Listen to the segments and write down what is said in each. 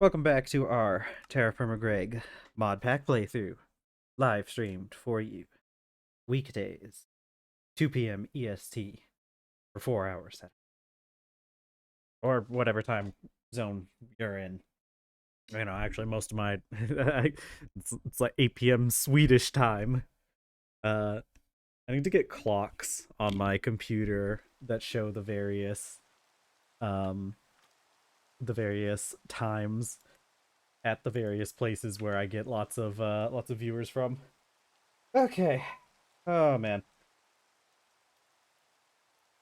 Welcome back to our TerrafirmaGreg Modpack playthrough, live streamed for you weekdays, 2 p.m. EST for 4 hours, or whatever time zone you're in. Actually, most of my it's like 8 p.m. Swedish time. Uh, I need to get clocks on my computer that show um the various times at the various places where I get lots of viewers from. Okay. Oh man.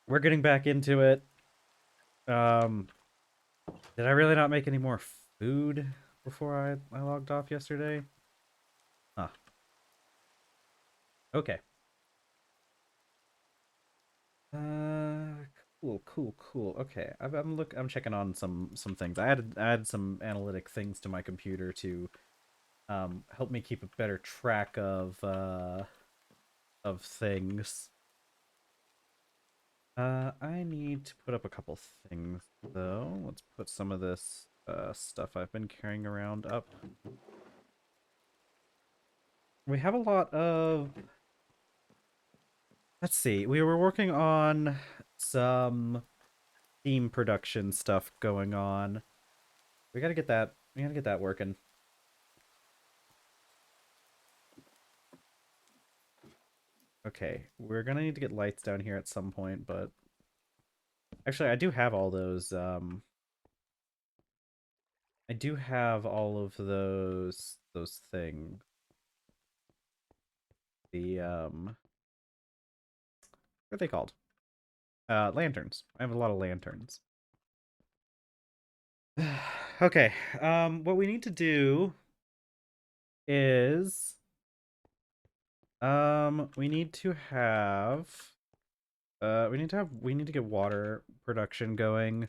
We're getting back into it. Um did I really not make any more food before I logged off yesterday? Huh. Okay. Uh cool. Okay. I'm checking on some things. I added some analytic things to my computer to help me keep a better track of things. I need to put up a couple things, though. Let's put some of this stuff I've been carrying around up. We have a lot of... Let's see. We were working on some theme production stuff going on. We gotta get that working. Okay, we're gonna need to get lights down here at some point, but... Actually, I do have all those, I do have all of those things. The, what are they called? Lanterns. I have a lot of lanterns. Okay. What we need to do is we need to have we need to get water production going.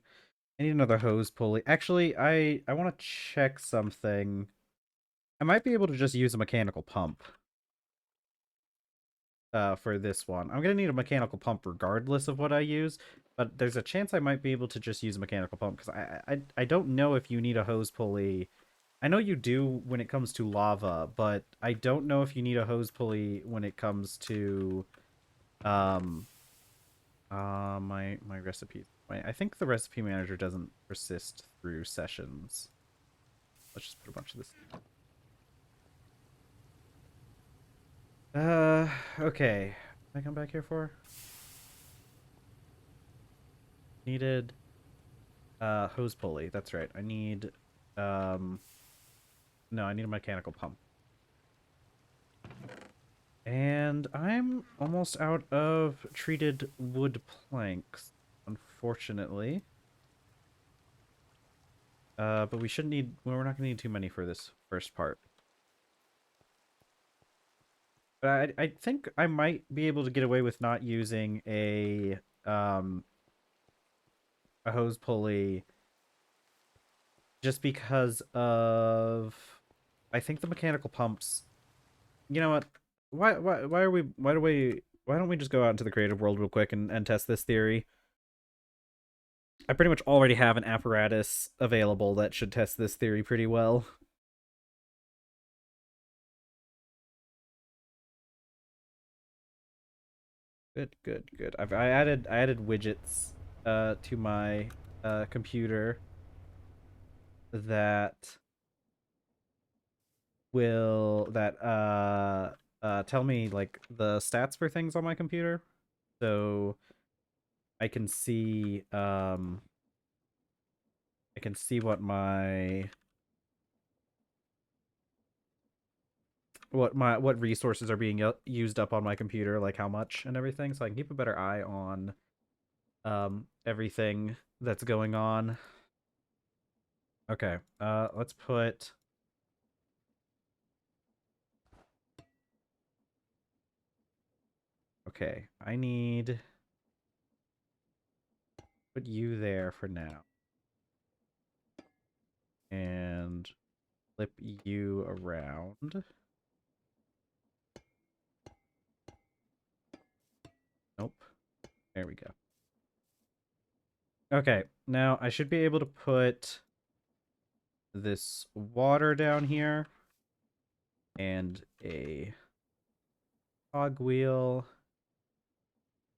I need another hose pulley. Actually, I want to check something. I might be able to just use a mechanical pump for this one. I'm gonna need a mechanical pump regardless of what I use, but there's a chance I might be able to just use a mechanical pump because I don't know if you need a hose pulley. I know you do when it comes to lava, but I don't know if you need a hose pulley when it comes to um my recipes. I think the recipe manager doesn't persist through sessions. Let's just put a bunch of this. Okay. What did I come back here for? Needed hose pulley. That's right. I need um no, I need a mechanical pump. And I'm almost out of treated wood planks, unfortunately. But we shouldn't need, well, we're not gonna need too many for this first part. But I think I might be able to get away with not using a hose pulley just because of, I think the mechanical pumps. You know what? Why don't we just go out into the creative world real quick and test this theory? I pretty much already have an apparatus available that should test this theory pretty well. Good. I added widgets to my computer that tell me like the stats for things on my computer, so I can see I can see what resources are being used up on my computer, like how much and everything, so I can keep a better eye on everything that's going on. Okay, let's put... Okay, I need... Put you there for now. And flip you around. Nope. There we go. Okay, now I should be able to put this water down here and a cogwheel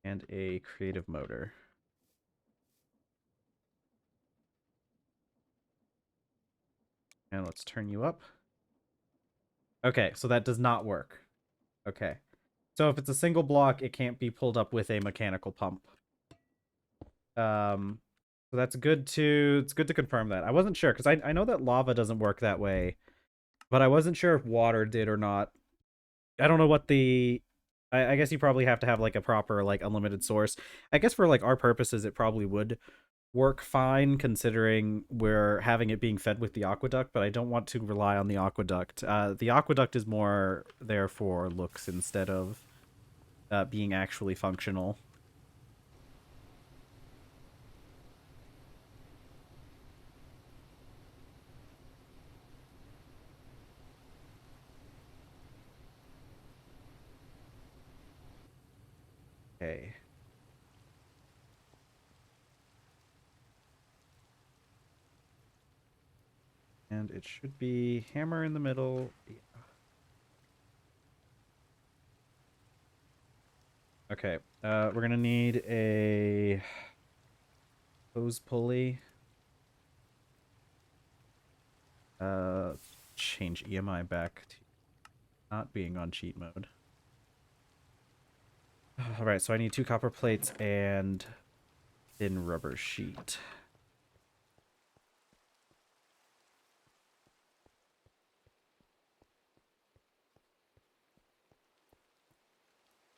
and a creative motor. And let's turn you up. Okay, so that does not work. Okay. So if it's a single block, it can't be pulled up with a mechanical pump. So that's good to it's good to confirm that. I wasn't sure because I know that lava doesn't work that way, but I wasn't sure if water did or not. I don't know what the I guess you probably have to have like a proper like unlimited source. I guess for like our purposes it probably would work fine considering we're having it being fed with the aqueduct, but I don't want to rely on the aqueduct. The aqueduct is more there for looks instead of being actually functional. Okay. And it should be hammer in the middle. Yeah. Okay. We're gonna need a hose pulley. Uh, change EMI back to not being on cheat mode. All right, so I need 2 copper plates and thin rubber sheet.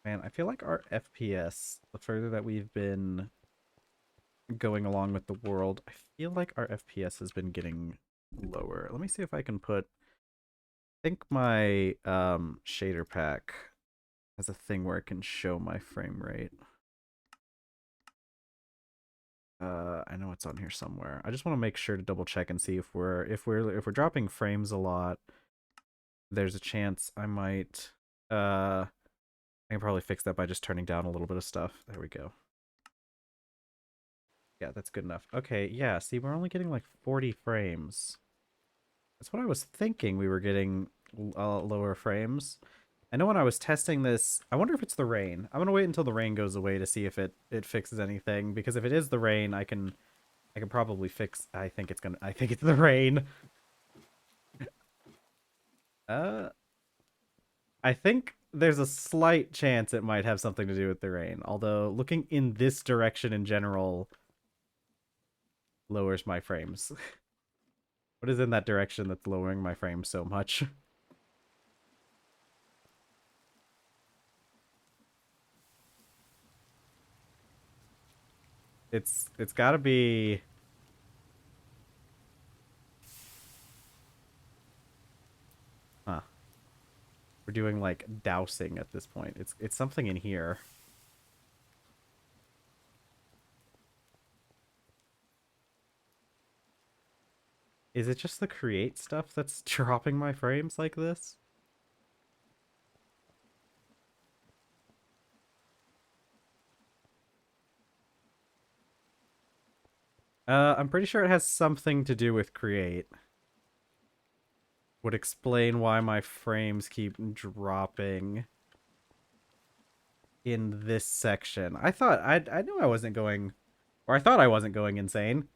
Man, I feel like our FPS, the further that we've been going along with the world, I feel like our FPS has been getting lower. Let me see if I can put... I think my shader pack has a thing where it can show my frame rate. I know it's on here somewhere. I just want to make sure to double check and see if we're dropping frames a lot. There's a chance I might I can probably fix that by just turning down a little bit of stuff. There we go. Yeah, that's good enough. Okay, yeah, see, we're only getting like 40 frames. That's what I was thinking, we were getting lower frames. I know when I was testing this, I wonder if it's the rain. I'm gonna wait until the rain goes away to see if it fixes anything, because if it is the rain, I can probably fix... I think it's the rain. Uh, I think there's a slight chance it might have something to do with the rain, although looking in this direction in general lowers my frames. What is in that direction that's lowering my frames so much? It's gotta be... Huh. We're doing like dousing at this point. It's something in here. Is it just the create stuff that's dropping my frames like this? I'm pretty sure it has something to do with create. Would explain why my frames keep dropping in this section. I knew I wasn't going, or I thought I wasn't going insane.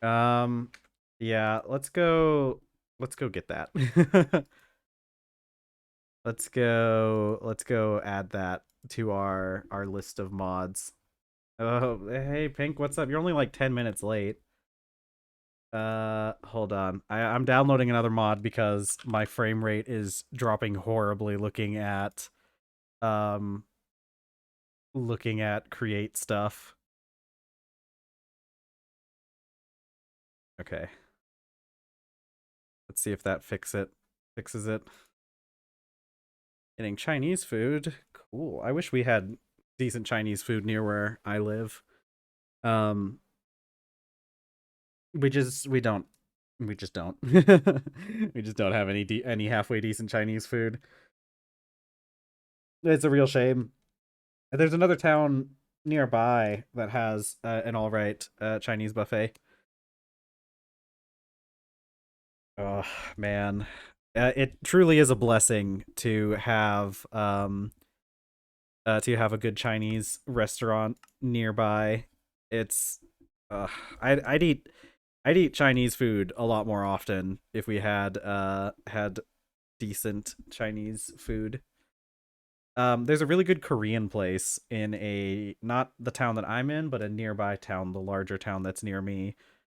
Yeah, let's go get that. Let's go add that to our list of mods. Oh, hey Pink, what's up? You're only like 10 minutes late. Hold on. I'm downloading another mod because my frame rate is dropping horribly um looking at create stuff. Okay. Let's see if that fixes it. Getting Chinese food. Cool. I wish we had decent Chinese food near where I live. Um we just we don't we just don't. We just don't have any halfway decent Chinese food. It's a real shame. There's another town nearby that has an all right Chinese buffet. Oh man, it truly is a blessing to have a good Chinese restaurant nearby. It's uh, I'd eat Chinese food a lot more often if we had decent Chinese food. There's a really good Korean place in a not the town that I'm in, but a nearby town, the larger town that's near me,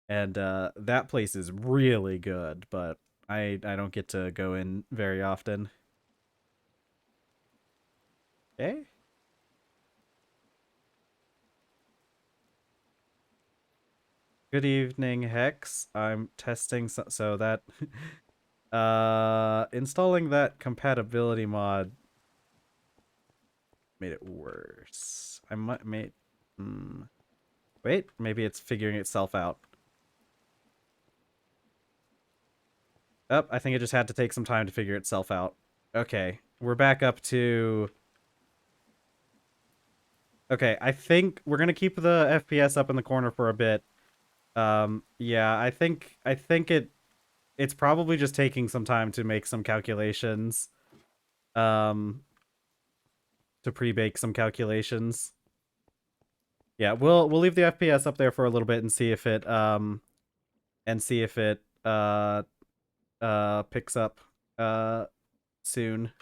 and that place is really good. But I don't get to go in very often. Okay. Good evening, Hex. I'm testing so that installing that compatibility mod made it worse. I might made wait, maybe it's figuring itself out. Oh, I think it just had to take some time to figure itself out. Okay, we're back up to okay, I think we're gonna keep the FPS up in the corner for a bit. Yeah, it's probably just taking some time to make some calculations. Um, to pre-bake some calculations. Yeah, we'll leave the FPS up there for a little bit and see if it picks up soon.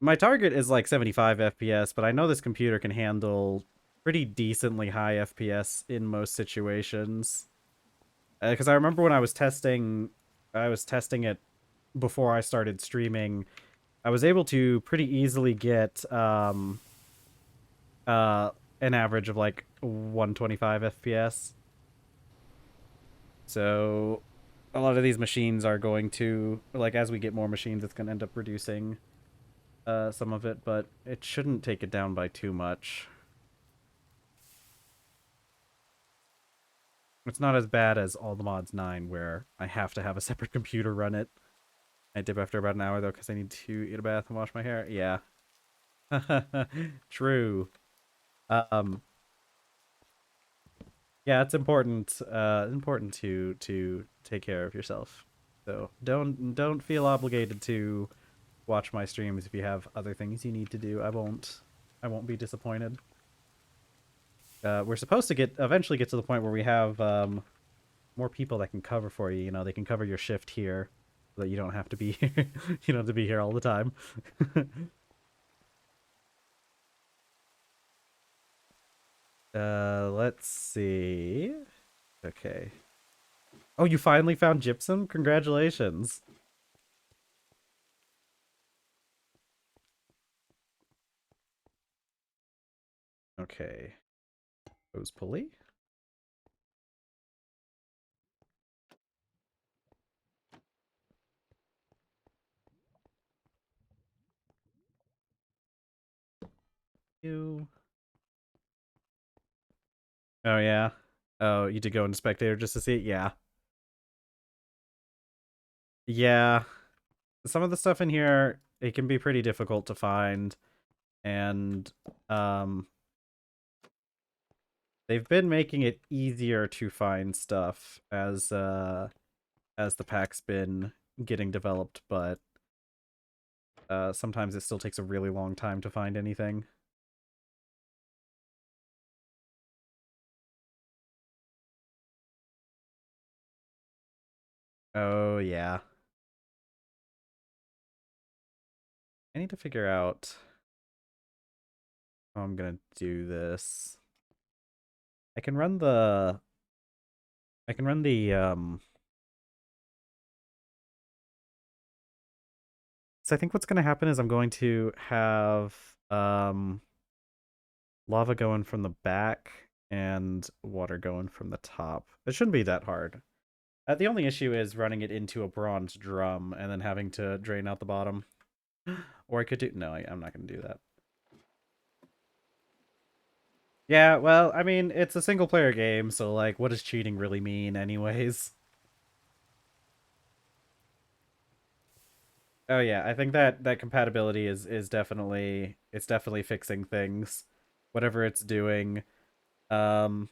My target is like 75 FPS, but I know this computer can handle pretty decently high FPS in most situations. Because I remember when I was testing it before I started streaming. I was able to pretty easily get uh an average of like 125 FPS. So a lot of these machines are going to like as we get more machines, it's going to end up reducing some of it, but it shouldn't take it down by too much. It's not as bad as All the Mods 9 where I have to have a separate computer run it. I dip after about an hour though because I need to eat a bath and wash my hair. Yeah. True. Um yeah, it's important to take care of yourself. So don't feel obligated to watch my streams if you have other things you need to do. I won't be disappointed. We're supposed to eventually get to the point where we have more people that can cover for you. You know, they can cover your shift here, so that you don't have to be here. You don't have to be here all the time. Let's see. Okay. Oh, you finally found gypsum? Congratulations. Okay. Hose pulley. You. Oh yeah. Oh, you did go into spectator just to see it? Yeah. Yeah. Some of the stuff in here, it can be pretty difficult to find. And um they've been making it easier to find stuff as the pack's been getting developed, but sometimes it still takes a really long time to find anything. Oh yeah. I need to figure out how I'm gonna do this. I can run the I can run the so I think what's gonna happen is I'm going to have lava going from the back and water going from the top. It shouldn't be that hard. The only issue is running it into a bronze drum and then having to drain out the bottom. Or I could do... No, I'm not going to do that. Yeah, well, I mean, it's a single-player game, so, like, what does cheating really mean anyways? Oh, yeah, I think that compatibility is definitely... It's definitely fixing things. Whatever it's doing. Um...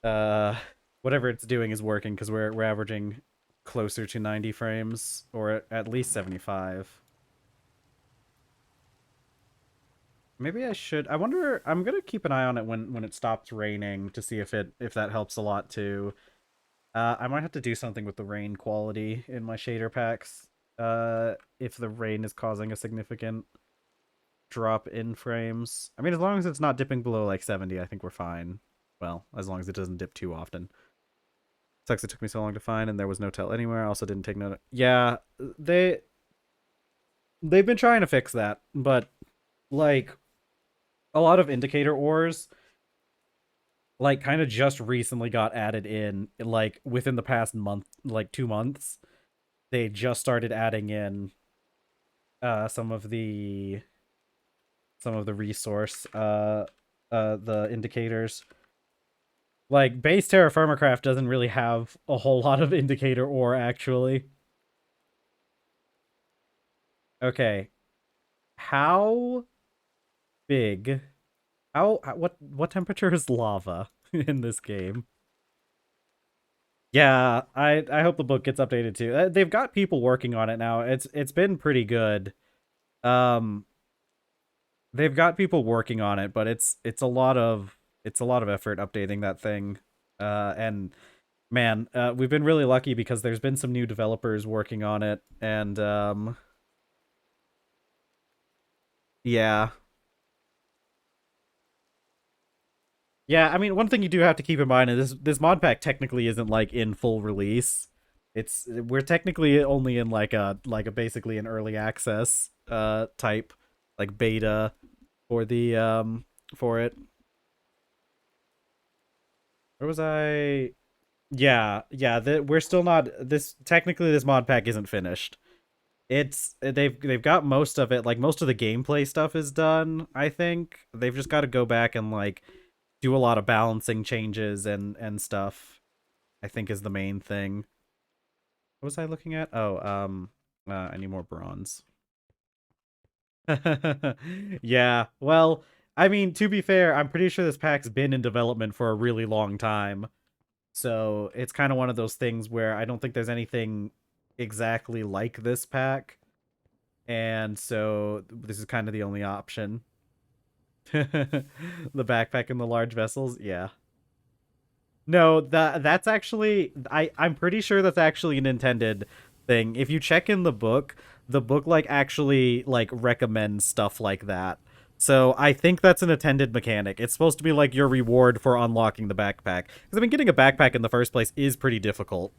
Uh... whatever it's doing is working because we're averaging closer to 90 frames or at least 75. Maybe I should. I wonder. I'm gonna keep an eye on it when it stops raining to see if that helps a lot too. I might have to do something with the rain quality in my shader packs. If the rain is causing a significant drop in frames. I mean, as long as it's not dipping below like 70, I think we're fine. Well, as long as it doesn't dip too often. Sucks it took me so long to find, and there was no tell anywhere. I also didn't take note. Yeah, they've been trying to fix that, but like a lot of indicator ores like kind of just recently got added in like within the past month, like 2 months. They just started adding in some of the resource the indicators. Like base TerrafirmaCraft doesn't really have a whole lot of indicator ore actually. Okay. How big what temperature is lava in this game? Yeah, I hope the book gets updated too. They've got people working on it now. It's been pretty good. Um, they've got people working on it, but it's a lot of effort updating that thing. And man, we've been really lucky because there's been some new developers working on it, and yeah, yeah. I mean, one thing you do have to keep in mind is this mod pack technically isn't like in full release. We're technically only in like a basically an early access type like beta for the for it. Where was I? Yeah, yeah. We're still not this technically this mod pack isn't finished. It's they've got most of it, like most of the gameplay stuff is done, I think. They've just got to go back and like do a lot of balancing changes and stuff, I think is the main thing. What was I looking at? Oh, I need more bronze. Yeah. Well, I mean, to be fair, I'm pretty sure this pack's been in development for a really long time. So it's kind of one of those things where I don't think there's anything exactly like this pack. And so this is kind of the only option. The backpack and the large vessels, yeah. No, that's actually I'm pretty sure that's actually an intended thing. If you check in the book like actually like recommends stuff like that. So I think that's an intended mechanic. It's supposed to be like your reward for unlocking the backpack. Because I mean, getting a backpack in the first place is pretty difficult.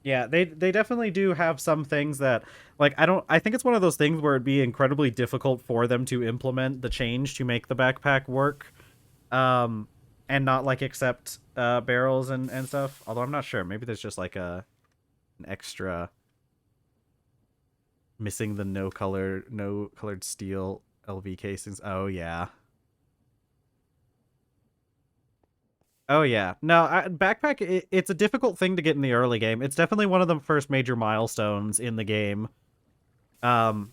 Yeah, they definitely do have some things that like I think it's one of those things where it'd be incredibly difficult for them to implement the change to make the backpack work. Um and not like accept barrels and stuff. Although I'm not sure. Maybe there's just like an extra missing the no colored steel LV casings. Oh yeah. Oh yeah. No, backpack it's a difficult thing to get in the early game. It's definitely one of the first major milestones in the game. Um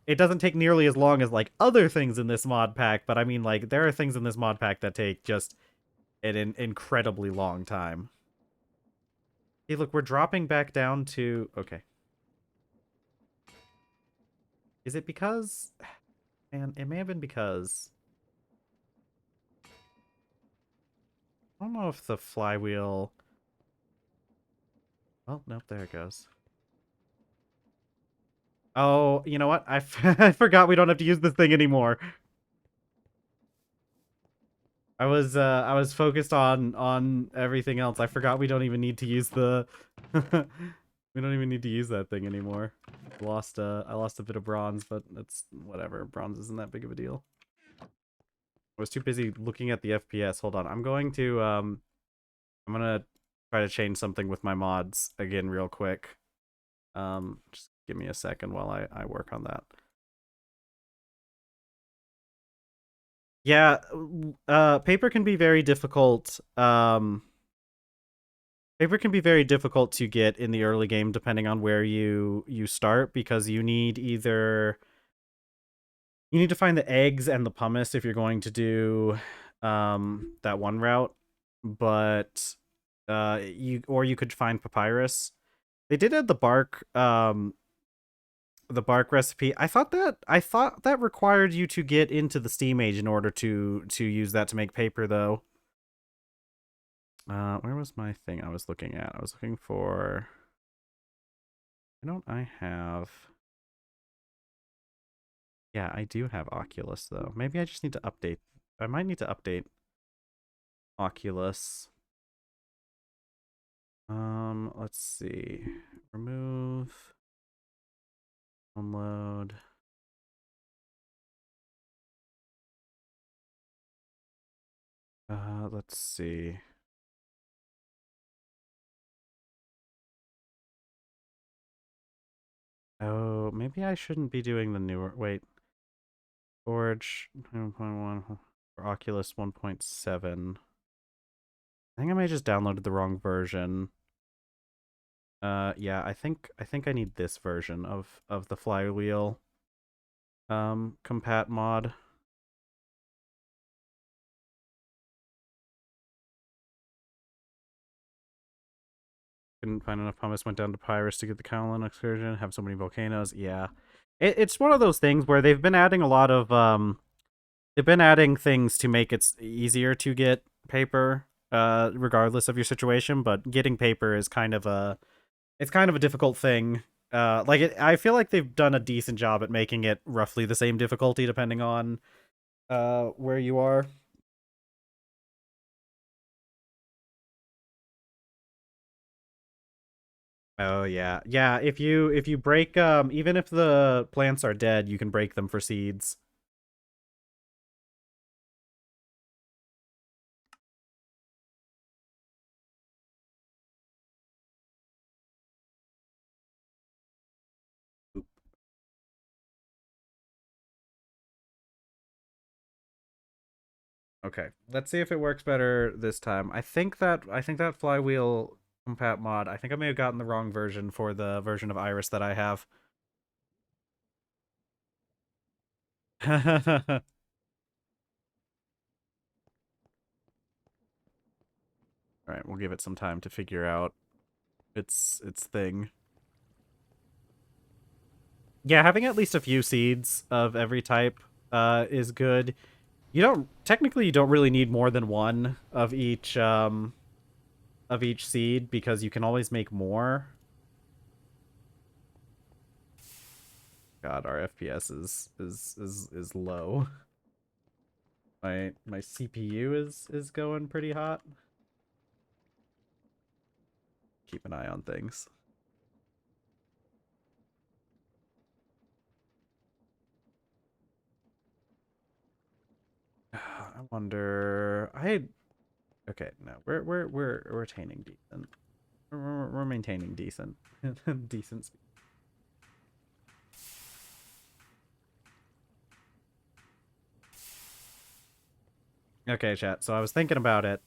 it doesn't take nearly as long as like other things in this mod pack, but I mean like there are things in this mod pack that take just an incredibly long time. Hey, look, we're dropping back down to okay. Is it because man, it may have been because I don't know if the flywheel oh, nope, there it goes. Oh, you know what? I forgot we don't have to use this thing anymore. I was focused on everything else. I forgot we don't even need to use the we don't even need to use that thing anymore. I lost a bit of bronze, but that's whatever. Bronze isn't that big of a deal. I was too busy looking at the FPS. Hold on. I'm gonna try to change something with my mods again real quick. Just give me a second while I work on that. Yeah, paper can be very difficult. Paper can be very difficult to get in the early game depending on where you start because you You need to find the eggs and the pumice if you're going to do that one route, but you could find papyrus. They did add the bark recipe. I thought that required you to get into the Steam Age in order to use that to make paper though. Where was my thing I was looking at? I was looking for, why don't I have, yeah, I do have Oculus though. Maybe I just need to update. I might need to update Oculus. Let's see. Remove, download. Let's see. Oh, maybe I shouldn't be doing the newer. Wait. Storage 1.1 for Oculus 1.7. I think I may have just downloaded the wrong version. Yeah, I think I need this version of the flywheel compat mod. Couldn't find enough pumice, went down to Pyrus to get the Kowloon excursion, have so many volcanoes. Yeah. It's one of those things where they've been adding a lot of they've been adding things to make it easier to get paper, regardless of your situation, but getting paper is kind of a difficult thing. I feel like they've done a decent job at making it roughly the same difficulty depending on where you are. Oh yeah. Yeah, if you break even if the plants are dead, you can break them for seeds. Okay. Let's see if it works better this time. I think that flywheel compat mod, I think I may have gotten the wrong version for the version of Iris that I have. All right, we'll give it some time to figure out its thing. Yeah, having at least a few seeds of every type is good. You don't really need more than one of each seed because you can always make more. God, our FPS is low. My CPU is going pretty hot. Keep an eye on things. I wonder. Okay, no, we're attaining decent. We're maintaining decent decent speed. Okay, chat. So I was thinking about it.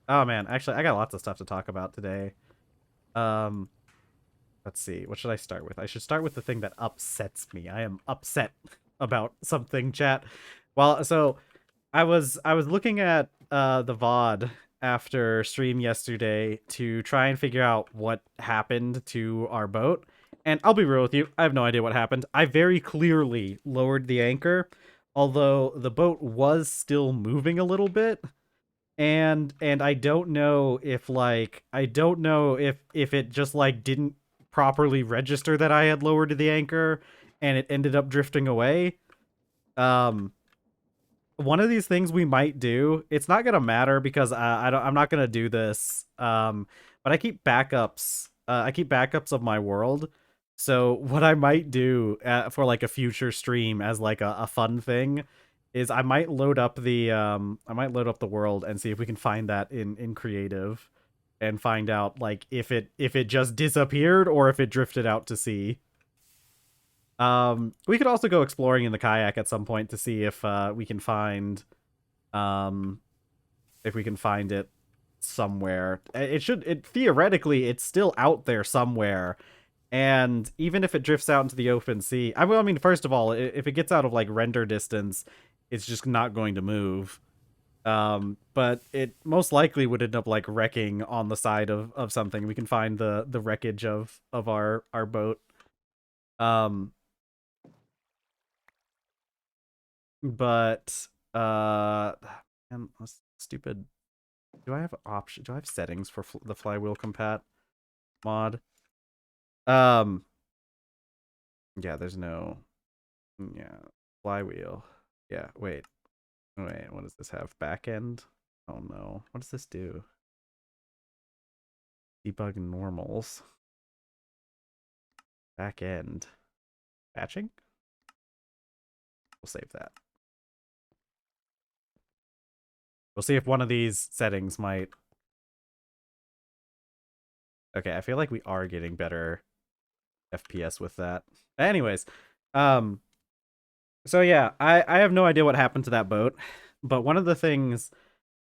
Oh man, actually, I got lots of stuff to talk about today. Um, let's see. What should I start with? I should start with the thing that upsets me. I am upset about something, chat. Well, so I was looking at the VOD after stream yesterday to try and figure out what happened to our boat. And I'll be real with you, I have no idea what happened. I very clearly lowered the anchor, although the boat was still moving a little bit. And I don't know if if it just like didn't properly register that I had lowered the anchor and it ended up drifting away. Um One of these things we might do. It's not gonna matter because I'm not gonna do this. But I keep backups. I keep backups of my world. So what I might do for like a future stream as like a fun thing is I might load up the world and see if we can find that in creative and find out like if it just disappeared or if it drifted out to sea. We could also go exploring in the kayak at some point to see um, if we can find it somewhere. It theoretically, it's still out there somewhere. And even if it drifts out into the open sea, I mean, first of all, if it gets out of like render distance, it's just not going to move. But it most likely would end up like wrecking on the side of something. We can find the wreckage of our boat. Um, but and stupid. Do I have option? Do I have settings for the flywheel compat mod? Yeah, there's no. Yeah, flywheel. Yeah, wait. What does this have? Backend? Oh no. What does this do? Debug normals. Backend. Batching? We'll save that. We'll see if one of these settings might. Okay, I feel like we are getting better FPS with that. Anyways, so yeah, I have no idea what happened to that boat, but one of the things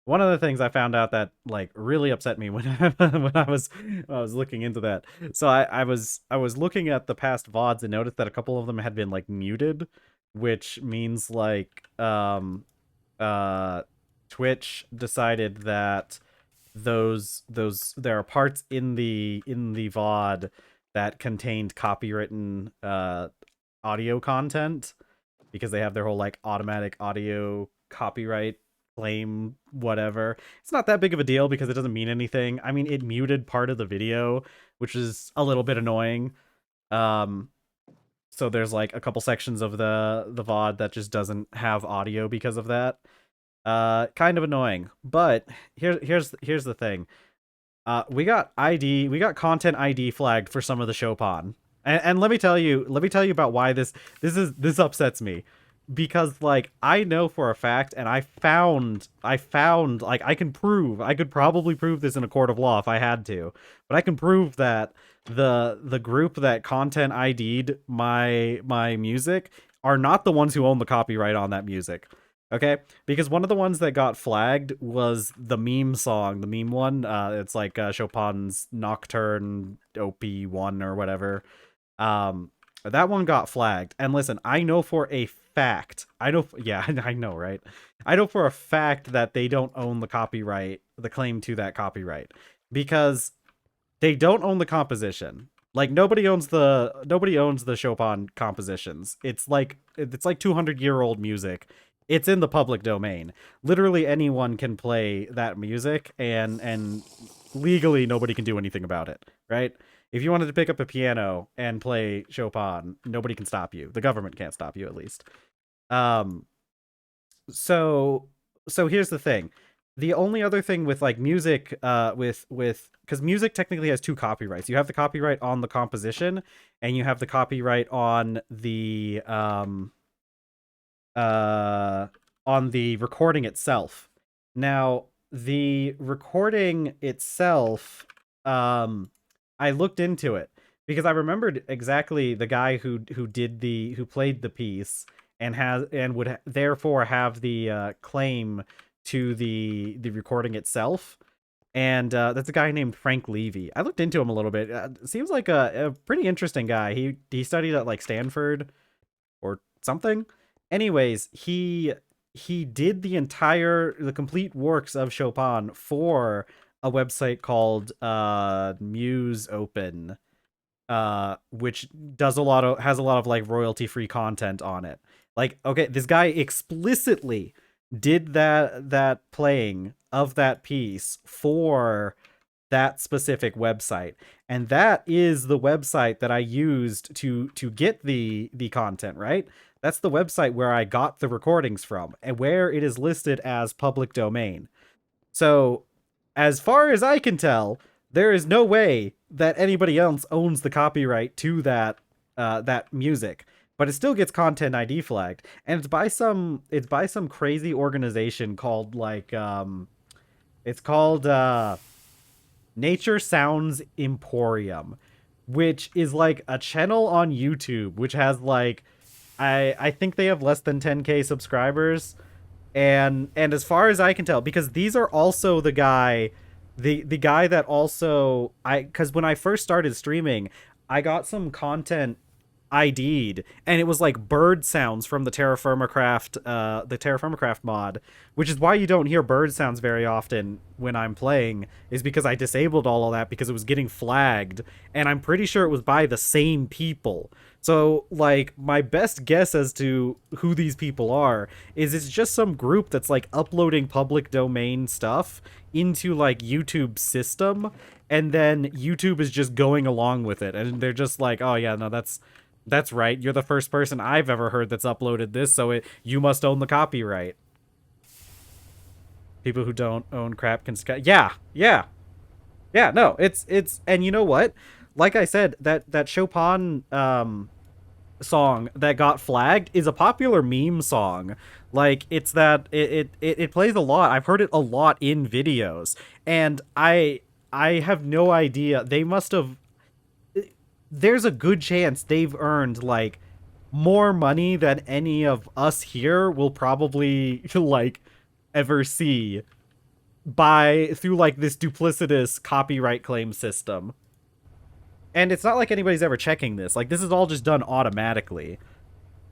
I found out that like really upset me when when I was looking into that. So I was looking at the past VODs and noticed that a couple of them had been like muted, which means like Twitch decided that those there are parts in the VOD that contained copywritten audio content because they have their whole like automatic audio copyright claim whatever. It's not that big of a deal because it doesn't mean anything. I mean, it muted part of the video, which is a little bit annoying. So there's like a couple sections of the VOD that just doesn't have audio because of that. Kind of annoying. But here's the thing. We got content ID flagged for some of the Chopin. And let me tell you about why this upsets me. Because like I know for a fact, and I found like I could probably prove this in a court of law if I had to, but I can prove that the group that content ID'd my music are not the ones who own the copyright on that music. Okay, because one of the ones that got flagged was the meme song, the meme one. It's like Chopin's Nocturne OP1 or whatever. That one got flagged. And listen, I know for a fact, I know right? I know for a fact that they don't own the copyright, the claim to that copyright, because they don't own the composition. Like nobody owns the Chopin compositions. It's like 200-year-old music. It's in the public domain. Literally anyone can play that music, and legally nobody can do anything about it, right? If you wanted to pick up a piano and play Chopin, nobody can stop you. The government can't stop you, at least. So here's the thing. The only other thing with like music, because music technically has two copyrights. You have the copyright on the composition, and you have the copyright on the recording itself. Now, the recording itself, I looked into it because I remembered exactly the guy who played the piece and would therefore have the claim to the recording itself. And that's a guy named Frank Levy. I looked into him a little bit. Seems like a pretty interesting guy. He studied at like Stanford or something. Anyways, he did the complete works of Chopin for a website called Muse Open, which has a lot of like royalty free content on it. Like, okay, this guy explicitly did that playing of that piece for that specific website, and that is the website that I used to get the content, right? That's the website where I got the recordings from and where it is listed as public domain. So as far as I can tell, there is no way that anybody else owns the copyright to that music, but it still gets content ID flagged, and it's by some crazy organization called like it's called Nature Sounds Emporium, which is like a channel on YouTube which has like I think they have less than 10K subscribers. And as far as I can tell, because these are also the guy that also because when I first started streaming, I got some content ID'd, and it was like bird sounds from the TerrafirmaCraft mod, which is why you don't hear bird sounds very often when I'm playing, is because I disabled all of that because it was getting flagged, and I'm pretty sure it was by the same people. So, like, my best guess as to who these people are is it's just some group that's like uploading public domain stuff into like YouTube's system, and then YouTube is just going along with it, and they're just like, oh yeah, no, that's right. You're the first person I've ever heard that's uploaded this, so you must own the copyright. People who don't own crap can yeah, yeah, yeah. No, it's and you know what? Like I said, that Chopin song that got flagged is a popular meme song. Like it's that it plays a lot. I've heard it a lot in videos, and I have no idea. They must have. There's a good chance they've earned like more money than any of us here will probably like ever see by through like this duplicitous copyright claim system. And it's not like anybody's ever checking this. Like this is all just done automatically.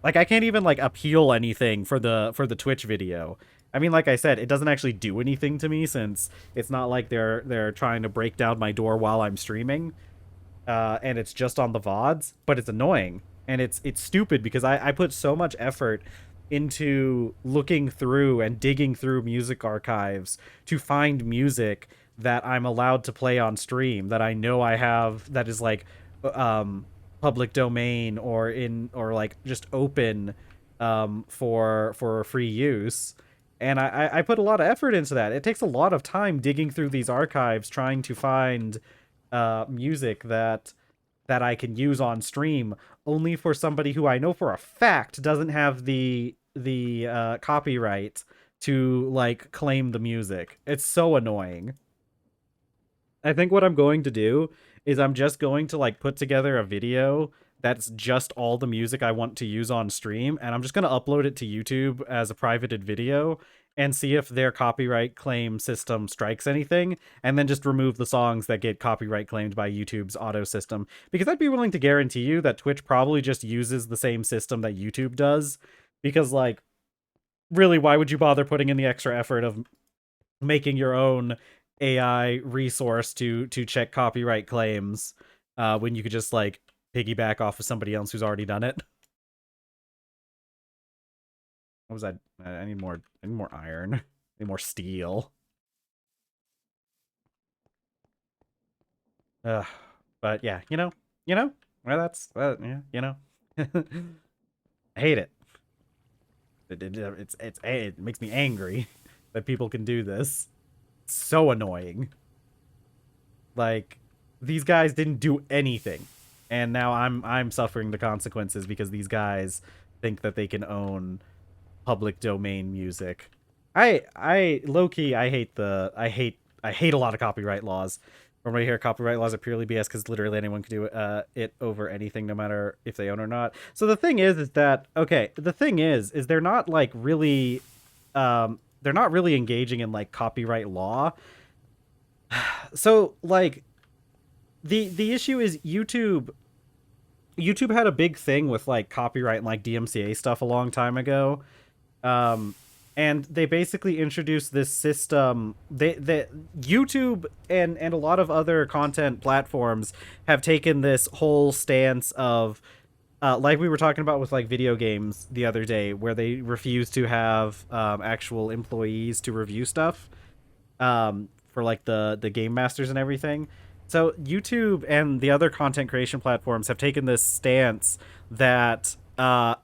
Like I can't even like appeal anything for the Twitch video. I mean, like I said, it doesn't actually do anything to me since it's not like they're trying to break down my door while I'm streaming. And it's just on the VODs, but it's annoying. And it's stupid because I put so much effort into looking through and digging through music archives to find music that I'm allowed to play on stream that I know I have that is like public domain or like just open for free use. And I put a lot of effort into that. It takes a lot of time digging through these archives trying to find music that I can use on stream, only for somebody who I know for a fact doesn't have the copyright to like claim the music. It's so annoying. I think what I'm going to do is I'm just going to like put together a video that's just all the music I want to use on stream, and I'm just going to upload it to YouTube as a privated video and see if their copyright claim system strikes anything, and then just remove the songs that get copyright claimed by YouTube's auto system. Because I'd be willing to guarantee you that Twitch probably just uses the same system that YouTube does, because like, really, why would you bother putting in the extra effort of making your own AI resource to check copyright claims when you could just like piggyback off of somebody else who's already done it? What was that? I need more iron. I need more steel. But yeah, well, that's yeah, I hate it. It makes me angry that people can do this. It's so annoying. Like, these guys didn't do anything, and now I'm suffering the consequences because these guys think that they can own public domain music. I low-key I hate a lot of copyright laws. From what I hear, copyright laws are purely BS because literally anyone can do it over anything, no matter if they own or not. So the thing is that okay, the thing is they're not like really they're not really engaging in like copyright law. So like the issue is YouTube had a big thing with like copyright and like DMCA stuff a long time ago. And they basically introduced this system. They YouTube and a lot of other content platforms have taken this whole stance of like we were talking about with like video games the other day, where they refuse to have actual employees to review stuff for like the game masters and everything. So YouTube and the other content creation platforms have taken this stance that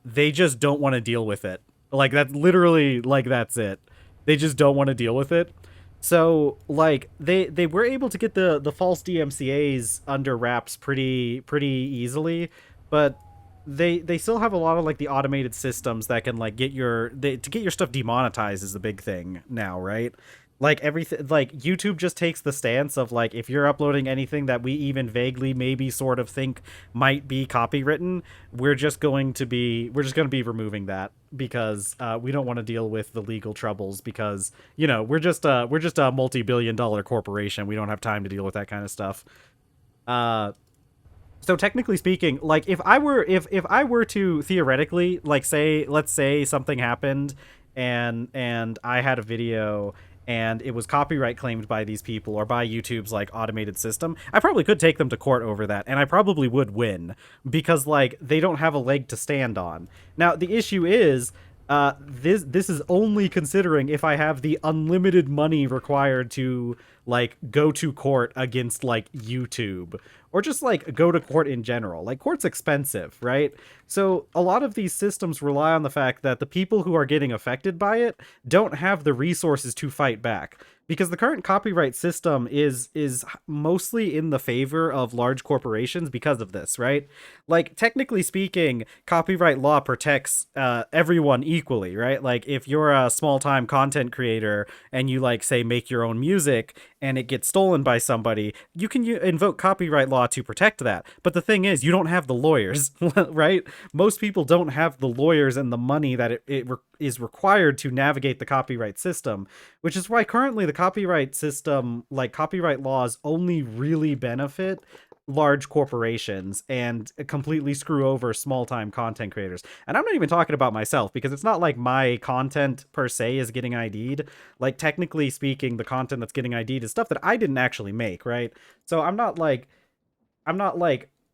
they just don't want to deal with it. Like, that's literally, like, that's it. They just don't want to deal with it. So, like, they were able to get the false DMCAs under wraps pretty easily, but they still have a lot of, like, the automated systems that can, like, to get your stuff demonetized is the big thing now, right? Like, everything, like, YouTube just takes the stance of, like, if you're uploading anything that we even vaguely maybe sort of think might be copywritten, we're just going to be removing that because we don't want to deal with the legal troubles because, we're just a multi-billion-dollar corporation. We don't have time to deal with that kind of stuff. So technically speaking, like if I were to theoretically like say let's say something happened and I had a video and it was copyright claimed by these people or by YouTube's like automated system, I probably could take them to court over that and I probably would win because like they don't have a leg to stand on. Now the issue is this is only considering if I have the unlimited money required to like go to court against like YouTube or just like go to court in general. Like court's expensive, right? So a lot of these systems rely on the fact that the people who are getting affected by it don't have the resources to fight back because the current copyright system is mostly in the favor of large corporations because of this, right? Like technically speaking, copyright law protects everyone equally, right? Like if you're a small-time content creator and you like say make your own music and it gets stolen by somebody, you can invoke copyright law to protect that. But the thing is, you don't have the lawyers, right? Most people don't have the lawyers and the money that is required to navigate the copyright system, which is why currently the copyright system, like copyright laws, only really benefit large corporations and completely screw over small-time content creators. And I'm not even talking about myself because it's not like my content per se is getting ID'd. Like technically speaking, the content that's getting ID'd is stuff that I didn't actually make, right? So I'm not like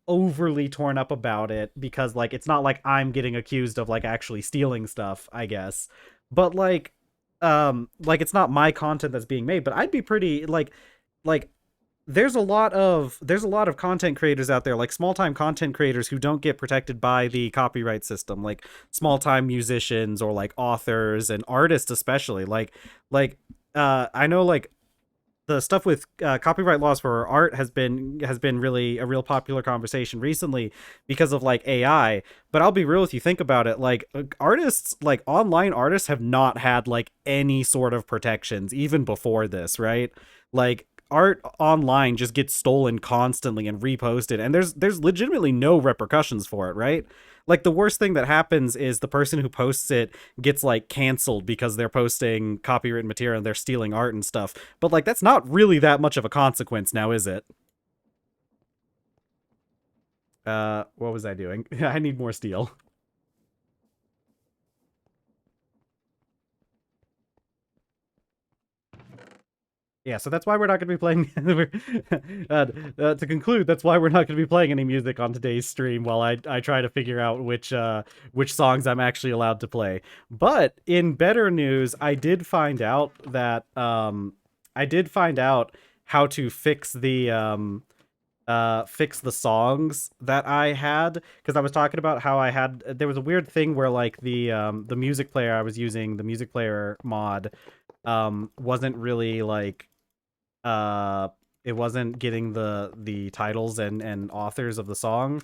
overly torn up about it because like it's not like I'm getting accused of like actually stealing stuff, I guess. But like it's not my content that's being made, but I'd be pretty like there's a lot of content creators out there, like small-time content creators who don't get protected by the copyright system, like small-time musicians or like authors and artists especially. I know like the stuff with copyright laws for art has been really a real popular conversation recently because of like AI. But I'll be real with you, think about it, like artists, like online artists have not had like any sort of protections even before this, right? Like art online just gets stolen constantly and reposted and there's legitimately no repercussions for it, right? Like the worst thing that happens is the person who posts it gets like canceled because they're posting copywritten material and they're stealing art and stuff. But like that's not really that much of a consequence now, is it? What was I doing? I need more steel. Yeah, so that's why we're not going to be playing. To conclude, that's why we're not going to be playing any music on today's stream while I try to figure out which songs I'm actually allowed to play. But in better news, I did find out how to fix the songs that I had because I was talking about how there was a weird thing where like the music player I was using, the music player mod, wasn't really like uh it wasn't getting the titles and authors of the song,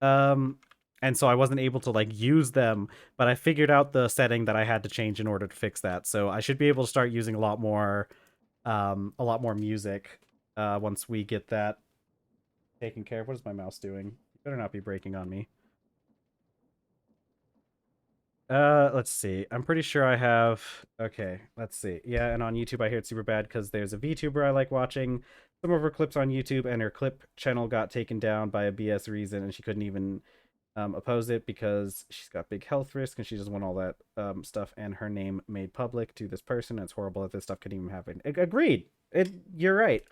um and so I wasn't able to like use them, but I figured out the setting that I had to change in order to fix that, so I should be able to start using a lot more music once we get that taken care of. What is my mouse doing? You better not be breaking on me. Let's see. I'm pretty sure I have. Okay, let's see. Yeah, and on YouTube I hear it's super bad because there's a VTuber I like watching some of her clips on YouTube, and her clip channel got taken down by a BS reason, and she couldn't even oppose it because she's got big health risk and she doesn't want all that stuff and her name made public to this person. It's horrible that this stuff could even happen. Agreed. You're right.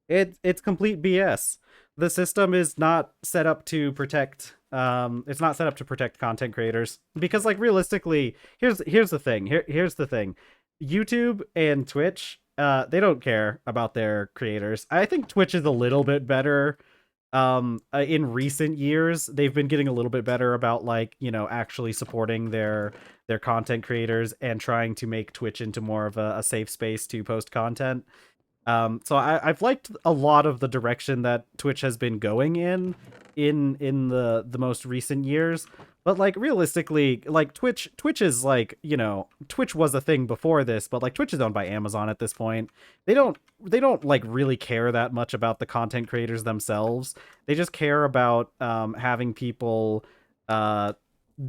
It's complete BS. The system is not set up to protect it's not set up to protect content creators because like realistically, here's the thing. Here's the thing. YouTube and Twitch, they don't care about their creators. I think Twitch is a little bit better. In recent years, they've been getting a little bit better about like, you know, actually supporting their content creators and trying to make Twitch into more of a safe space to post content. So I've liked a lot of the direction that Twitch has been going in the most recent years. But like realistically, like Twitch is like, you know, Twitch was a thing before this, but like Twitch is owned by Amazon at this point. They don't like really care that much about the content creators themselves. They just care about having people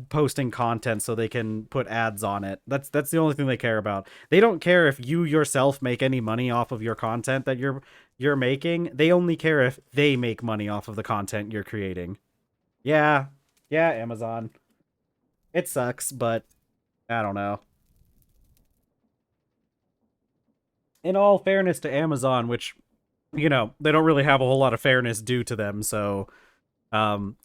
posting content so they can put ads on it. That's the only thing they care about. They don't care if you yourself make any money off of your content that you're making, they only care if they make money off of the content you're creating. Yeah. Yeah, Amazon. It sucks, but I don't know. In all fairness to Amazon, which, you know, they don't really have a whole lot of fairness due to them, so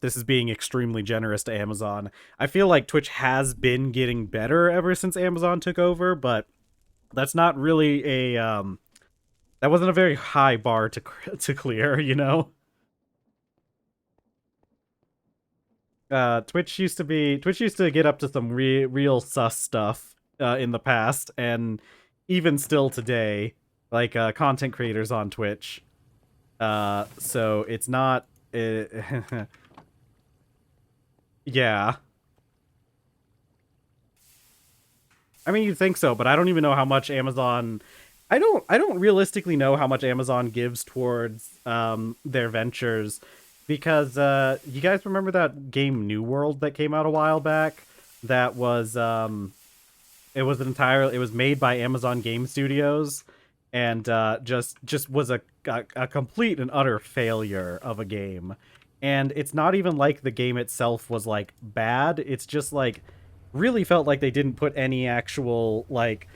this is being extremely generous to Amazon. I feel like Twitch has been getting better ever since Amazon took over, but that's not really a that wasn't a very high bar to clear, you know. Twitch used to get up to some real sus stuff in the past, and even still today, like content creators on Twitch. So it's not. Yeah, I mean, you'd think so, but I don't even know how much Amazon. I don't realistically know how much Amazon gives towards their ventures, because you guys remember that game New World that came out a while back? That was it was it was made by Amazon Game Studios, and just was a complete and utter failure of a game. And it's not even like the game itself was like bad. It's just like really felt like they didn't put any actual like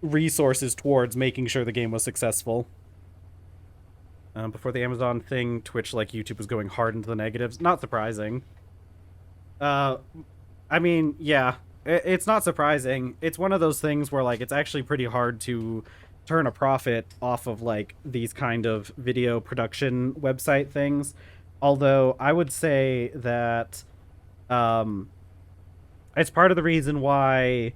resources towards making sure the game was successful. Before the Amazon thing, Twitch, like YouTube, was going hard into the negatives. Not surprising. Uh, I mean, yeah, it's not surprising. It's one of those things where like it's actually pretty hard to turn a profit off of like these kind of video production website things. Although I would say that um, it's part of the reason why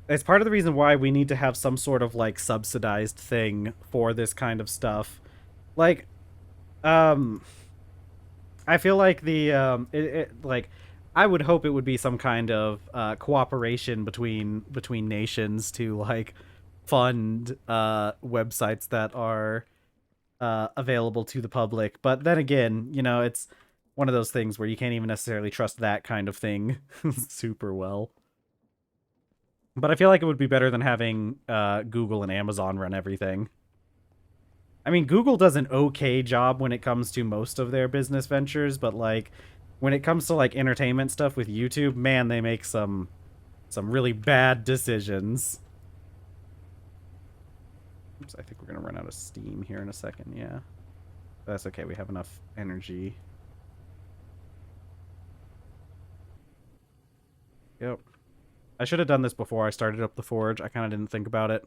we need to have some sort of like subsidized thing for this kind of stuff. Like, um, I feel like like I would hope it would be some kind of cooperation between nations to like fund websites that are available to the public. But then again, you know, it's one of those things where you can't even necessarily trust that kind of thing super well. But I feel like it would be better than having Google and Amazon run everything. I mean, Google does an okay job when it comes to most of their business ventures, but like when it comes to like entertainment stuff with YouTube, man, they make some really bad decisions. Oops, I think we're gonna run out of steam here in a second. Yeah, that's okay. We have enough energy. Yep. I should have done this before I started up the forge. I kind of didn't think about it.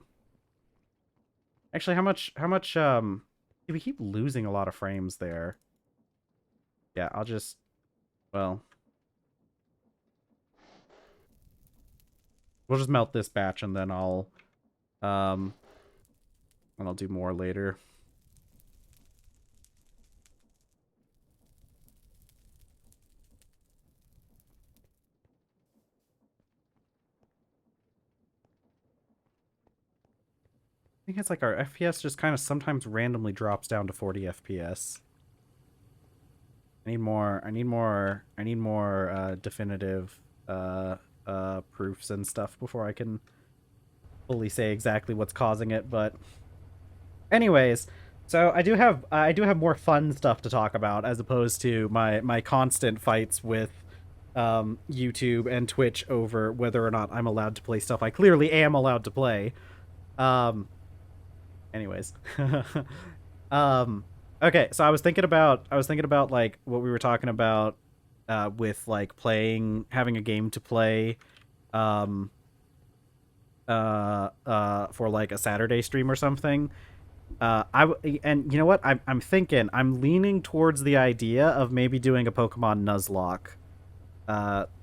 Actually, how much we keep losing a lot of frames there. Yeah, I'll just, well, we'll just melt this batch and then um I'll do more later. I think it's like our FPS just kind of sometimes randomly drops down to 40 FPS. I need more definitive proofs and stuff before I can fully say exactly what's causing it, but anyways, so I do have more fun stuff to talk about as opposed to my constant fights with YouTube and Twitch over whether or not I'm allowed to play stuff I clearly am allowed to play. Um, anyways, okay, so I was thinking about like what we were talking about with like having a game to play um for like a Saturday stream or something. And you know what? I'm thinking I'm leaning towards the idea of maybe doing a Pokemon Nuzlocke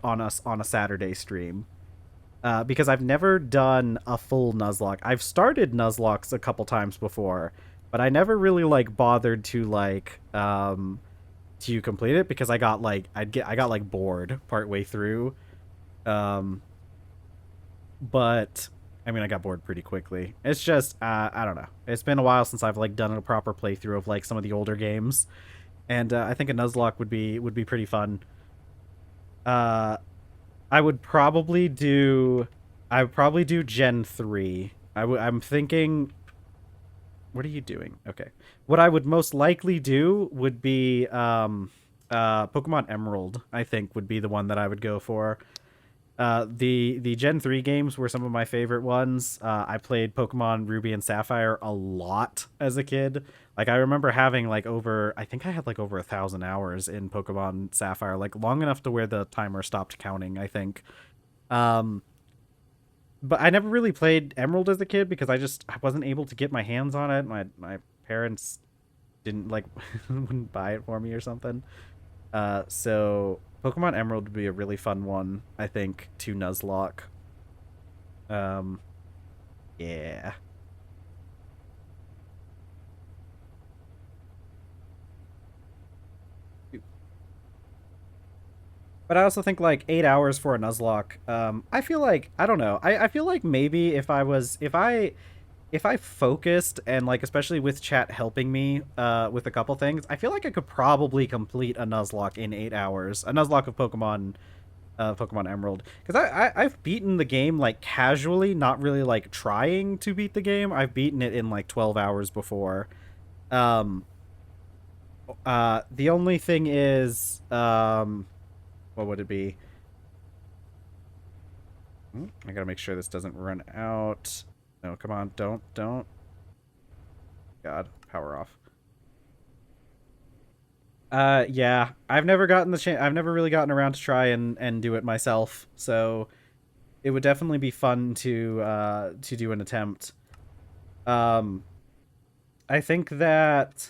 on a Saturday stream. Because I've never done a full Nuzlocke. I've started Nuzlocks a couple times before, but I never really like bothered to like to complete it because I got like I got like bored partway through. Um but I mean I got bored pretty quickly. It's just I don't know. It's been a while since I've like done a proper playthrough of like some of the older games, and I think a Nuzlocke would be pretty fun. Uh, I would probably do I would probably do Gen 3. I'm thinking What are you doing? Okay. What I would most likely do would be Pokemon Emerald, I think would be the one that I would go for. The Gen 3 games were some of my favorite ones. I played Pokemon Ruby and Sapphire a lot as a kid. Like I remember having like over I think I had like over 1,000 hours in Pokemon Sapphire, like long enough to where the timer stopped counting, I think. Um but I never really played Emerald as a kid because I wasn't able to get my hands on it. My parents didn't like wouldn't buy it for me or something. So Pokemon Emerald would be a really fun one, I think, to Nuzlocke. Um, yeah. But I also think like 8 hours for a Nuzlocke. I feel like I don't know. I feel like maybe if I focused and like especially with chat helping me with a couple things, I feel like I could probably complete a Nuzlocke in 8 hours. A Nuzlocke of Pokemon Emerald, because I've beaten the game like casually, not really like trying to beat the game. I've beaten it in like 12 hours before. Um, the only thing is, what would it be? I gotta make sure this doesn't run out. No, come on, don't. God, power off. Yeah, I've never gotten the chance. I've never really gotten around to try and do it myself. So it would definitely be fun to do an attempt. Um, I think that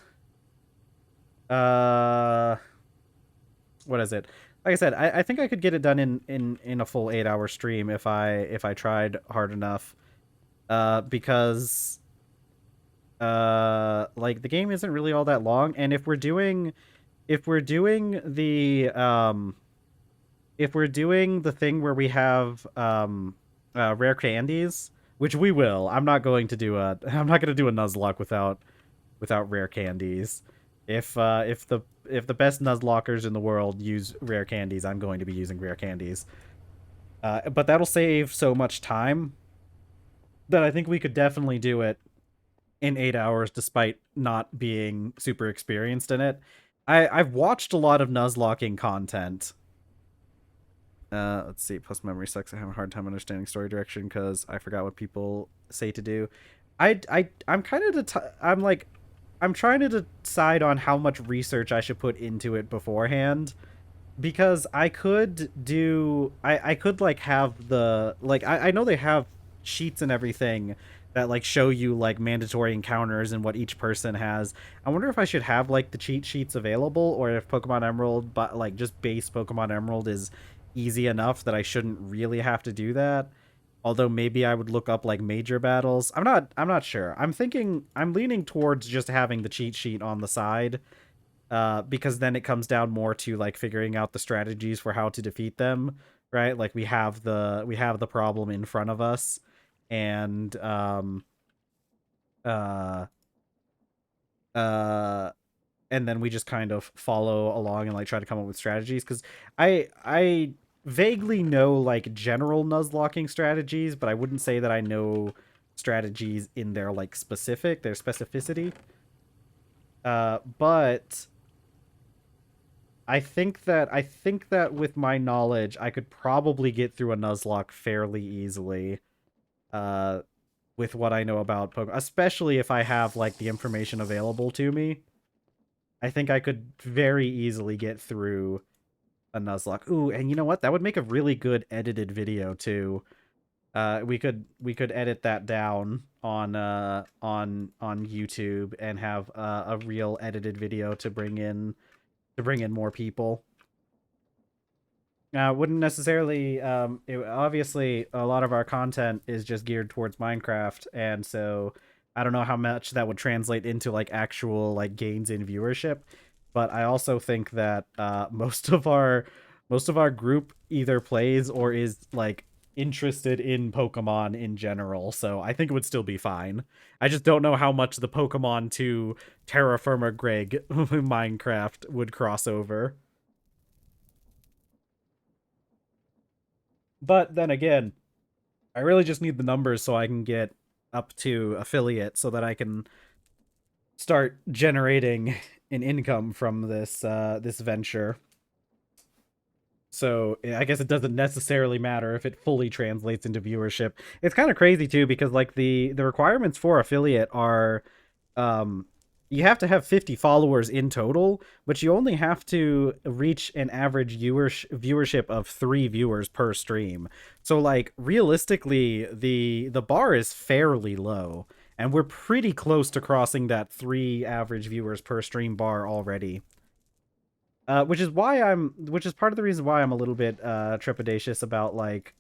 uh what is it? Like I said, I think I could get it done in a full 8 hour stream if I tried hard enough. Because like the game isn't really all that long, and if we're doing the if we're doing the thing where we have rare candies, which we will. I'm not going to do a I'm not going to do a Nuzlocke without rare candies. If the best Nuzlockers in the world use rare candies, I'm going to be using rare candies. But that'll save so much time that I think we could definitely do it in 8 hours, despite not being super experienced in it. I've watched a lot of Nuzlocking content. Let's see. Plus memory sucks. I have a hard time understanding story direction because I forgot what people say to do. I'm kind of I'm like I'm trying to decide on how much research I should put into it beforehand, because I could like have the like I know they have sheets and everything that like show you like mandatory encounters and what each person has. I wonder if I should have like the cheat sheets available, or if Pokemon Emerald, but like just base Pokemon Emerald is easy enough that I shouldn't really have to do that. Although maybe I would look up like major battles. I'm not sure. I'm leaning towards just having the cheat sheet on the side, because then it comes down more to like figuring out the strategies for how to defeat them, right? Like we have the problem in front of us, and uh uh and then we just kind of follow along and like try to come up with strategies, because I vaguely know like general nuzlocking strategies, but I wouldn't say that I know strategies in their like their specificity. But I think that with my knowledge, I could probably get through a Nuzlocke fairly easily. Uh, with what I know about Pokemon, especially if I have like the information available to me, I think I could very easily get through a Nuzlocke. Ooh, and you know what? That would make a really good edited video too. We could edit that down on YouTube and have a real edited video to bring in more people. Wouldn't necessarily. Obviously, a lot of our content is just geared towards Minecraft, and so I don't know how much that would translate into like actual like gains in viewership. But I also think that most of our group either plays or is like interested in Pokemon in general. So I think it would still be fine. I just don't know how much the Pokemon to TerrafirmaGreg Minecraft would cross over. But then again, I really just need the numbers so I can get up to affiliate so that I can start generating an income from this venture. So I guess it doesn't necessarily matter if it fully translates into viewership. It's kind of crazy too because like the requirements for affiliate are um you have to have 50 followers in total, but you only have to reach an average viewership of 3 viewers per stream. So like realistically the bar is fairly low and we're pretty close to crossing that 3 average viewers per stream bar already. Which is part of the reason why I'm a little bit trepidatious about like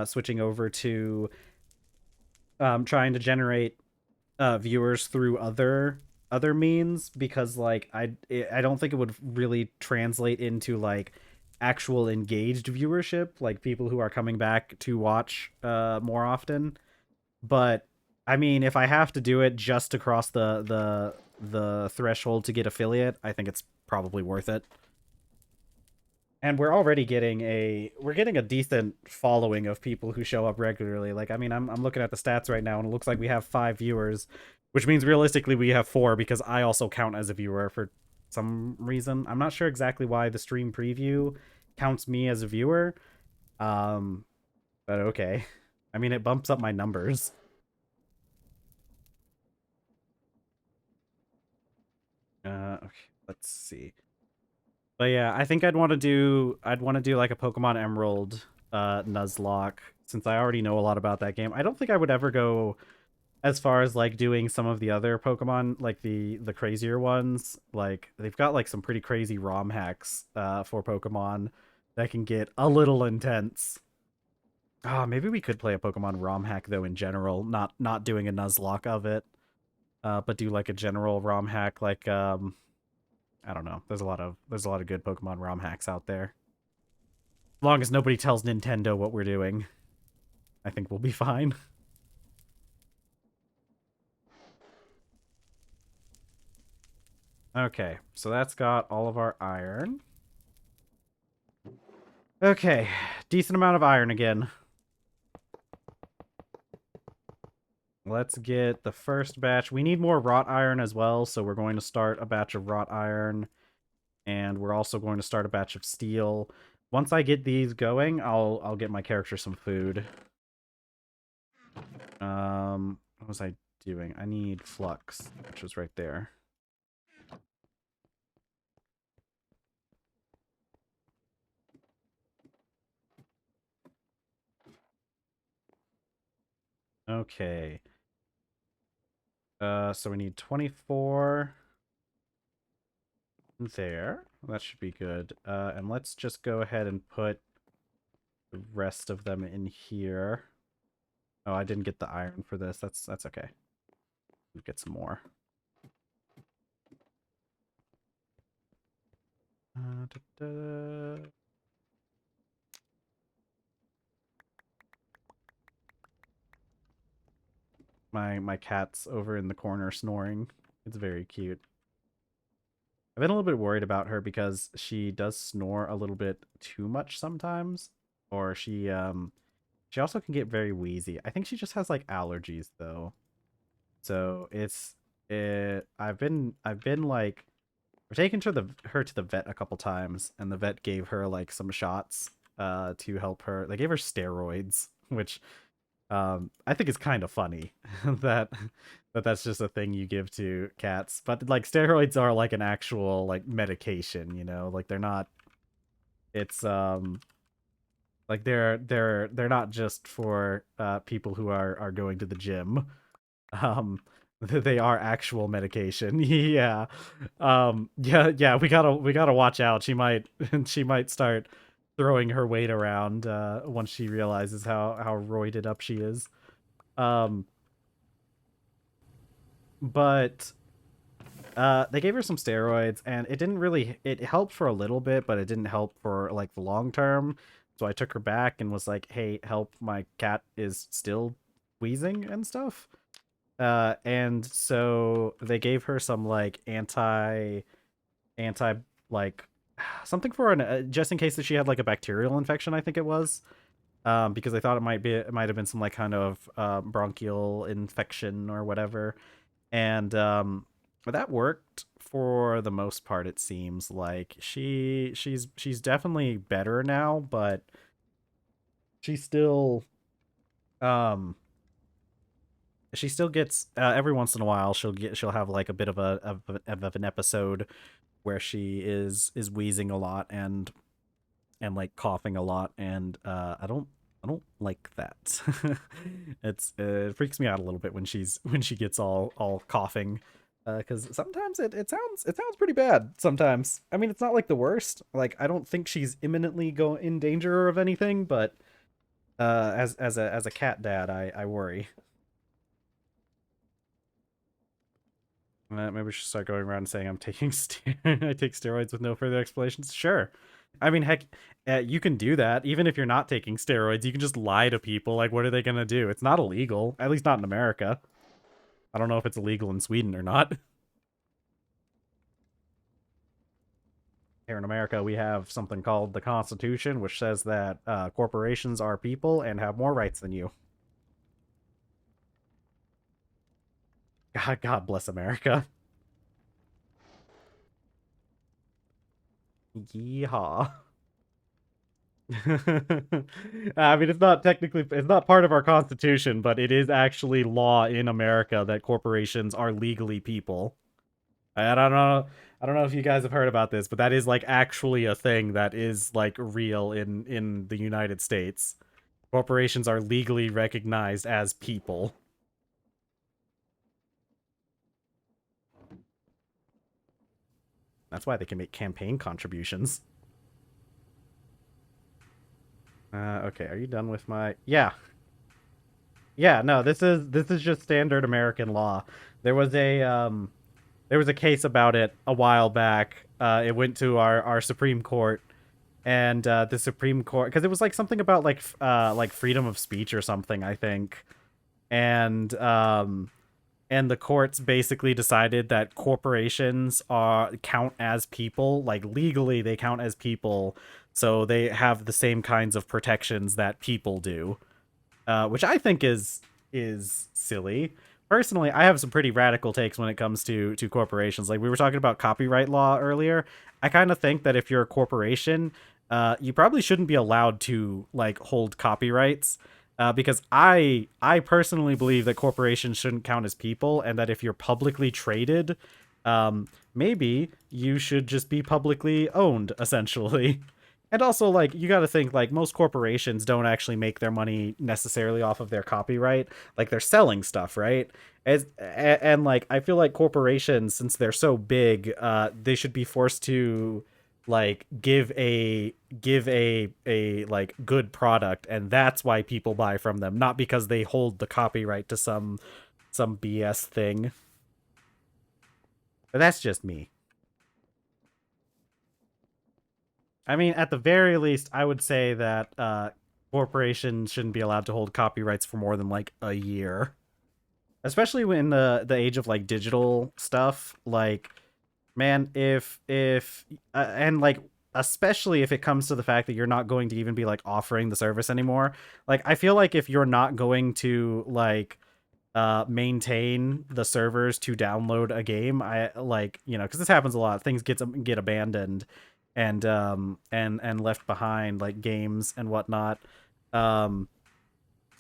switching over to trying to generate viewers through other means, because like I don't think it would really translate into like actual engaged viewership, like people who are coming back to watch more often. But I mean, if I have to do it just to cross the threshold to get affiliate, I think it's probably worth it. And we're already getting a decent following of people who show up regularly. Like, I mean, I'm looking at the stats right now and it looks like we have 5 viewers, which means realistically we have 4 because I also count as a viewer for some reason. I'm not sure exactly why the stream preview counts me as a viewer. Um but okay. I mean, it bumps up my numbers. Okay, let's see. But yeah, I think I'd want to do like a Pokemon Emerald Nuzlocke, since I already know a lot about that game. I don't think I would ever go as far as like doing some of the other Pokemon, like the crazier ones. Like they've got like some pretty crazy ROM hacks for Pokemon that can get a little intense. Ah, maybe we could play a Pokemon ROM hack though in general, not doing a Nuzlocke of it. But do like a general ROM hack, like I don't know. There's a lot of good Pokemon ROM hacks out there. As long as nobody tells Nintendo what we're doing, I think we'll be fine. Okay, so that's got all of our iron. Okay, decent amount of iron again. Let's get the first batch. We need more wrought iron as well, so we're going to start a batch of wrought iron, and we're also going to start a batch of steel. Once I get these going, I'll get my character some food. What was I doing? I need flux, which was right there. Okay. So we need 24 there. That should be good. And let's just go ahead and put the rest of them in here. Oh, I didn't get the iron for this. That's okay. We'll get some more. Da, da. My cat's over in the corner snoring. It's very cute. I've been a little bit worried about her because she does snore a little bit too much sometimes, or she also can get very wheezy. I think she just has like allergies though. So I've been like, we're taking her to the vet a couple times, and the vet gave her like some shots to help her. They gave her steroids, which I think is kind of funny that that's just a thing you give to cats. But like steroids are like an actual like medication, you know? Like they're not, it's like they're not just for people who are going to the gym. Um they are actual medication. Yeah. Yeah, we gotta watch out. She might she might start throwing her weight around once she realizes how roided up she is. Um but they gave her some steroids, and it didn't really, it helped for a little bit, but it didn't help for like the long term. So I took her back and was like, hey, help, my cat is still wheezing and stuff. And so they gave her some like anti like something for an just in case that she had like a bacterial infection, I think it was. Because they thought it might have been some like kind of bronchial infection or whatever. And that worked for the most part. It seems like she's definitely better now, but she still um she still gets every once in a while she'll have like a bit of of an episode where she is wheezing a lot and like coughing a lot, and I don't like that. It freaks me out a little bit when she gets all coughing, because sometimes it sounds pretty bad sometimes. I mean, it's not like the worst. Like, I don't think she's imminently go in danger of anything, but as a cat dad, I worry. Maybe we should start going around saying I'm taking I take steroids with no further explanations. Sure. I mean, heck, you can do that even if you're not taking steroids. You can just lie to people. Like, what are they gonna do? It's not illegal, at least not in America. I don't know if it's illegal in Sweden or not. Here in America, we have something called the Constitution, which says that corporations are people and have more rights than you. God bless America. Yeehaw. I mean, it's not part of our constitution, but it is actually law in America that corporations are legally people. I don't know if you guys have heard about this, but that is like actually a thing that is like real in the United States. Corporations are legally recognized as people. That's why they can make campaign contributions. Okay, are you done with my? Yeah, yeah. No, this is just standard American law. There was a there was a case about it a while back. It went to our Supreme Court, and the Supreme Court, because it was like something about like freedom of speech or something, I think, and and the courts basically decided that corporations are count as people, like legally they count as people, so they have the same kinds of protections that people do, which I think is silly. Personally, I have some pretty radical takes when it comes to corporations. Like, we were talking about copyright law earlier. I kind of think that if you're a corporation, you probably shouldn't be allowed to like hold copyrights. Because I personally believe that corporations shouldn't count as people, and that if you're publicly traded, maybe you should just be publicly owned, essentially. And also, like, you got to think, like, most corporations don't actually make their money necessarily off of their copyright. Like, they're selling stuff, right? And like, I feel like corporations, since they're so big, they should be forced to like give a like good product, and that's why people buy from them, not because they hold the copyright to some BS thing. But that's just me. I mean, at the very least, I would say that corporations shouldn't be allowed to hold copyrights for more than like a year, especially when the age of like digital stuff. Like, man, if and like, especially if it comes to the fact that you're not going to even be like offering the service anymore. Like, I feel like if you're not going to like maintain the servers to download a game, I like, because this happens a lot, things get abandoned and left behind, like games and whatnot. um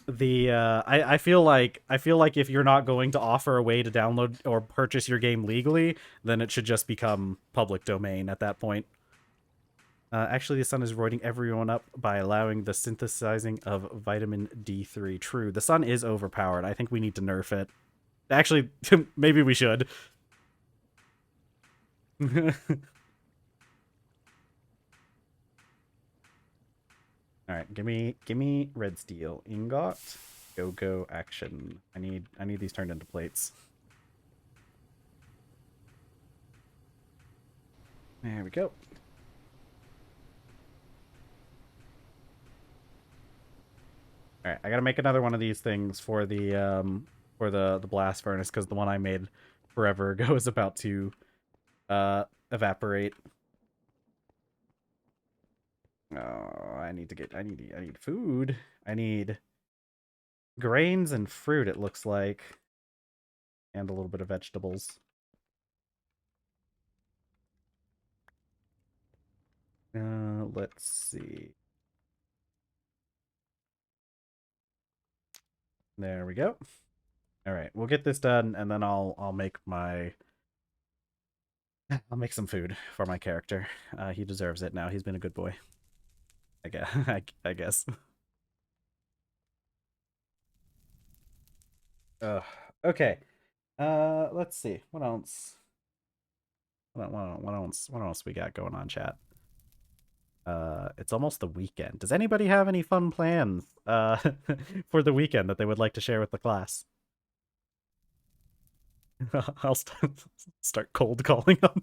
the I feel like if you're not going to offer a way to download or purchase your game legally, then it should just become public domain at that point. Actually, the sun is roiding everyone up by allowing the synthesizing of vitamin D3. True, the sun is overpowered. I think we need to nerf it. Actually, maybe we should. All right, give me red steel ingot. Go action. I need these turned into plates. There we go. All right, I gotta make another one of these things for the blast furnace, because the one I made forever ago is about to evaporate. Oh, I need food. I need grains and fruit, it looks like, and a little bit of vegetables. Let's see. There we go. All right, we'll get this done, and then I'll make my I'll make some food for my character. He deserves it now. He's been a good boy. I guess. I guess. Okay. Let's see. What else? What else we got going on, chat? It's almost the weekend. Does anybody have any fun plans for the weekend that they would like to share with the class? I'll start cold calling on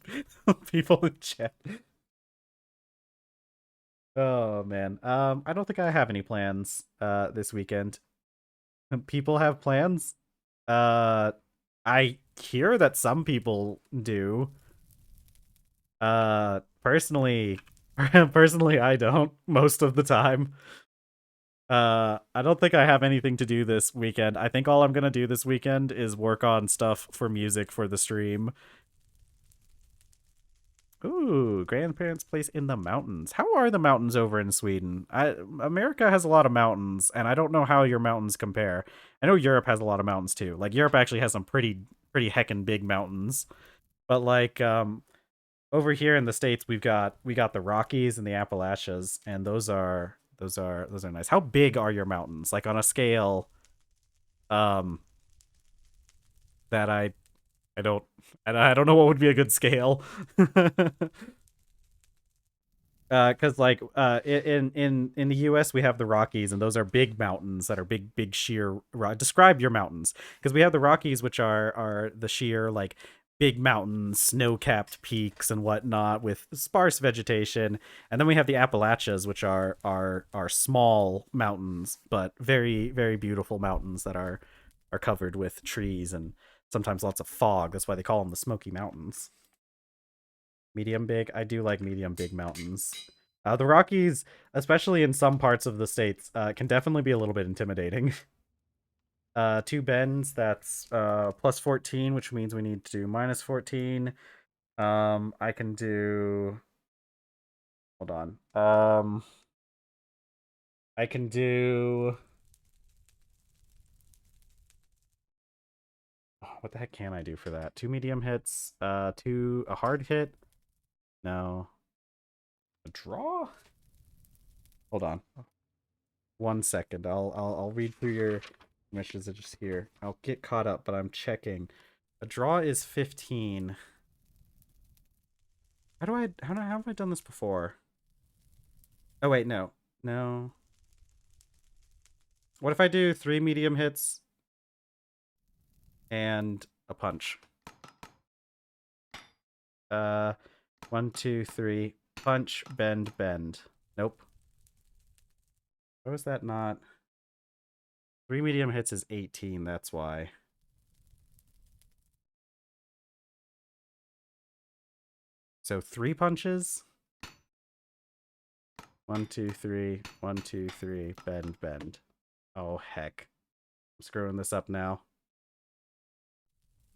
people in chat. Oh man. I don't think I have any plans this weekend. People have plans? I hear that some people do. Personally personally I don't most of the time. I don't think I have anything to do this weekend. I think all I'm gonna do this weekend is work on stuff for music for the stream. Ooh, grandparents' place in the mountains. How are the mountains over in Sweden? America has a lot of mountains, and I don't know how your mountains compare. I know Europe has a lot of mountains too. Like Europe actually has some pretty heckin' big mountains. But like over here in the States we got the Rockies and the Appalachians, and those are nice. How big are your mountains? Like on a scale um that I don't I don't know what would be a good scale. Because like in the U.S. we have the Rockies, and those are big mountains that are big sheer. Describe your mountains, because we have the Rockies, which are the sheer like big mountains, snow-capped peaks and whatnot with sparse vegetation, and then we have the Appalachians, which are small mountains but very beautiful mountains that are covered with trees and sometimes lots of fog. That's why they call them the Smoky Mountains. Medium big. I do like medium big mountains. The Rockies, especially in some parts of the states, can definitely be a little bit intimidating. Two bends, that's plus 14, which means we need to do minus 14. I can do... Hold on. I can do... What the heck can I do for that? Two medium hits, a hard hit. No. A draw? Hold on. 1 second. I'll read through your messages here. I'll get caught up, but I'm checking. A draw is 15. How have I done this before? Oh wait, no. No. What if I do 3 medium hits and a punch? 1, 2, 3. Punch, bend. Nope. Why was that not? 3 medium hits is 18, that's why. So 3 punches. 1, 2, 3. 1, 2, 3. Bend. Oh heck. I'm screwing this up now.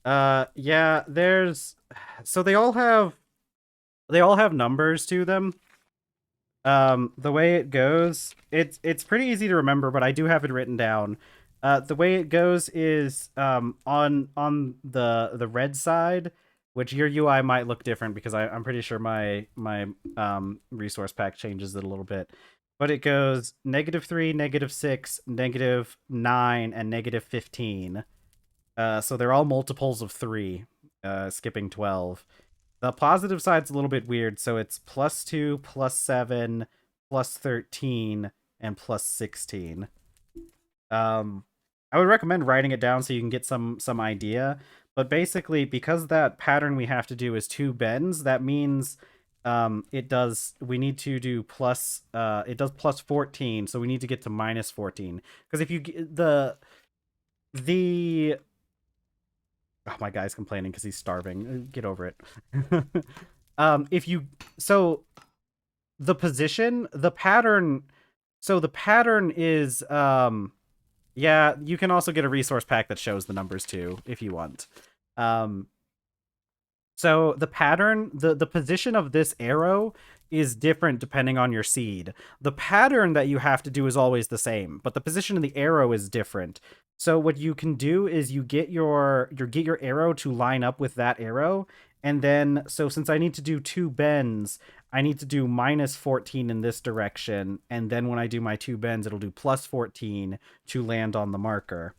Yeah, there's... So they all have numbers to them. The way it goes, it's pretty easy to remember, but I do have it written down. The way it goes is on the red side, which your UI might look different because I'm pretty sure my resource pack changes it a little bit. But it goes -3, -6, -9, and -15. So they're all multiples of 3, skipping 12. The positive side's a little bit weird, so it's +2, +7, +13, and +16. I would recommend writing it down so you can get some idea. But basically, because that pattern we have to do is 2 bends, that means we need to do it does +14, so we need to get to -14. Because if you the oh, my guy's complaining because he's starving. Get over it. So the position, the pattern is yeah, you can also get a resource pack that shows the numbers too if you want. So the pattern, the position of this arrow is different depending on your seed. The pattern that you have to do is always the same, but the position of the arrow is different. So what you can do is you get your arrow to line up with that arrow, and then so since I need to do 2 bends, I need to do -14 in this direction, and then when I do my 2 bends, it'll do +14 to land on the marker.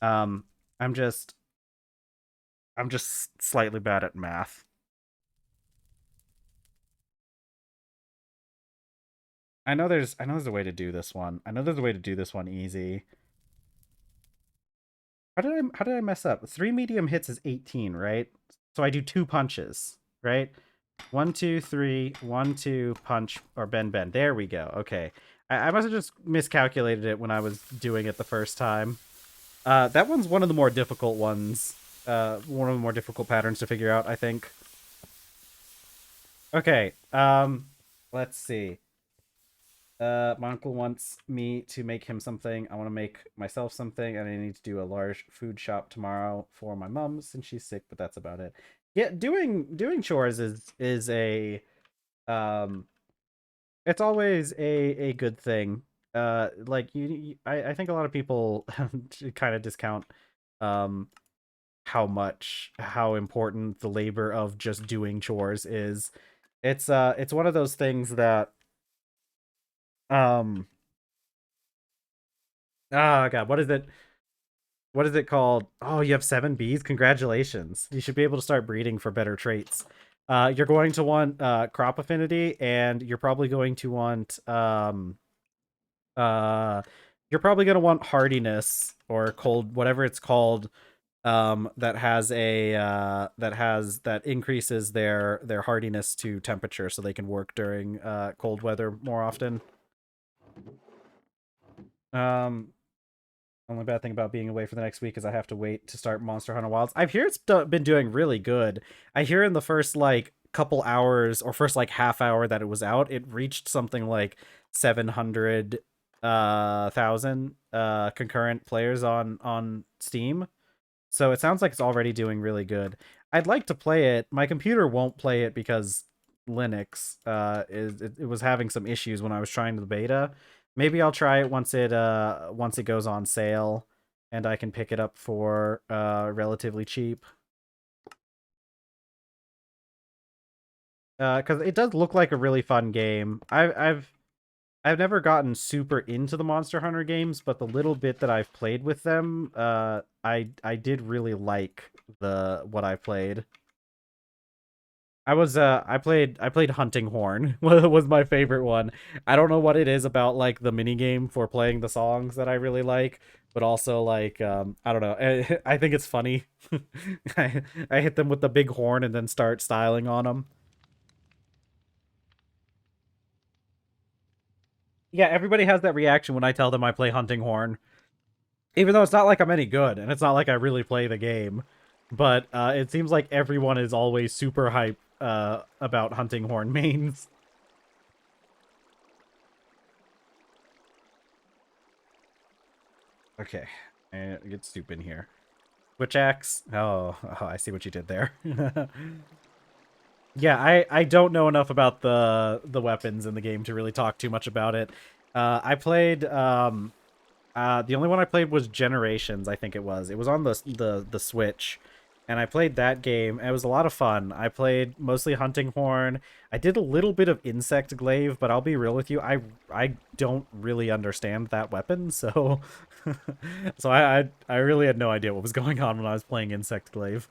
Um, I'm just I'm just slightly bad at math. I know there's a way to do this one. I know there's a way to do this one easy. How did I mess up? 3 medium hits is 18, right? So I do 2 punches, right? 1, 2, 3, 1, 2, punch or bend. There we go. Okay. I must have just miscalculated it when I was doing it the first time. That one's one of the more difficult ones. One of the more difficult patterns to figure out, I think. Okay. Let's see. My uncle wants me to make him something. I want to make myself something, and I need to do a large food shop tomorrow for my mom since she's sick. But that's about it. Yeah, doing chores is a it's always a good thing. Like I think a lot of people kind of discount um how important the labor of just doing chores is. It's one of those things that um oh god, what is it called? Oh, you have 7 bees? Congratulations. You should be able to start breeding for better traits. You're going to want crop affinity, and you're probably going to want uh you're probably going to want hardiness or cold, whatever it's called, that increases their hardiness to temperature so they can work during cold weather more often. Um Only bad thing about being away for the next week is I have to wait to start Monster Hunter Wilds. I hear it's been doing really good. I hear in the first like couple hours or first like half hour that it was out, it reached something like 700 thousand concurrent players on Steam. So it sounds like it's already doing really good. I'd like to play it. My computer won't play it because Linux it was having some issues when I was trying the beta. Maybe I'll try it once it goes on sale and I can pick it up for relatively cheap. Cuz it does look like a really fun game. I've never gotten super into the Monster Hunter games, but the little bit that I've played with them, I did really like the what I played. I played Hunting Horn was my favorite one. I don't know what it is about like the mini game for playing the songs that I really like, but also like I don't know. I think it's funny. I hit them with the big horn and then start styling on them. Yeah, everybody has that reaction when I tell them I play Hunting Horn. Even though it's not like I'm any good, and it's not like I really play the game. But it seems like everyone is always super hype about Hunting Horn mains. Okay, get Stoop in here. Switch axe. Oh, I see what you did there. Yeah, I don't know enough about the weapons in the game to really talk too much about it. I played the only one I played was Generations, I think it was. It was on the Switch, and I played that game. And it was a lot of fun. I played mostly Hunting Horn. I did a little bit of Insect Glaive, but I'll be real with you, I don't really understand that weapon, so so I really had no idea what was going on when I was playing Insect Glaive.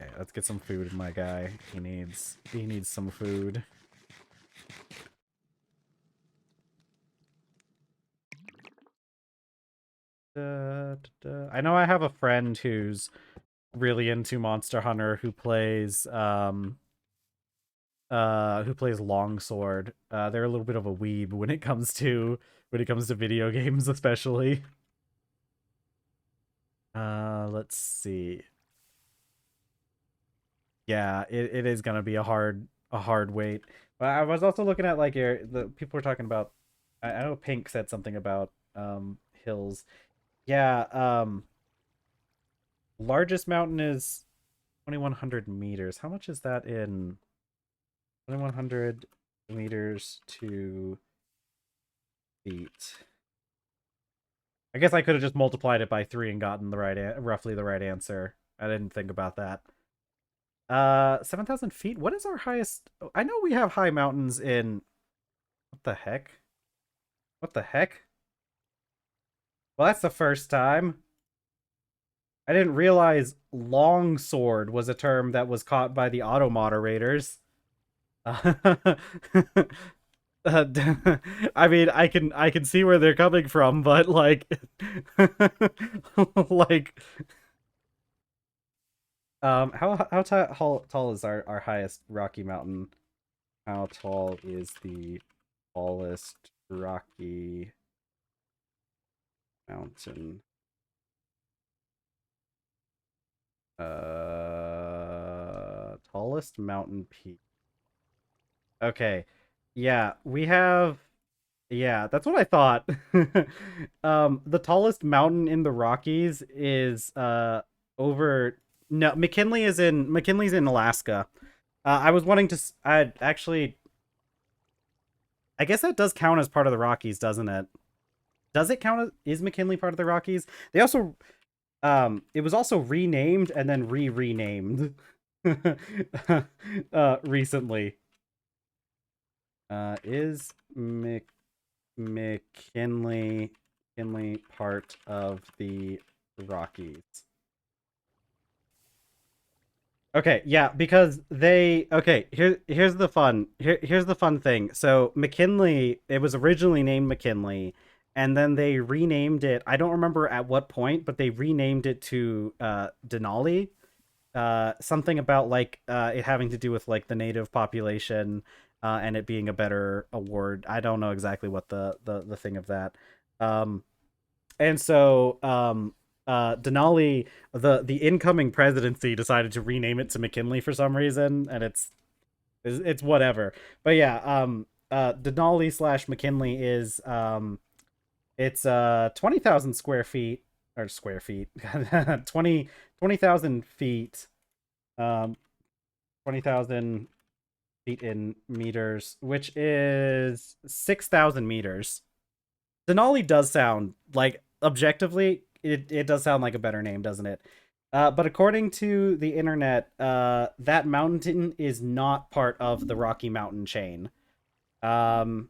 Okay, let's get some food, my guy. He needs some food. I know I have a friend who's really into Monster Hunter who plays Longsword. They're a little bit of a weeb when it comes to video games, especially. Let's see. Yeah, it is gonna be a hard wait. But I was also looking at like the people were talking about. I know Pink said something about hills. Yeah, largest mountain is 2,100 meters. How much is that in 2,100 meters to feet? I guess I could have just multiplied it by 3 and gotten the roughly the right answer. I didn't think about that. 7,000 feet. What is our highest? I know we have high mountains in. What the heck? What the heck? Well, that's the first time. I didn't realize longsword was a term that was caught by the auto moderators. Uh, I mean, I can see where they're coming from, but like, like, how tall is our highest rocky mountain? How tall is the tallest rocky mountain? Tallest mountain peak. Okay. Yeah, we have. Yeah, that's what I thought. The tallest mountain in the Rockies is over. No, McKinley's in Alaska. I was wanting to. I actually. I guess that does count as part of the Rockies, doesn't it? Does it count as? Is McKinley part of the Rockies? They also. It was also renamed and then renamed. Recently. Is McKinley part of the Rockies? Okay, yeah, because they okay, here's the fun thing. So McKinley, it was originally named McKinley, and then they renamed it. I don't remember at what point, but they renamed it to Denali. Something about like it having to do with like the native population and it being a better award. I don't know exactly what the thing of that. Um and so Denali, the incoming presidency decided to rename it to McKinley for some reason, and it's whatever. But yeah, Denali slash McKinley is it's 20,000 square feet or square feet 20,000 feet, 20,000 feet in meters, which is 6,000 meters. Denali does sound like objectively, it does sound like a better name, doesn't it? But according to the internet, that mountain is not part of the Rocky Mountain chain. Um,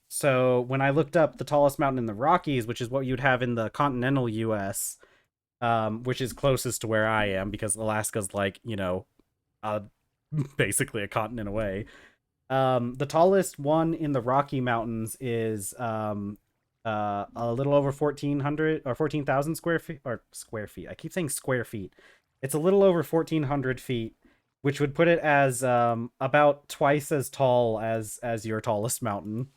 so when I looked up the tallest mountain in the Rockies, which is what you'd have in the continental U.S., which is closest to where I am because Alaska's like, uh, basically a continent away. The tallest one in the Rocky Mountains is a little over 1,400 or 14,000 square feet or square feet. I keep saying square feet. It's a little over 1,400 feet, which would put it as about twice as tall as your tallest mountain.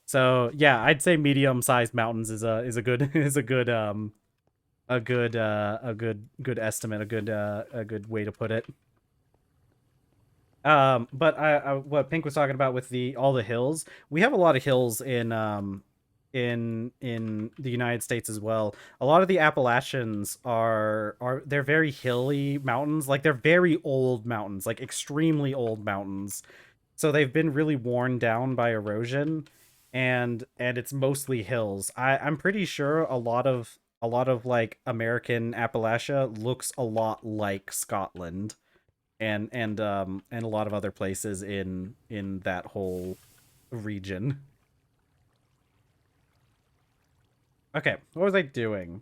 So yeah, I'd say medium-sized mountains is a good is a good estimate, a good way to put it. But what Pink was talking about with the all the hills, we have a lot of hills in the United States as well. A lot of the Appalachians are they're very hilly mountains, like they're very old mountains, like extremely old mountains. So they've been really worn down by erosion, and it's mostly hills. I'm pretty sure a lot of like American Appalachia looks a lot like Scotland and a lot of other places in that whole region. Okay, what was I doing?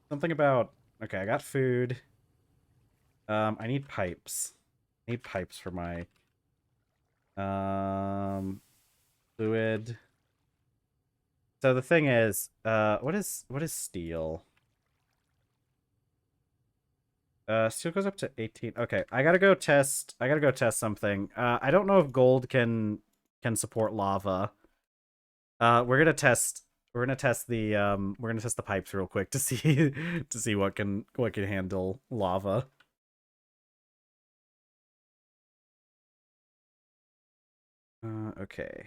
Something about okay, I got food. I need pipes. I need pipes for my um fluid. So the thing is, what is steel? Steel goes up to 18. Okay, I gotta go test something. I don't know if gold can support lava. We're gonna test the pipes real quick to see to see what can handle lava. Okay.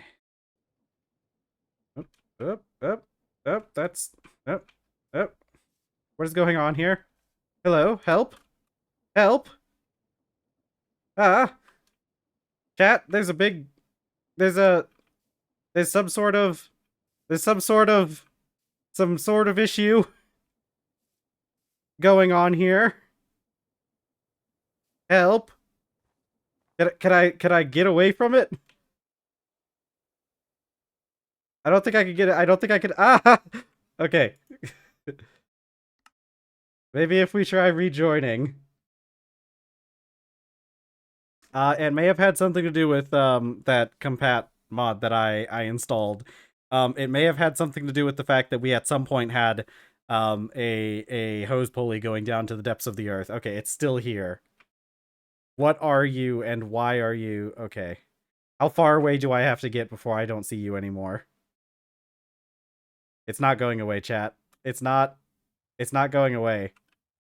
Up, up, up, up. That's up, up. What is going on here? Hello, help. Help! Ah! Chat, there's a big... There's a... There's some sort of... There's some sort of... Some sort of issue going on here. Help! Can I get away from it? I don't think I could get it. I don't think I could... Ah! Okay. Maybe if we try rejoining. It may have had something to do with that compat mod that I installed. It may have had something to do with the fact that we at some point had a hose pulley going down to the depths of the earth. Okay, it's still here. What are you and why are you? Okay. How far away do I have to get before I don't see you anymore? It's not going away, chat. It's not going away.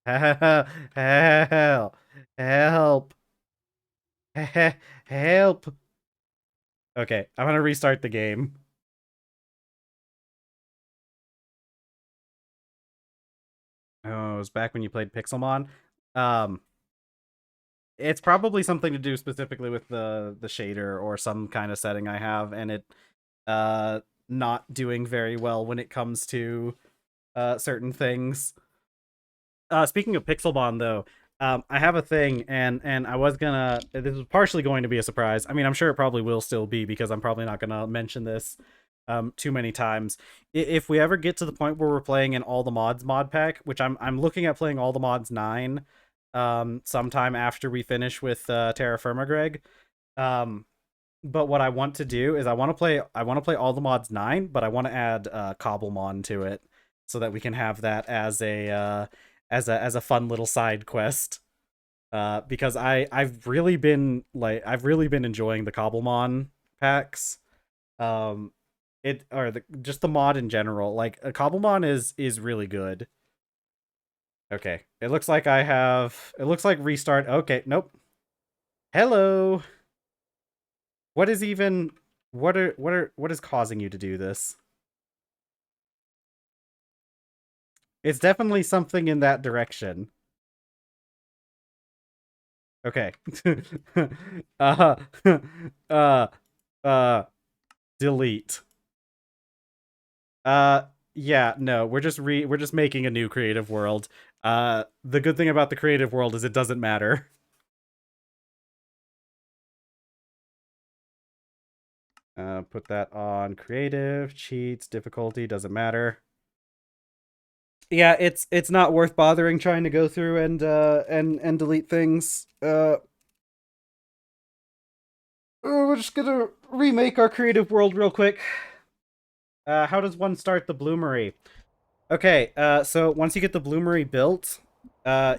Help. Help. Help. Okay, I'm gonna restart the game. Oh, it was back when you played Pixelmon. Um, it's probably something to do specifically with the shader or some kind of setting I have, and it not doing very well when it comes to certain things. Speaking of Pixelmon, though, I have a thing, and I was gonna. This was partially going to be a surprise. I mean, I'm sure it probably will still be because I'm probably not gonna mention this too many times. If we ever get to the point where we're playing in all the mods mod pack, which I'm looking at playing all the mods 9, sometime after we finish with TerrafirmaGreg. But what I want to do is I want to play all the mods 9, but I want to add Cobblemon to it so that we can have that as a fun little side quest. Because I've really been enjoying the Cobblemon packs. Just the mod in general. Like a Cobblemon is really good. Okay. It looks like restart. Okay, nope. Hello. What is even what is causing you to do this? It's definitely something in that direction. Okay. uh uh delete. Yeah, no, we're just making a new creative world. The good thing about the creative world is it doesn't matter. Put that on creative, cheats, difficulty, doesn't matter. Yeah, it's not worth bothering trying to go through and delete things. We're just gonna remake our creative world real quick. How does one start the bloomery? Okay, so once you get the bloomery built,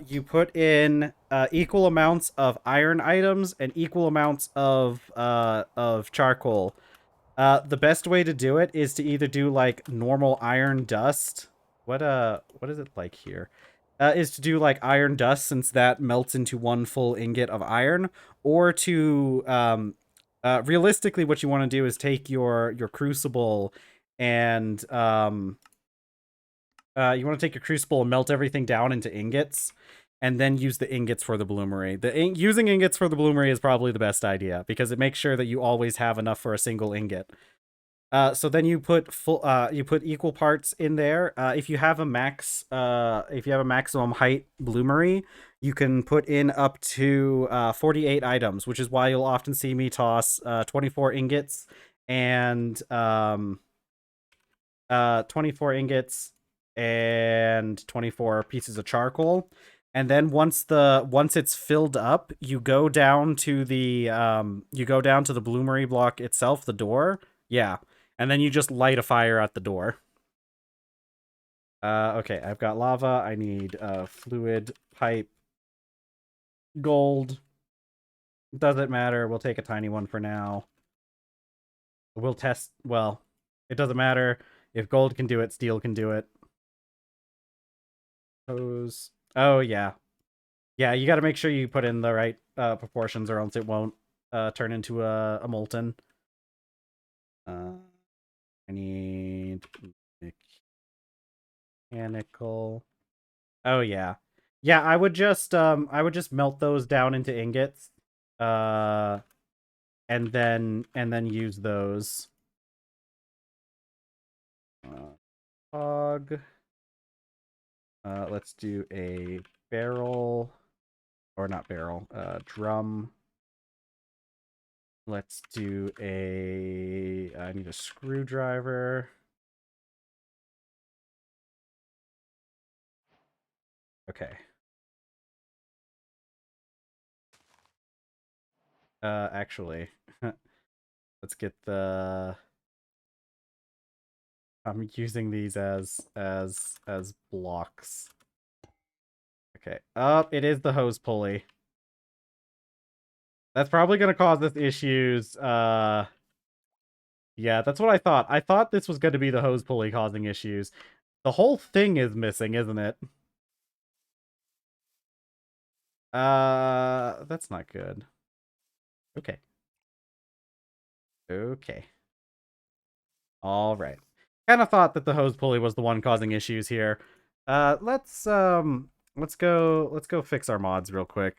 you put in equal amounts of iron items and equal amounts of charcoal. The best way to do it is to either do like normal iron dust. What is it like here? Is to do like iron dust since that melts into one full ingot of iron, or to realistically, what you want to do is take your crucible and you want to take your crucible and melt everything down into ingots, and then use the ingots for the bloomery. Using ingots for the bloomery is probably the best idea because it makes sure that you always have enough for a single ingot. So then you put equal parts in there. If you have a maximum height bloomery, you can put in up to 48 items, which is why you'll often see me toss 24 ingots and 24 ingots and 24 pieces of charcoal. And then once it's filled up, you go down to the bloomery block itself, the door. Yeah. And then you just light a fire at the door. Okay, I've got lava. I need fluid, pipe, gold. Doesn't matter. We'll take a tiny one for now. We'll test. Well, it doesn't matter. If gold can do it, steel can do it. Hose. Oh, yeah. Yeah, you got to make sure you put in the right proportions or else it won't turn into a molten. I need mechanical. Oh, yeah. Yeah, I would just melt those down into ingots. And then use those. Fog. Let's do a barrel, or not barrel, drum. Let's do I need a screwdriver. Okay. Actually, let's get the... I'm using these as blocks. Okay. Oh, it is the hose pulley. That's probably gonna cause us issues. Yeah, that's what I thought. I thought this was gonna be the hose pulley causing issues. The whole thing is missing, isn't it? That's not good. Okay. Okay. All right. Kind of thought that the hose pulley was the one causing issues here. Let's go fix our mods real quick.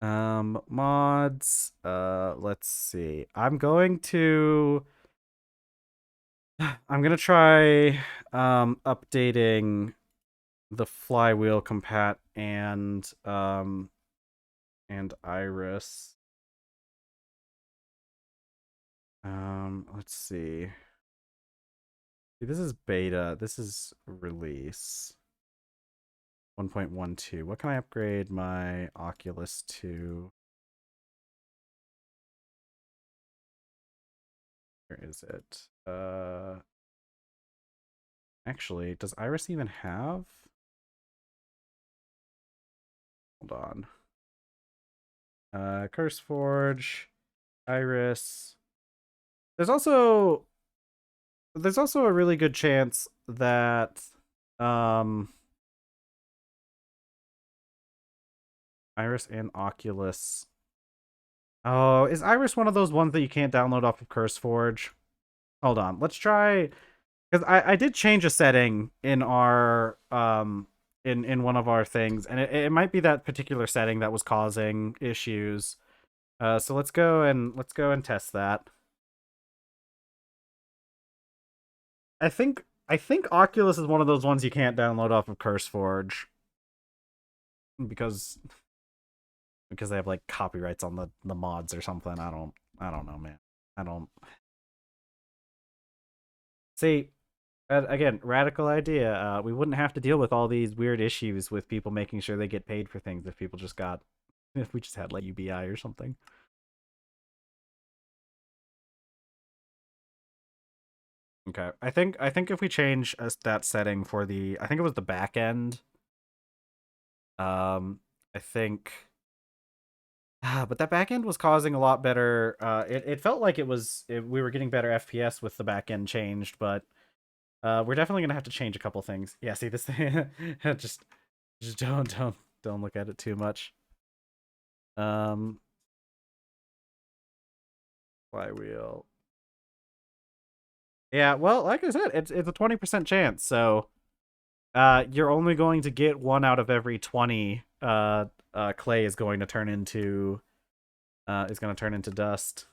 Mods, let's see. I'm going to try updating the flywheel compat and iris. Let's see. This is beta. This is release 1.12. What can I upgrade my Oculus to? Where is it? Actually, does Iris even have? Hold on. CurseForge, Iris. There's also a really good chance that Iris and Oculus. Oh, is Iris one of those ones that you can't download off of CurseForge? Hold on, let's try, because I did change a setting in our in one of our things, and it might be that particular setting that was causing issues. So let's go and test that. I think Oculus is one of those ones you can't download off of CurseForge because they have like copyrights on the mods or something. I don't know, man. I don't see. Again, radical idea. We wouldn't have to deal with all these weird issues with people making sure they get paid for things if we just had like UBI or something. Okay, I think if we change that setting for I think it was the back end. I think, but that back end was causing a lot better. It felt like we were getting better FPS with the back end changed, but we're definitely gonna have to change a couple things. Yeah, see this thing. just don't look at it too much. Flywheel. Yeah, well, like I said, it's a 20% chance, so you're only going to get 1 out of every 20 clay is going to turn into dust.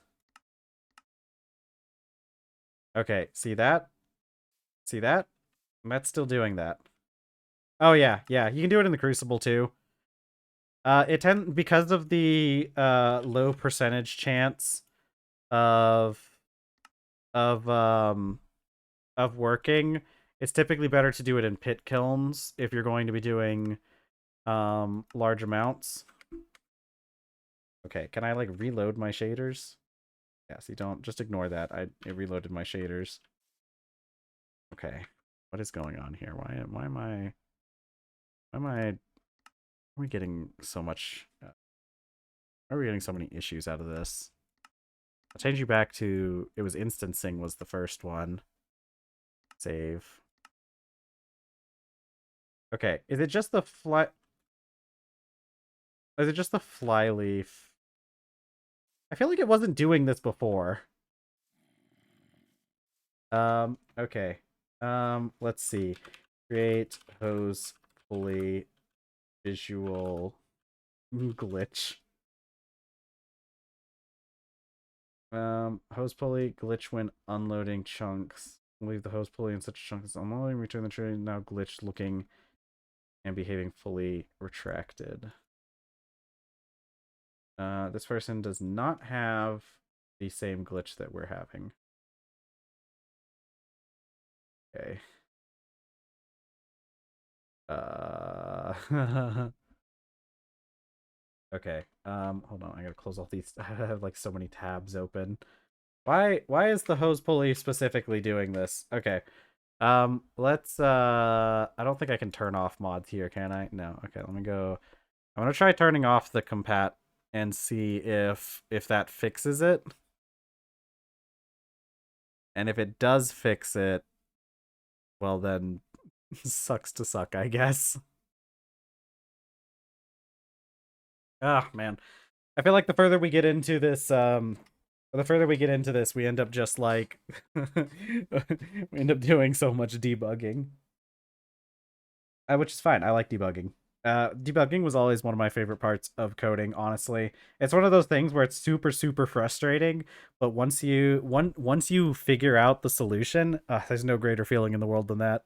Okay, see that? See that? That's still doing that. Oh yeah, yeah, you can do it in the Crucible too. Because of the low percentage chance of of um of working, it's typically better to do it in pit kilns if you're going to be doing large amounts. Okay, can I like reload my shaders? Yeah, see, don't just ignore that. It reloaded my shaders. Okay, what is going on here? Why are we getting so much? Why are we getting so many issues out of this? I'll change you back to, it was instancing was the first one. Save. Okay, is it just the flyleaf? I feel like it wasn't doing this before. Okay. Let's see. Create hose pulley visual glitch. Hose pulley glitch when unloading chunks. Leave the hose pulley in such a chunk as unloading. Return the tray now glitched looking and behaving fully retracted. This person does not have the same glitch that we're having. Okay. Okay. Hold on. I gotta close all these. I have like so many tabs open. Why is the hose pulley specifically doing this? Okay. Let's I don't think I can turn off mods here, can I? No. Okay, let me go. I'm gonna try turning off the compat and see if that fixes it. And if it does fix it, well then sucks to suck, I guess. Ah, man. I feel like the further we get into this, we end up just like we end up doing so much debugging. Which is fine. I like debugging. Debugging was always one of my favorite parts of coding, honestly. It's one of those things where it's super, super frustrating, but once you figure out the solution, there's no greater feeling in the world than that.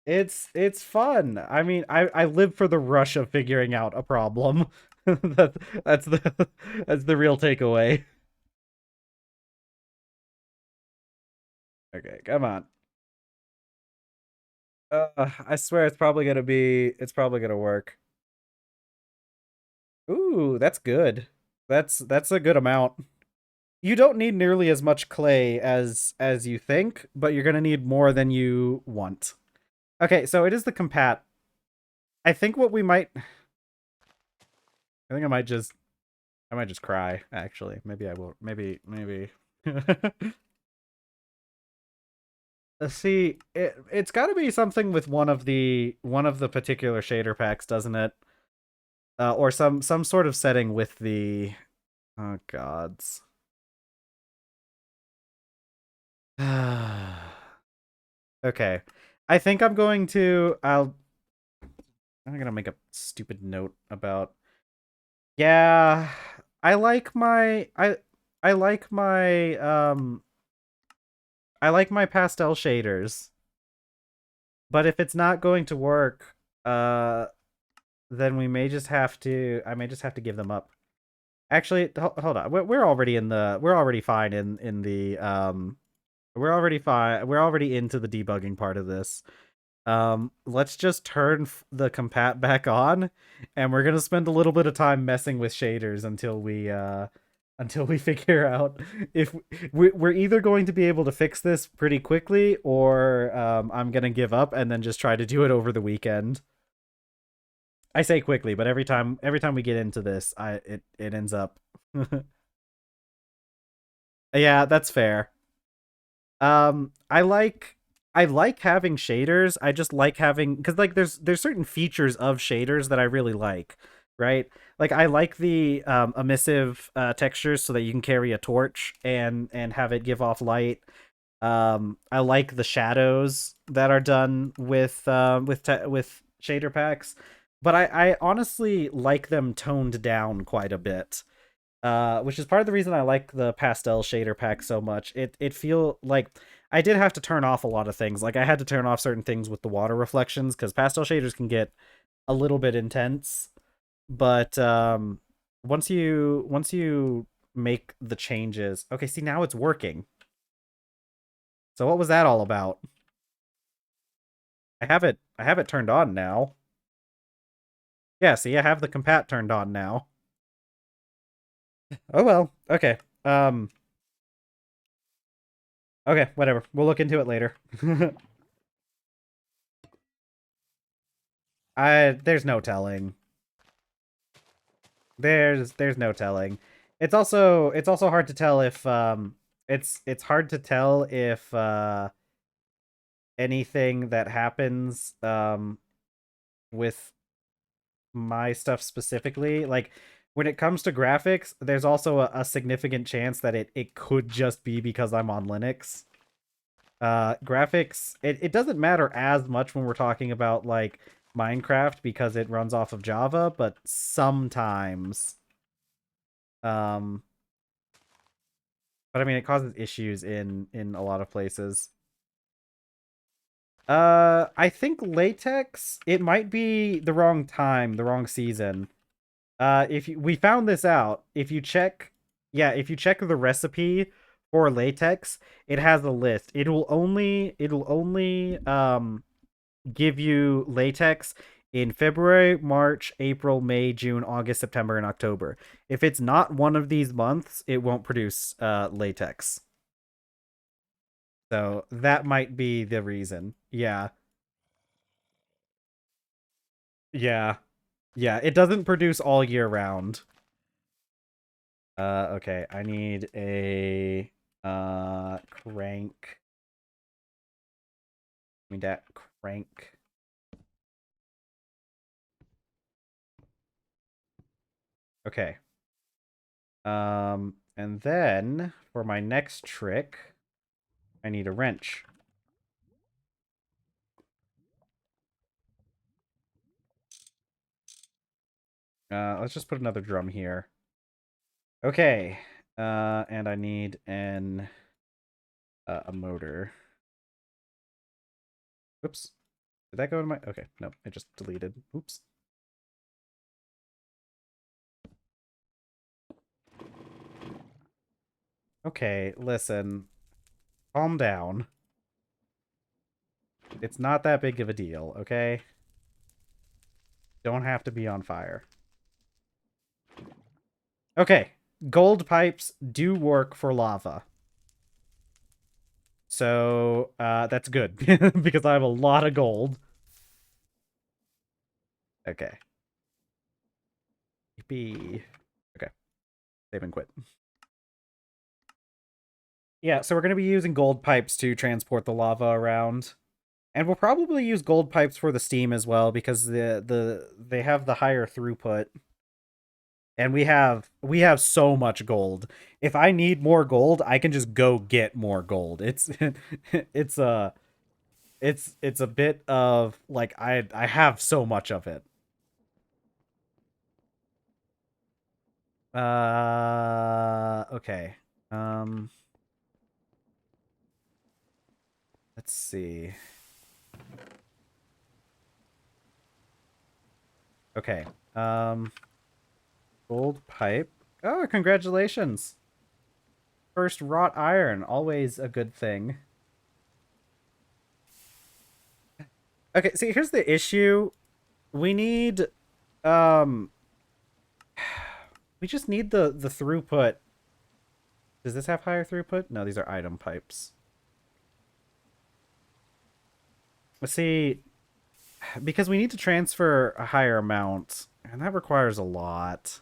It's fun. I mean, I live for the rush of figuring out a problem. That's the real takeaway. Okay, come on. I swear it's probably gonna work. Ooh, that's good. That's a good amount. You don't need nearly as much clay as you think, but you're gonna need more than you want. Okay, so it is the compat. I think what we might I think I might just cry, actually. Maybe I will. Maybe. See, it's got to be something with one of the particular shader packs, doesn't it? Or some sort of setting with the oh gods. Okay. I think I'm going to I'm gonna make a stupid note about yeah, I like my I like my I like my pastel shaders. But if it's not going to work, then we may just have to I may just have to give them up. Actually, hold on. We're already in the we're already fine in the we're already fine. We're already into the debugging part of this. Let's just turn the compat back on, and we're gonna spend a little bit of time messing with shaders until we figure out if we're either going to be able to fix this pretty quickly, or I'm gonna give up and then just try to do it over the weekend. I say quickly, but every time we get into this, it ends up. Yeah, that's fair. I like having shaders. I just like having because like there's certain features of shaders that I really like, right? Like I like the emissive textures so that you can carry a torch and have it give off light. I like the shadows that are done with shader packs, but I honestly like them toned down quite a bit. Which is part of the reason I like the pastel shader pack so much. It feel like I did have to turn off a lot of things. Like I had to turn off certain things with the water reflections because pastel shaders can get a little bit intense. But once you make the changes, okay. See, now it's working. So what was that all about? I have it turned on now. Yeah, see, I have the compat turned on now. Oh well. Okay. Okay, whatever. We'll look into it later. There's no telling. There's no telling. It's also hard to tell if it's hard to tell if anything that happens with my stuff specifically, like when it comes to graphics, there's also a significant chance that it could just be because I'm on Linux. Graphics, it doesn't matter as much when we're talking about like Minecraft because it runs off of Java, but sometimes, um, but I mean it causes issues in a lot of places. I think latex, it might be the wrong time, the wrong season. If you, we found this out, if you check, yeah, if you check the recipe for latex, it has a list. It'll only give you latex in February, March, April, May, June, August, September, and October. If it's not one of these months, it won't produce latex. So that might be the reason. Yeah. Yeah. Yeah, it doesn't produce all year round. Okay, I need a crank. I mean that crank. Okay. And then for my next trick, I need a wrench. Let's just put another drum here. Okay. And I need an a motor. Oops. Did that go in my... Okay, no, it just deleted. Oops. Okay, listen. Calm down. It's not that big of a deal, okay? Don't have to be on fire. Okay, gold pipes do work for lava. So, that's good, because I have a lot of gold. Okay. Yippee. Okay, save and quit. Yeah, so we're going to be using gold pipes to transport the lava around. And we'll probably use gold pipes for the steam as well, because they have the higher throughput. And we have so much gold. If I need more gold, I can just go get more gold. It's it's a it's a bit of like I have so much of it. Okay. Um let's see. Okay. Gold pipe. Oh, congratulations. First wrought iron, always a good thing. Okay, see, here's the issue. We need um we just need the throughput. Does this have higher throughput? No, these are item pipes. Let's see, because we need to transfer a higher amount, and that requires a lot.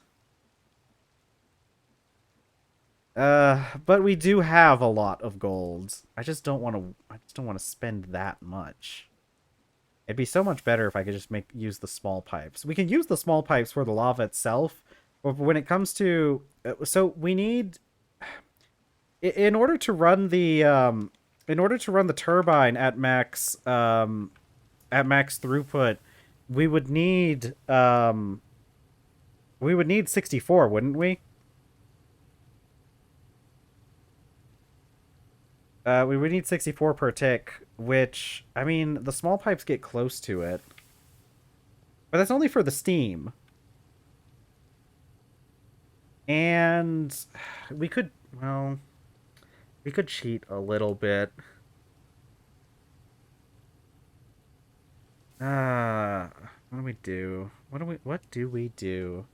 But we do have a lot of gold. I just don't want to spend that much. It'd be so much better if I could just use the small pipes. We can use the small pipes for the lava itself, but when it comes to so we need in order to run the turbine at max throughput, we would need 64, wouldn't we? We would need 64 per tick, which, I mean, the small pipes get close to it. But that's only for the steam. And we could, well, we could cheat a little bit. What do we do? What do we do?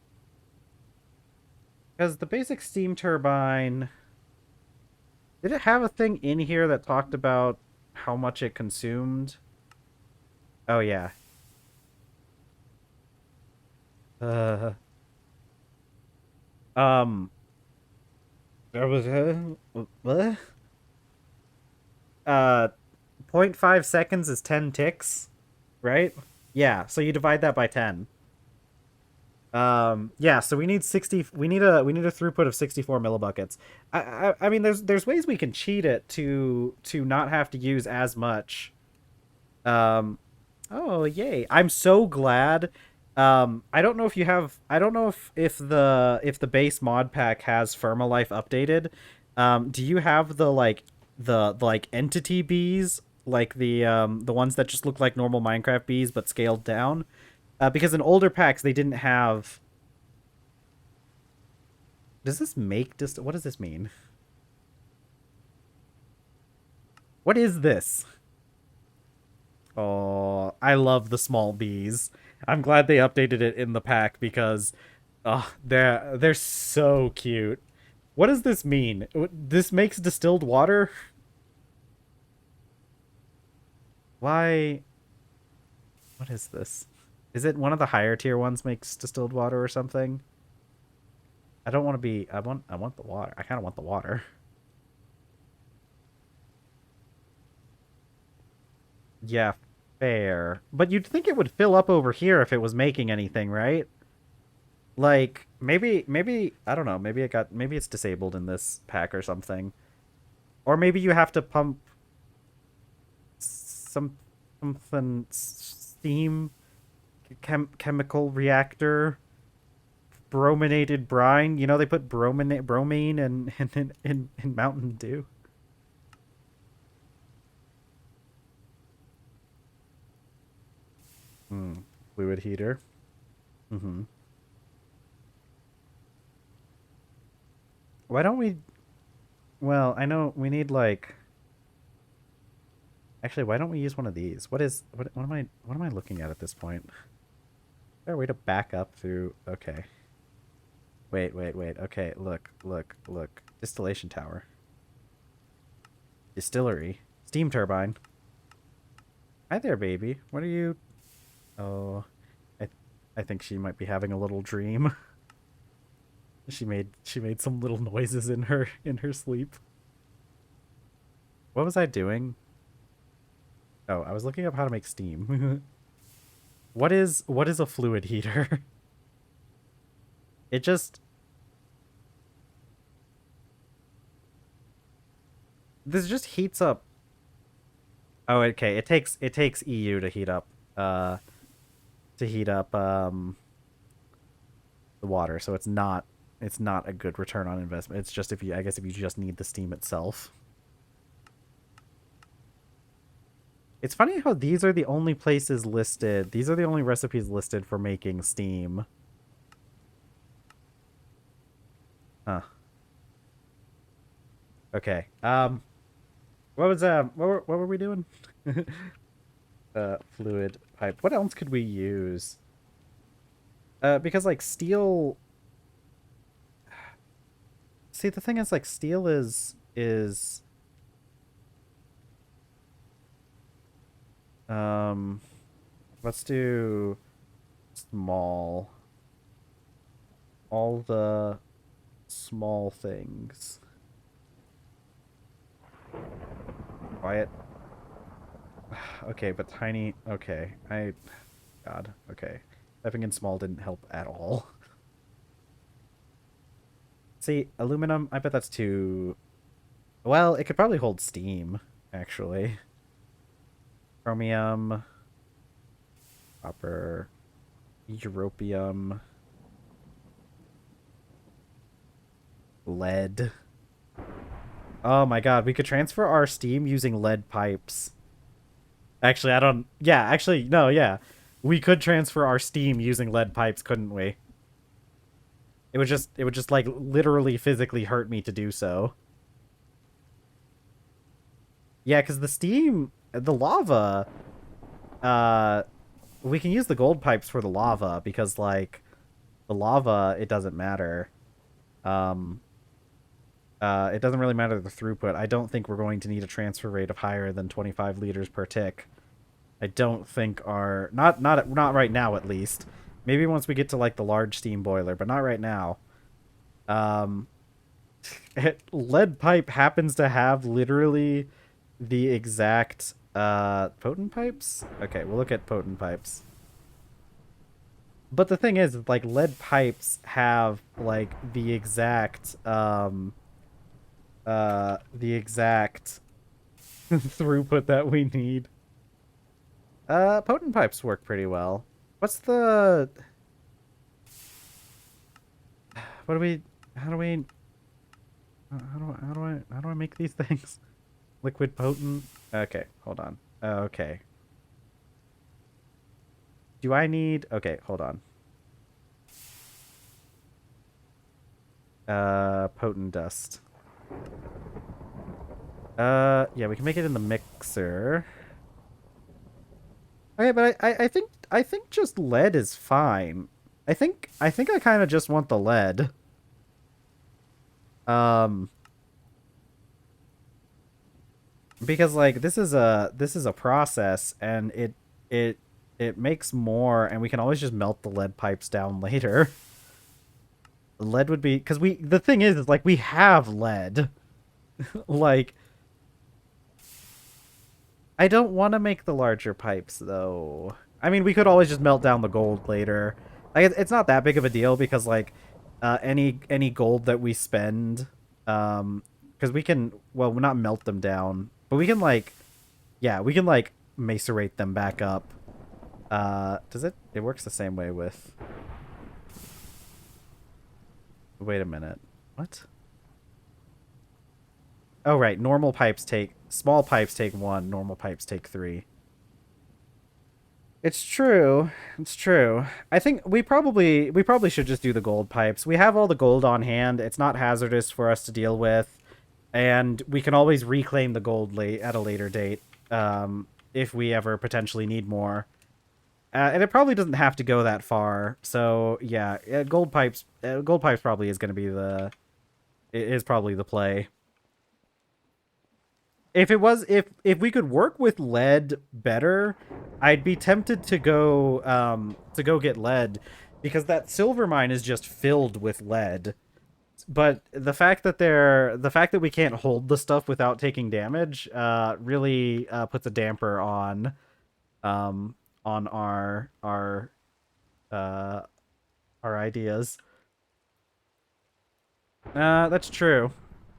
Because the basic steam turbine, did it have a thing in here that talked about how much it consumed? Oh, yeah. Uh, um, there was what? 0.5 seconds is 10 ticks, right? Yeah, so you divide that by 10. Yeah, so we need 60, we need a throughput of 64 millibuckets. I mean there's ways we can cheat it to not have to use as much. Um oh yay. I'm so glad. I don't know if you have, I don't know if the base mod pack has Firmalife updated. Do you have the like entity bees, like the ones that just look like normal Minecraft bees but scaled down? Because in older packs they didn't have. Does this make what does this mean? What is this? Oh, I love the small bees. I'm glad they updated it in the pack because they're so cute. What does this mean? This makes distilled water? Why? What is this? Is it one of the higher tier ones makes distilled water or something? I don't want to be. I want the water. I kind of want the water. Yeah, fair. But you'd think it would fill up over here if it was making anything, right? Like maybe I don't know. Maybe it's disabled in this pack or something. Or maybe you have to pump some something steam chemical reactor brominated brine. You know they put bromine in Mountain Dew. Hmm. Fluid heater. Mm-hmm. Why don't we? Well, I know we need like. Actually, why don't we use one of these? What am I looking at this point? Is there a way to back up through? Okay. Wait. Okay, look. Distillation tower. Distillery. Steam turbine. Hi there, baby. What are you? Oh, I, I think she might be having a little dream. She made some little noises in her sleep. What was I doing? Oh, I was looking up how to make steam. What is a fluid heater? It just this just heats up. Oh, okay. It takes EU to heat up uh the water, so it's not a good return on investment. It's just if you I guess if you just need the steam itself. It's funny how these are the only places listed. These are the only recipes listed for making steam. Huh. Okay. What were we doing? Fluid pipe. What else could we use? Because like steel. See, the thing is, like, steel is um. Let's do small. All the small things. Quiet. Okay, but tiny. Okay, God. Okay, typing in small didn't help at all. See, aluminum. I bet that's too. Well, it could probably hold steam, actually. Chromium, copper, europium, lead. Oh my god, we could transfer our steam using lead pipes. Actually, I don't. Yeah, actually, no, yeah. We could transfer our steam using lead pipes, couldn't we? It would just like literally physically hurt me to do so. Yeah, because the steam, the lava, uh, we can use the gold pipes for the lava because like the lava, it doesn't matter. Um, it doesn't really matter the throughput. I don't think we're going to need a transfer rate of higher than 25 liters per tick. I don't think our not right now at least. Maybe once we get to like the large steam boiler, but not right now. Um, lead pipe happens to have literally the exact potent pipes. Okay, we'll look at potent pipes. But the thing is, like, lead pipes have like the exact throughput that we need. Potent pipes work pretty well. What's the what do we how do we how do I make these things? Liquid potent? Okay, hold on. Okay. Do I need okay, hold on. Potent dust. Yeah, we can make it in the mixer. Okay, but I think just lead is fine. I think I kind of just want the lead. Um, because like this is a process, and it it makes more, and we can always just melt the lead pipes down later. Lead would be because the thing is like we have lead. Like I don't want to make the larger pipes though. I mean, we could always just melt down the gold later. Like it's not that big of a deal because like any gold that we spend because we can well not melt them down, but we can like yeah, we can like macerate them back up. Does it works the same way with wait a minute. What? Oh right, small pipes take 1, normal pipes take 3. It's true. It's true. I think we probably should just do the gold pipes. We have all the gold on hand. It's not hazardous for us to deal with, and we can always reclaim the gold late at a later date if we ever potentially need more. And it probably doesn't have to go that far. So yeah, gold pipes probably is going to be is probably the play. If we could work with lead better, I'd be tempted to go get lead because that silver mine is just filled with lead. But the fact that we can't hold the stuff without taking damage really puts a damper on uh our ideas. That's true.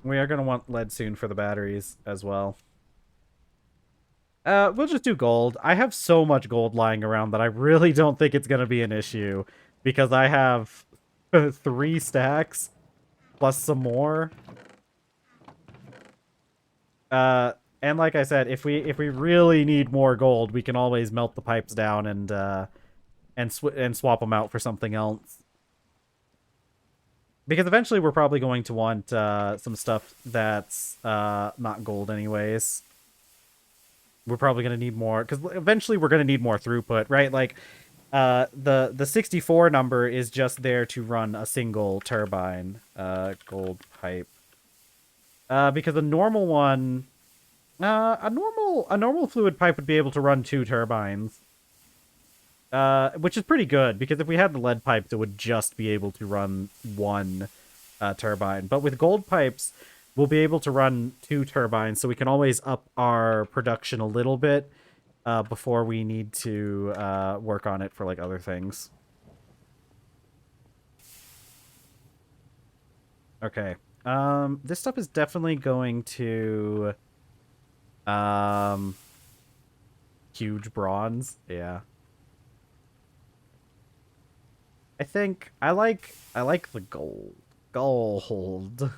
We are gonna want lead soon for the batteries as well. We'll just do gold. I have so much gold lying around that I really don't think it's gonna be an issue because I have 3 stacks plus some more. And like I said, if we really need more gold, we can always melt the pipes down and swap them out for something else. Because eventually we're probably going to want some stuff that's not gold anyways. We're probably going to need more because eventually we're going to need more throughput, right? Like the 64 number is just there to run a single turbine gold pipe. Because a normal one, a normal fluid pipe would be able to run 2 turbines. Which is pretty good because if we had the lead pipes, it would just be able to run 1 turbine. But with gold pipes, we'll be able to run 2 turbines, so we can always up our production a little bit before we need to work on it for like other things. Okay. This stuff is definitely going to huge bronze. Yeah. I think I like the gold. Gold.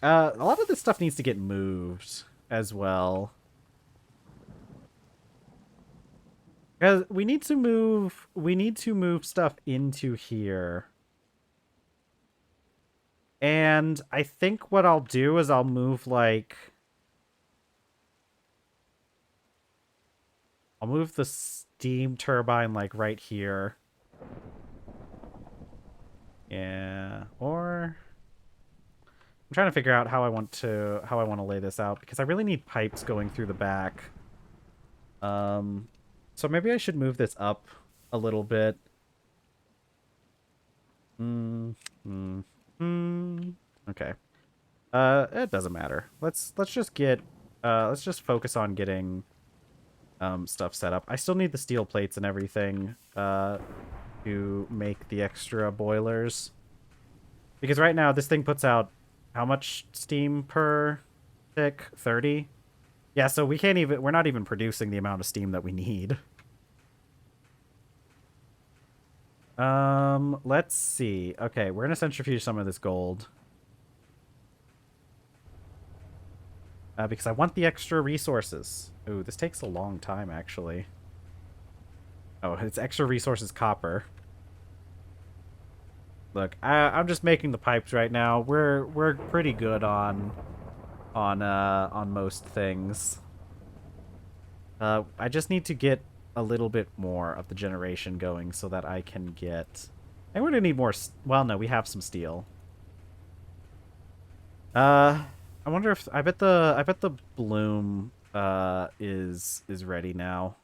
A lot of this stuff needs to get moved as well. Because we need to move stuff into here. And I think what I'll do is I'll move I'll move the steam turbine like right here. Yeah, or I'm trying to figure out how I want to lay this out because I really need pipes going through the back. So maybe I should move this up a little bit. Okay. It doesn't matter. Let's just focus on getting stuff set up. I still need the steel plates and everything to make the extra boilers. Because right now, this thing puts out how much steam per tick? 30? Yeah, so we're not even producing the amount of steam that we need. Let's see. Okay, we're gonna centrifuge some of this gold. Because I want the extra resources. Ooh, this takes a long time, actually. Oh, it's extra resources copper. Look, I'm just making the pipes right now. We're pretty good on most things. I just need to get a little bit more of the generation going so that I can get. I think we're gonna need more. Well, no, we have some steel. I wonder if I bet the bloom is ready now.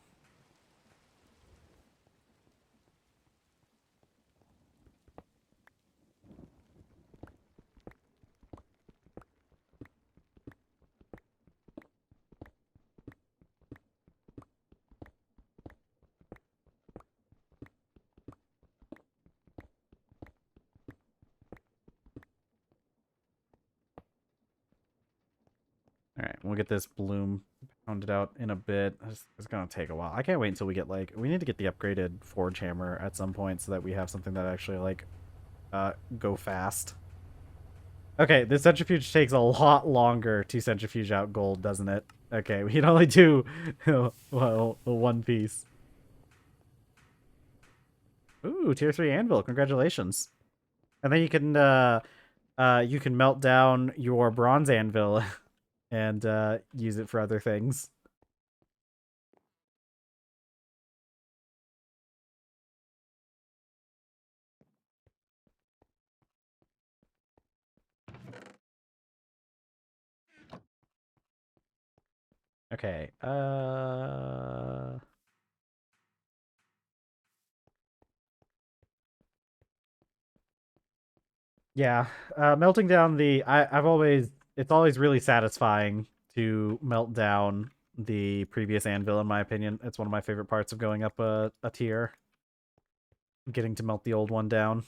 All right, we'll get this bloom pounded out in a bit. It's gonna take a while. I can't wait until we get we need to get the upgraded forge hammer at some point so that we have something that actually go fast. Okay, this centrifuge takes a lot longer to centrifuge out gold, doesn't it? Okay, we can only do well one piece. Ooh, tier 3 anvil, congratulations. And then you can melt down your bronze anvil and use it for other things. Okay. Yeah. Melting down it's always really satisfying to melt down the previous anvil, in my opinion. It's one of my favorite parts of going up a tier. Getting to melt the old one down.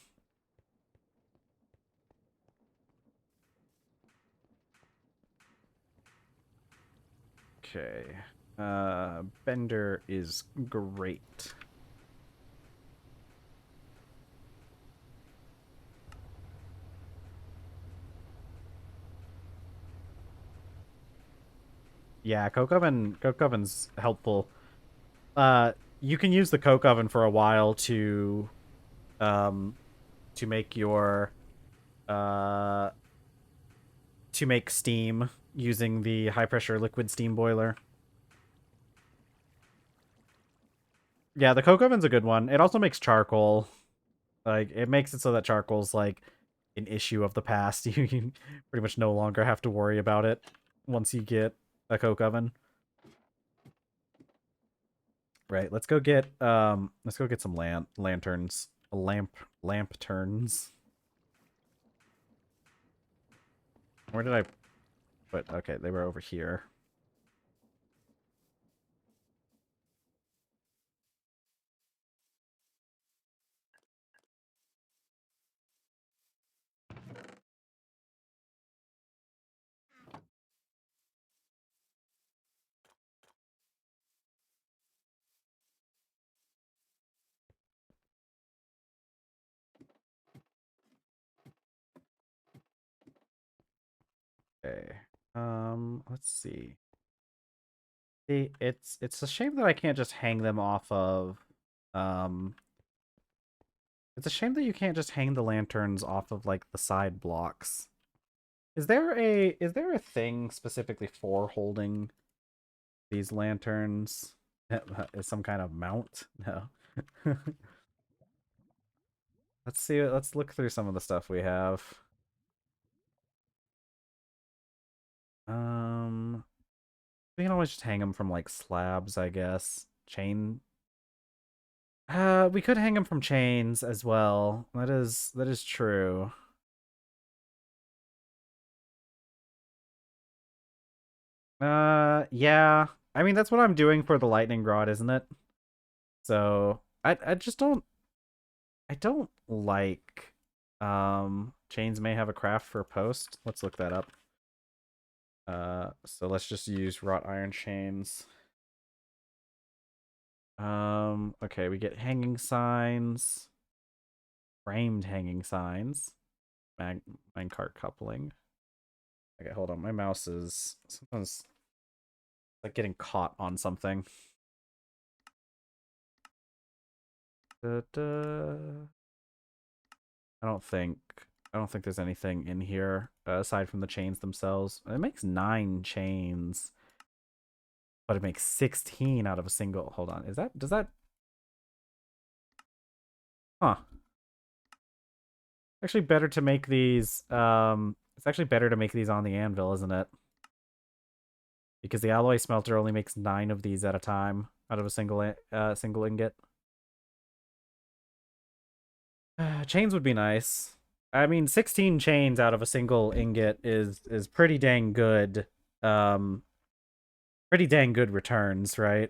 Okay. Bender is great. Yeah, coke oven's helpful. You can use the coke oven for a while to make your to make steam using the high pressure liquid steam boiler. Yeah, the coke oven's a good one. It also makes charcoal. Like, it makes it so that charcoal's like an issue of the past. You pretty much no longer have to worry about it once you get a coke oven. Right, let's go get some lanterns. Lamp turns. Where did I put? Okay, they were over here. Okay. Let's see. See, it's a shame that I can't just hang them off of um it's a shame that you can't just hang the lanterns off of like the side blocks. Is there a thing specifically for holding these lanterns? Is some kind of mount? No. Let's see. Let's look through some of the stuff we have. Um, we can always just hang them from like slabs, I guess. Chain. We could hang them from chains as well. That is true. Yeah. I mean, that's what I'm doing for the lightning rod, isn't it? So I just don't like chains may have a craft for post. Let's look that up. So let's just use wrought iron chains. Okay, we get hanging signs, framed hanging signs, minecart coupling. Okay, hold on. My mouse is sometimes like getting caught on something. Da, da. I don't think there's anything in here aside from the chains themselves. It makes 9 chains, but it makes 16 out of a single. Hold on. Does that Huh. Actually better to make these it's actually better to make these on the anvil, isn't it? Because the alloy smelter only makes 9 of these at a time out of a single ingot. Chains would be nice. I mean, 16 chains out of a single ingot is pretty dang good. Um, pretty dang good returns, right?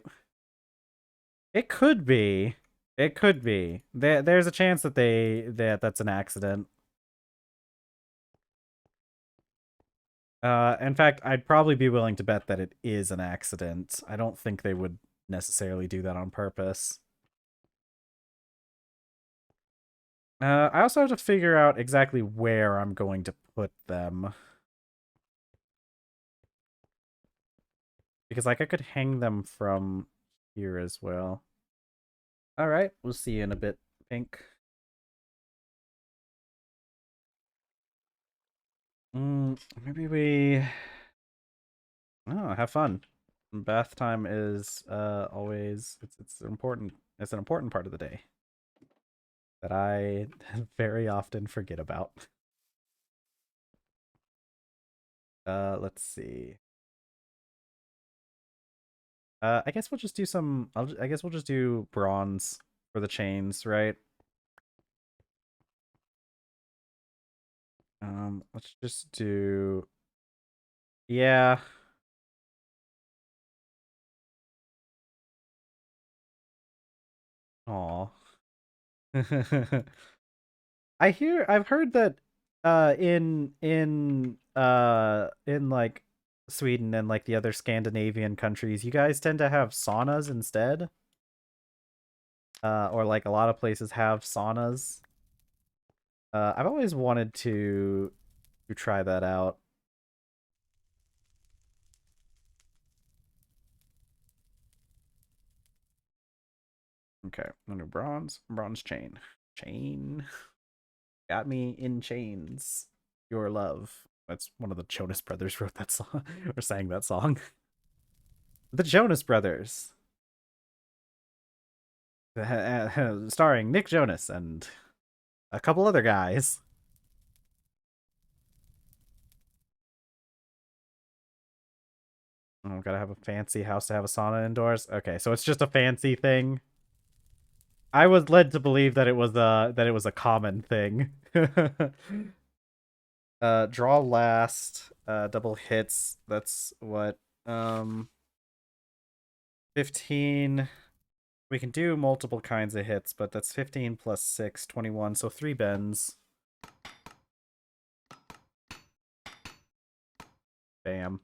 It could be. It could be. There's a chance that that's an accident. In fact, I'd probably be willing to bet that it is an accident. I don't think they would necessarily do that on purpose. I also have to figure out exactly where I'm going to put them. Because, like, I could hang them from here as well. Alright, we'll see you in a bit, Pink. Maybe we... Oh, have fun. Bath time is always... It's important. It's an important part of the day that I very often forget about. Let's see. I guess we'll just do some. I guess we'll just do bronze for the chains, right? Let's just do. Yeah. Aw. I've heard that in like Sweden and like the other Scandinavian countries, you guys tend to have saunas instead. Or like a lot of places have saunas. I've always wanted to try that out. Okay, under bronze chain. Got me in chains. Your love. That's one of the Jonas Brothers wrote that song or sang that song. The Jonas Brothers, starring Nick Jonas and a couple other guys. Oh, gotta have a fancy house to have a sauna indoors. Okay, so it's just a fancy thing. I was led to believe that it was a common thing. Draw last, double hits. That's what 15. We can do multiple kinds of hits, but that's 15 plus 6, 21, so 3 bends. Bam.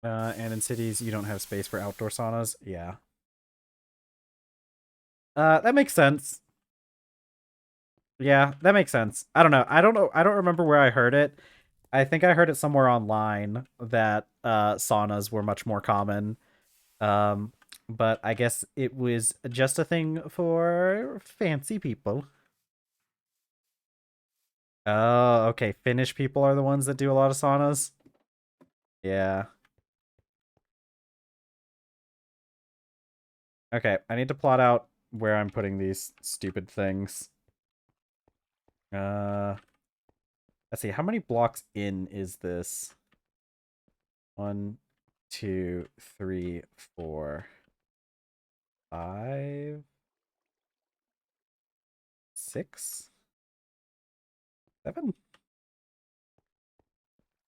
And in cities, you don't have space for outdoor saunas. Yeah. That makes sense. Yeah, that makes sense. I don't know. I don't remember where I heard it. I think I heard it somewhere online that saunas were much more common. Um, but I guess it was just a thing for fancy people. Oh, okay. Finnish people are the ones that do a lot of saunas. Yeah. Okay, I need to plot out where I'm putting these stupid things. Uh, let's see. How many blocks in is this? 1, 2, 3, 4, 5, 6, 7.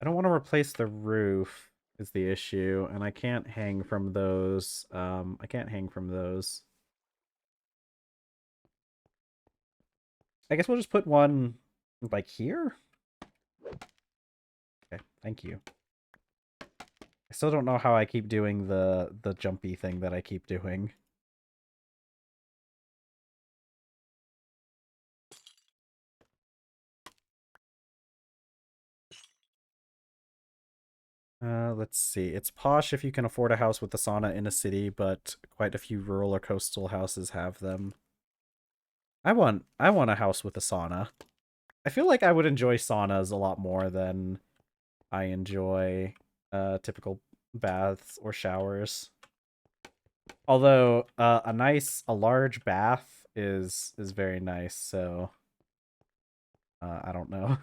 I don't want to replace the roof. is the issue, and I can't hang from those. I can't hang from those. I guess we'll just put one like here. Okay, thank you. I still don't know how I keep doing the jumpy thing that I keep doing. Let's see. It's posh if you can afford a house with a sauna in a city, but quite a few rural or coastal houses have them. I want a house with a sauna. I feel like I would enjoy saunas a lot more than I enjoy typical baths or showers. Although a large bath is very nice, so I don't know.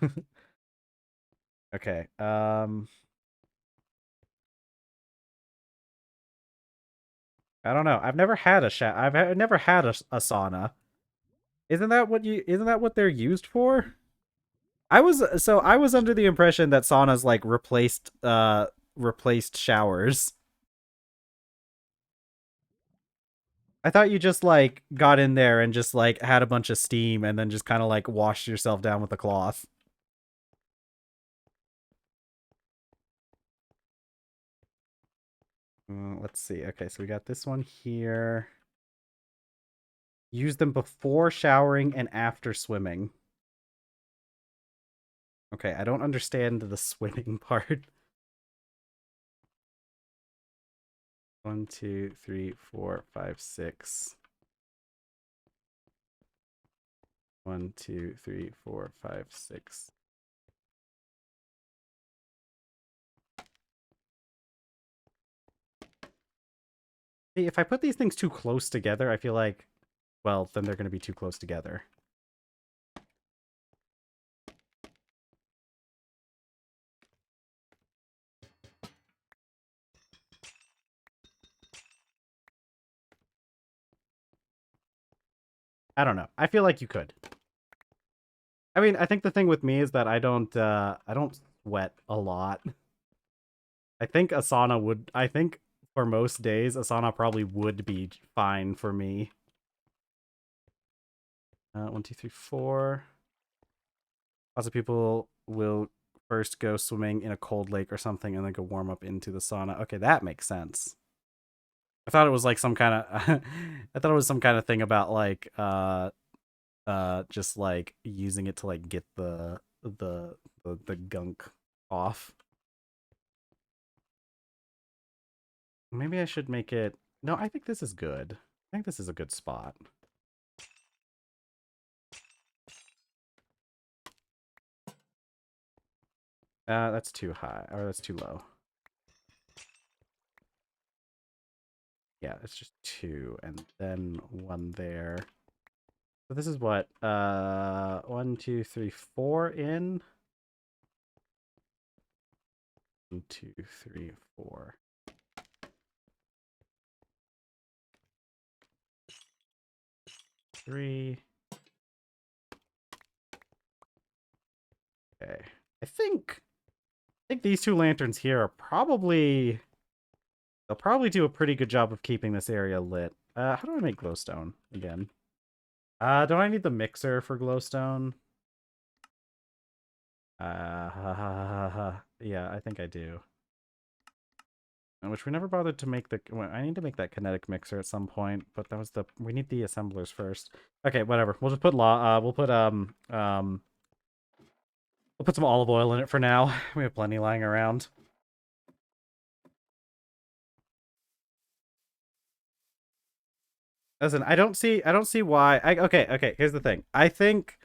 Okay. I don't know. I've never had I've never had a sauna. Isn't that what they're used for? I was under the impression that saunas like replaced showers. I thought you just like got in there and just like had a bunch of steam and then just kind of like washed yourself down with a cloth. Let's see. Okay, so we got this one here. Use them before showering and after swimming. Okay, I don't understand the swimming part. 1, 2, 3, 4, 5, 6. 1, 2, 3, 4, 5, 6. See, if I put these things too close together, I feel like, well, then they're going to be too close together. I don't know. I feel like you could. I mean, I think the thing with me is that I don't sweat a lot. I think for most days, a sauna probably would be fine for me. 1, 2, 3, 4. Lots of people will first go swimming in a cold lake or something and then go warm up into the sauna. Okay, that makes sense. I thought it was like some kind of I thought it was some kind of thing about like just like using it to like get the gunk off. Maybe I should make it. No, I think this is good. I think this is a good spot. That's too high, or that's too low. Yeah, it's just 2, and then 1 there. So this is what, 1, 2, 3, 4 in. 1, 2, 3, 4. Three. Okay. I think these 2 lanterns here are probably they'll probably do a pretty good job of keeping this area lit. How do I make glowstone again? Don't I need the mixer for glowstone? Yeah, I think I do. Which we never bothered to make the. Well, I need to make that kinetic mixer at some point, but that was the. We need the assemblers first. Okay, whatever. We'll just put we'll put some olive oil in it for now. We have plenty lying around. Listen, I don't see why. Okay, here's the thing. I think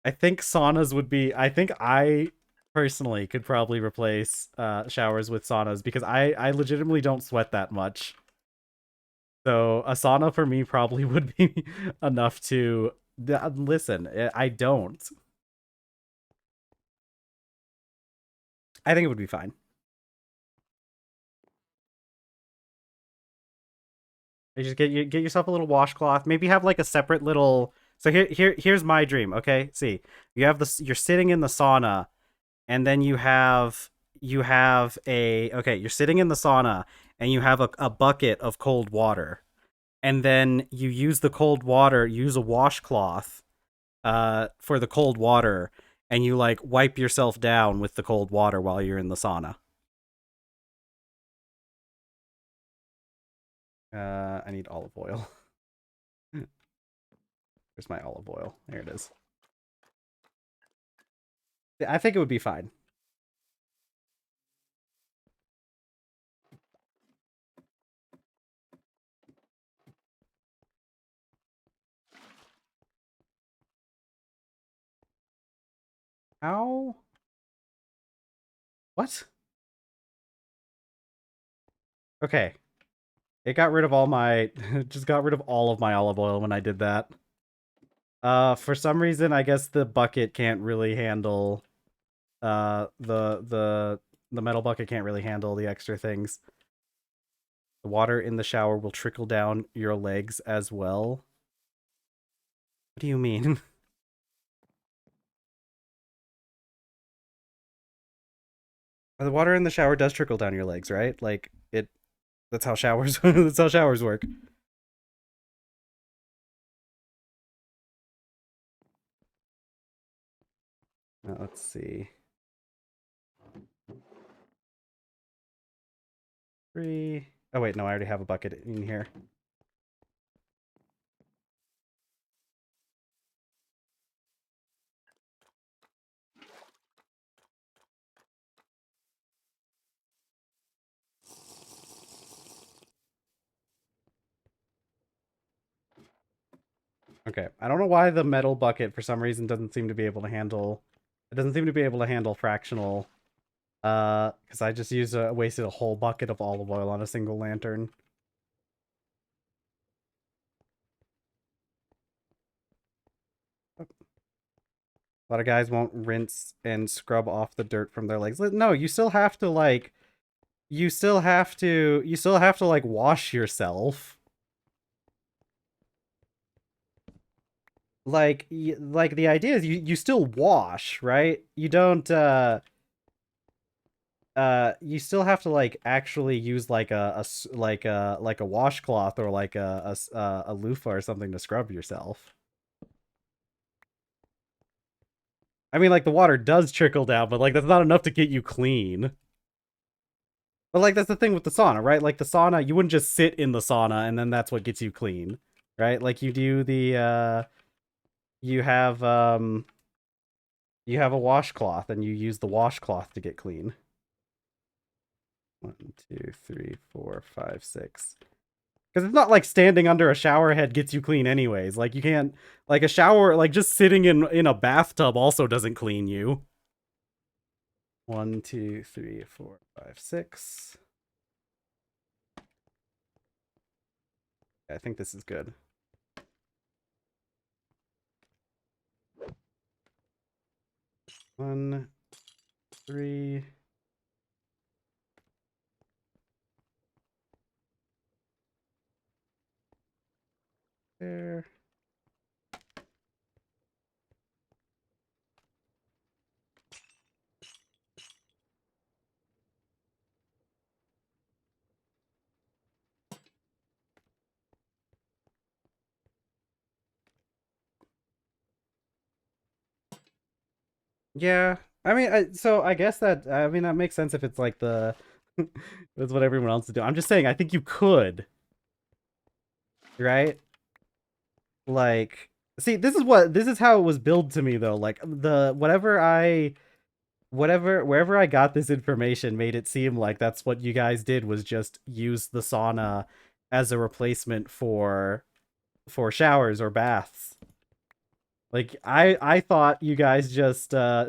saunas would be. I think I personally could probably replace showers with saunas because I legitimately don't sweat that much. So a sauna for me probably would be enough to listen. I don't. I think it would be fine. You just get yourself a little washcloth. Maybe have like a separate little. So here's my dream. Okay, see, you have this. You're sitting in the sauna, and then you have you have you're sitting in the sauna and you have a bucket of cold water, and then you use the cold water, use a washcloth for the cold water, and you like wipe yourself down with the cold water while you're in the sauna. I need olive oil. Where's my olive oil? There it is. I think it would be fine. How? What? Okay. It got rid of all my just got rid of all of my olive oil when I did that. For some reason I guess the bucket can't really handle the metal bucket can't really handle the extra things. The water in the shower will trickle down your legs as well. What do you mean? The water in the shower does trickle down your legs, right? Like it that's how showers that's how showers work. Let's see. 3. Oh wait, no, I already have a bucket in here. Okay, I don't know why the metal bucket for some reason doesn't seem to be able to handle. It doesn't seem to be able to handle fractional. Because I just wasted a whole bucket of olive oil on a single lantern. A lot of guys won't rinse and scrub off the dirt from their legs. No, you still have to like, you still have to like wash yourself. Like the idea is you still wash, right? You don't you still have to like actually use like like a washcloth or like a loofah or something to scrub yourself. I mean, like the water does trickle down, but like that's not enough to get you clean. But like that's the thing with the sauna, right? Like the sauna, you wouldn't just sit in the sauna and then that's what gets you clean, right? Like you do the you have you have a washcloth and you use the washcloth to get clean. 1, 2, 3, 4, 5, 6. Because it's not like standing under a shower head gets you clean anyways. Like you can't like a shower like just sitting in a bathtub also doesn't clean you. 1, 2, 3, 4, 5, 6. I think this is good. 1, 3. There. Yeah. I mean, so I guess that I mean that makes sense if it's like the that's what everyone else is doing. I'm just saying I think you could, right? Like see, this is how it was billed to me though. Like the wherever I got this information made it seem like that's what you guys did was just use the sauna as a replacement for showers or baths. Like I thought you guys just I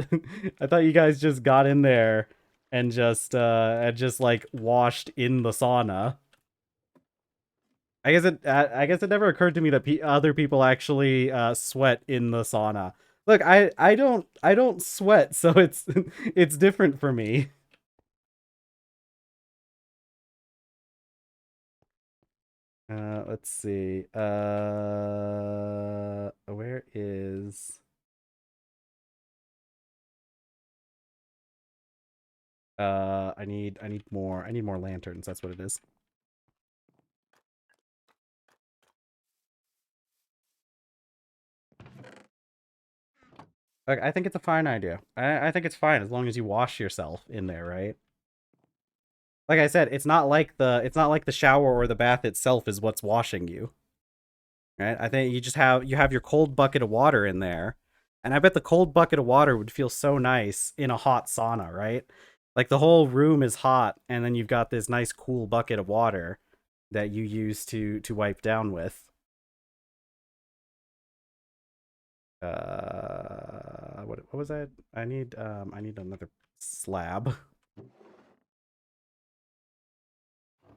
thought you guys just got in there and just like washed in the sauna. I guess it never occurred to me that other people actually sweat in the sauna. Look, I don't sweat, so it's it's different for me. Let's see. Where is I need more lanterns. That's what it is. Like, I think it's a fine idea. I think it's fine as long as you wash yourself in there, right? Like I said, it's not like the shower or the bath itself is what's washing you, right? I think you have your cold bucket of water in there, and I bet the cold bucket of water would feel so nice in a hot sauna, right? Like the whole room is hot, and then you've got this nice cool bucket of water that you use to wipe down with. What was that? I need another slab.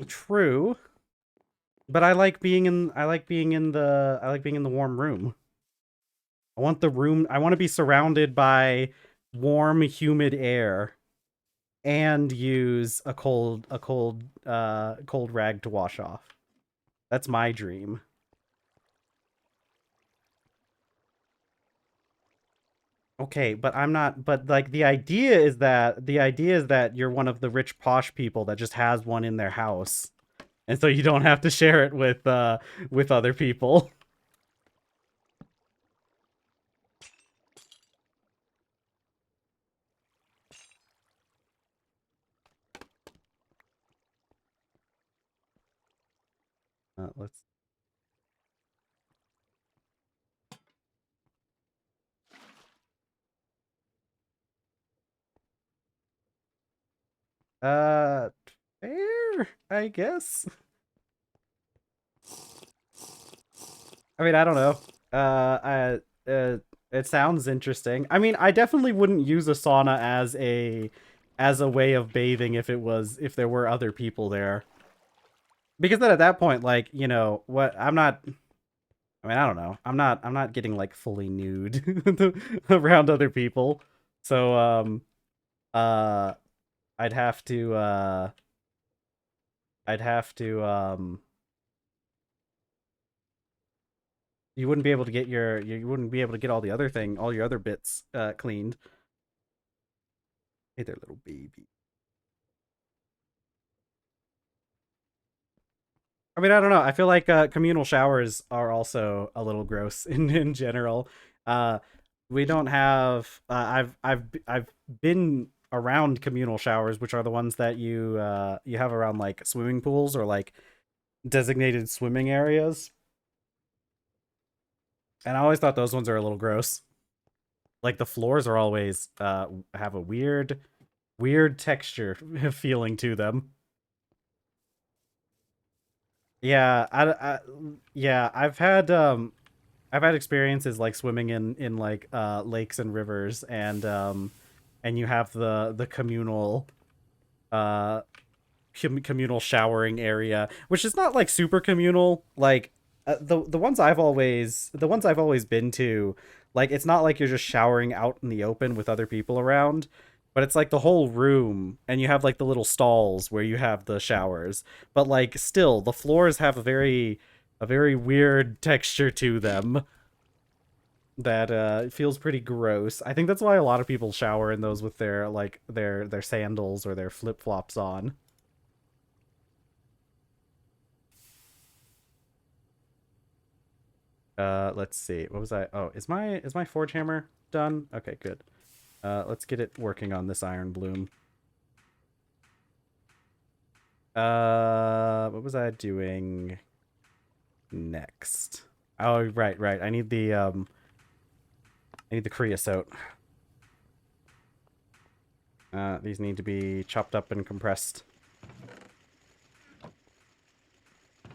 True, but I like being in the warm room. I want to be surrounded by warm, humid air and use cold rag to wash off. That's my dream. Okay, but I'm not but like the idea is that you're one of the rich posh people that just has one in their house. And so you don't have to share it with other people. Let's uh fair, I guess. I mean, I don't know. It sounds interesting. I mean, I definitely wouldn't use a sauna as a way of bathing if there were other people there. Because then at that point, like, you know, what I'm not I mean, I don't know. I'm not getting like fully nude around other people. So uh I'd have to I'd have to you wouldn't be able to get you wouldn't be able to get all your other bits cleaned. Hey there, little baby. I mean, I don't know. I feel like communal showers are also a little gross in general. Uh, we don't have. I've been around communal showers, which are the ones that you have around like swimming pools or like designated swimming areas, and I always thought those ones are a little gross. Like the floors are always have a weird texture feeling to them. Yeah, yeah, I've had experiences like swimming in like lakes and rivers and you have the communal uh communal showering area, which is not like super communal. Like the ones I've always been to, like it's not like you're just showering out in the open with other people around, but it's like the whole room, and you have like the little stalls where you have the showers. But like still, the floors have a very weird texture to them that feels pretty gross. I think that's why a lot of people shower in those with their like their sandals or their flip flops on. Let's see. What was I? Oh, is my forge hammer done? Okay, good. Let's get it working on this iron bloom. What was I doing next? Oh, right. I need the creosote. These need to be chopped up and compressed.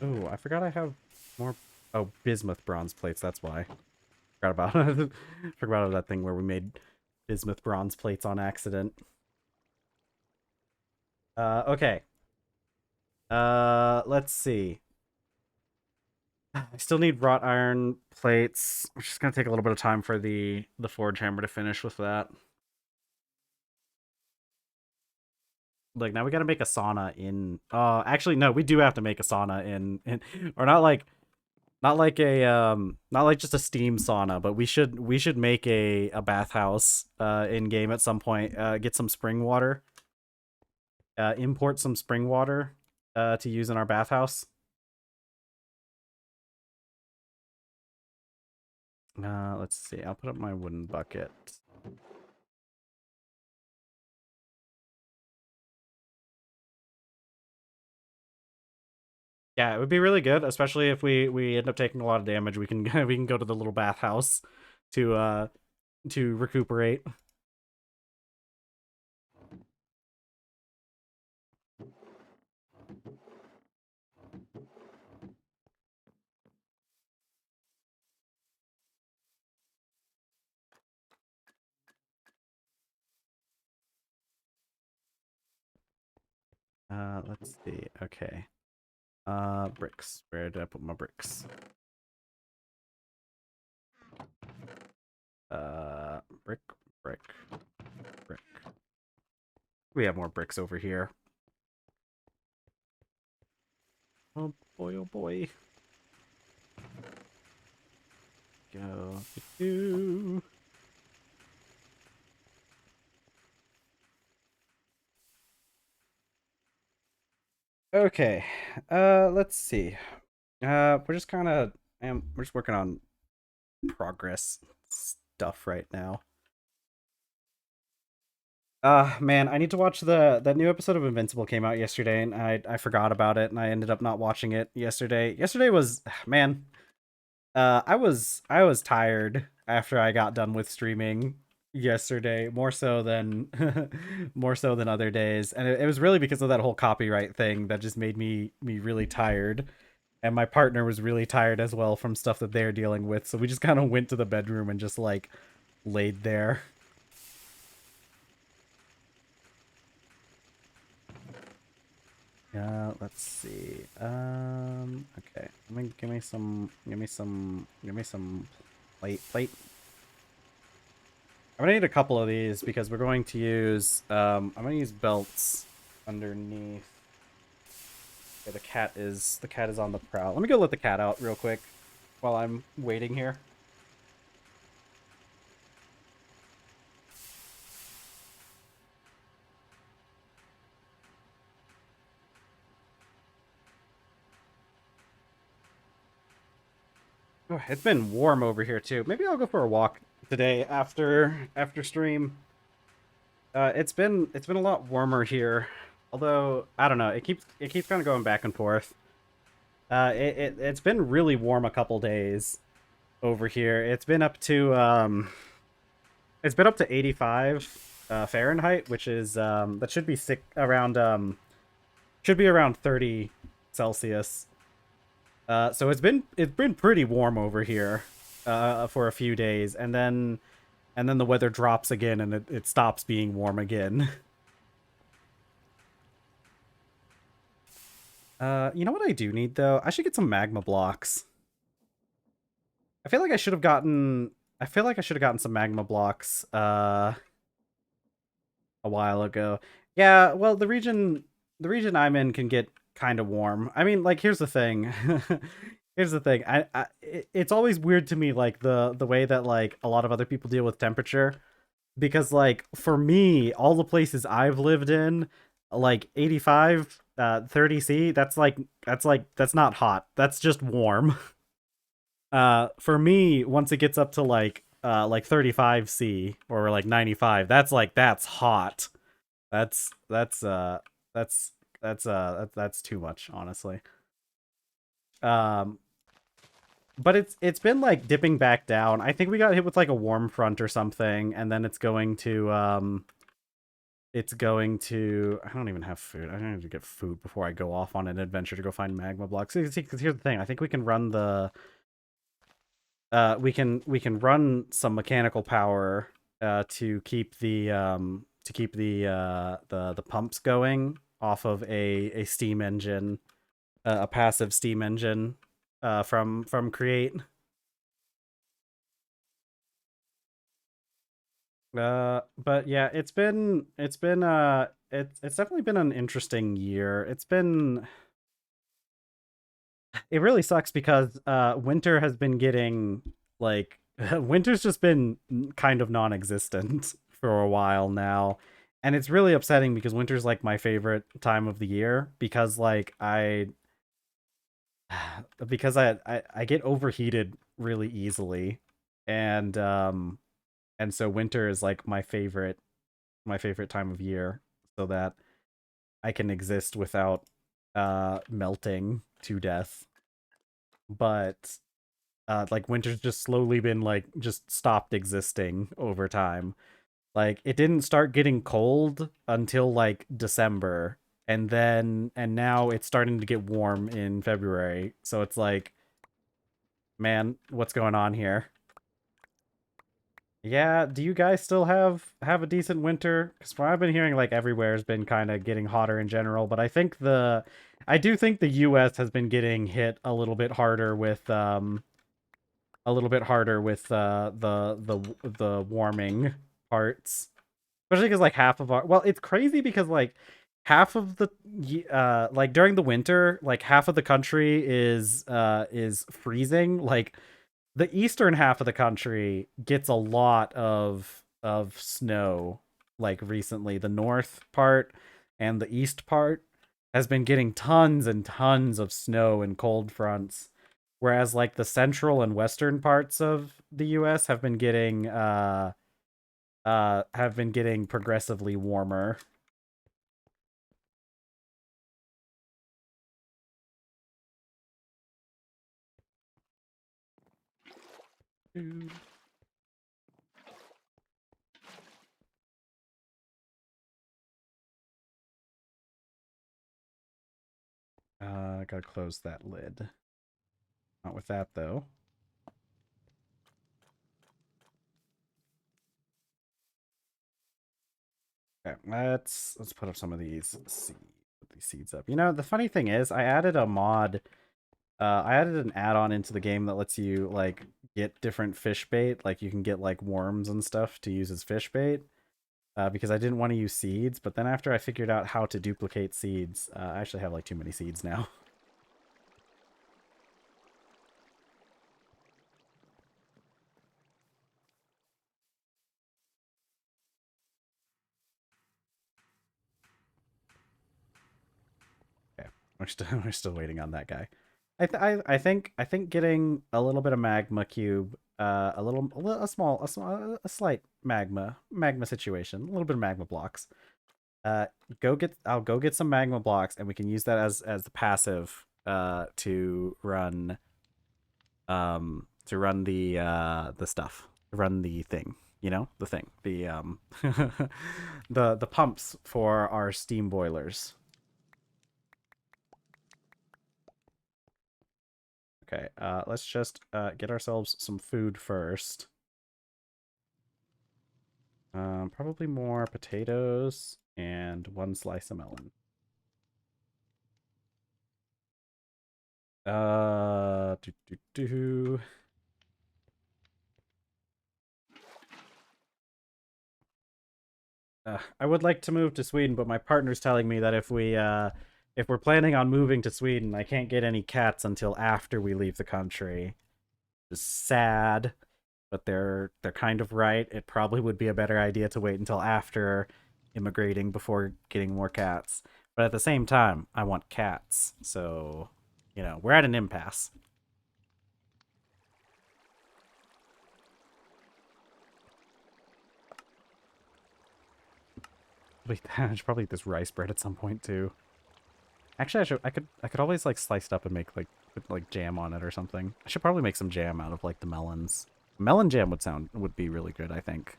Oh, I forgot I have more. Oh, bismuth bronze plates. That's why. Forgot about forgot about that thing where we made bismuth bronze plates on accident. Okay. Let's see. I still need wrought iron plates. Which is gonna take a little bit of time for the forge hammer to finish with that. Like now we gotta make a sauna in. Actually no, we do have to make a sauna in or not like just a steam sauna, but we should make a bathhouse in game at some point. Get some spring water import some spring water to use in our bathhouse. Let's see. I'll put up my wooden bucket. Yeah, it would be really good, especially if we end up taking a lot of damage. We can we can go to the little bathhouse to recuperate. Let's see. Okay. Bricks. Where did I put my bricks? Brick, brick, brick. We have more bricks over here. Oh boy, oh boy. Go. Do. Okay. Let's see. We're just kind of we're just working on progress stuff right now. Man, I need to watch that new episode of Invincible came out yesterday, and I forgot about it, and I ended up not watching it yesterday. Yesterday was man, I was tired after I got done with streaming yesterday, more so than more so than other days, and it was really because of that whole copyright thing that just made me really tired, and my partner was really tired as well from stuff that they're dealing with. So we just kind of went to the bedroom and just like laid there. Let's see. Okay. Give me some plate. I'm gonna need a couple of these because we're going to use, I'm gonna use belts underneath. Okay, the cat is on the prowl. Let me go let the cat out real quick while I'm waiting here. Oh, it's been warm over here too. Maybe I'll go for a walk today after stream. It's been a lot warmer here. Although I don't know, it keeps kind of going back and forth. It's been really warm a couple days over here. It's been up to 85 Fahrenheit, which is that should be sick around should be around 30 Celsius. So it's been pretty warm over here for a few days, and then the weather drops again, and it stops being warm again. You know what I do need though? I should get some magma blocks. I feel like I should have gotten. I feel like I should have gotten some magma blocks a while ago. Yeah, well, the region I'm in can get kind of warm. I mean, like, here's the thing. Here's the thing. It's always weird to me, like the way that like a lot of other people deal with temperature, because like for me, all the places I've lived in, like 85, 30°C, that's not hot. That's just warm. For me, once it gets up to like 35°C or like 95, that's hot. That's too much, honestly. Um, but it's been like dipping back down. I think we got hit with like a warm front or something, and then it's going to I don't even have food. I need to get food before I go off on an adventure to go find magma blocks. See, 'cause here's the thing. I think we can run we can run some mechanical power to keep the pumps going off of a steam engine, a passive steam engine from Create. But yeah, it's definitely been an interesting year. It really sucks because winter has been getting like winter's just been kind of non-existent for a while now. and it's really upsetting because winter's like my favorite time of the year because like I because I get overheated really easily, and so winter is like my favorite time of year, so that I can exist without melting to death. But like winter's just slowly been like just stopped existing over time. Like it didn't start getting cold until like December, and now it's starting to get warm in February. So it's like, man, what's going on here? Yeah, do you guys still have a decent winter? Because from what I've been hearing, like everywhere has been kind of getting hotter in general. But I do think the U.S. has been getting hit a little bit harder with the warming parts, especially because like half of our, well, it's crazy because like half of the like during the winter, like half of the country is freezing. Like the eastern half of the country gets a lot of snow. Like recently, the north part and the east part has been getting tons and tons of snow and cold fronts, whereas like the central and western parts of the US have been getting progressively warmer. Gotta close that lid. Not with that though. Okay, let's put up some of these put these seeds up. You know, the funny thing is, I added a mod. I added an add-on into the game that lets you like get different fish bait. Like you can get like worms and stuff to use as fish bait. Because I didn't want to use seeds, but then after I figured out how to duplicate seeds, I actually have like too many seeds now. Okay, we're still waiting on that guy. I think getting a little bit of magma cube, a slight magma situation, a little bit of magma blocks. I'll go get some magma blocks, and we can use that as the passive to run the stuff, to run the thing, you know, the thing, the pumps for our steam boilers. Okay, let's just get ourselves some food first. Probably more potatoes and one slice of melon. Uh, do, do, do. I would like to move to Sweden, but my partner's telling me that if we're planning on moving to Sweden, I can't get any cats until after we leave the country. It's sad, but they're kind of right. It probably would be a better idea to wait until after immigrating before getting more cats. But at the same time, I want cats. So, you know, we're at an impasse. Wait, I should probably eat this rice bread at some point too. Actually, I could always like slice it up and make like put like jam on it or something. I should probably make some jam out of like the melons. Melon jam would be really good, I think.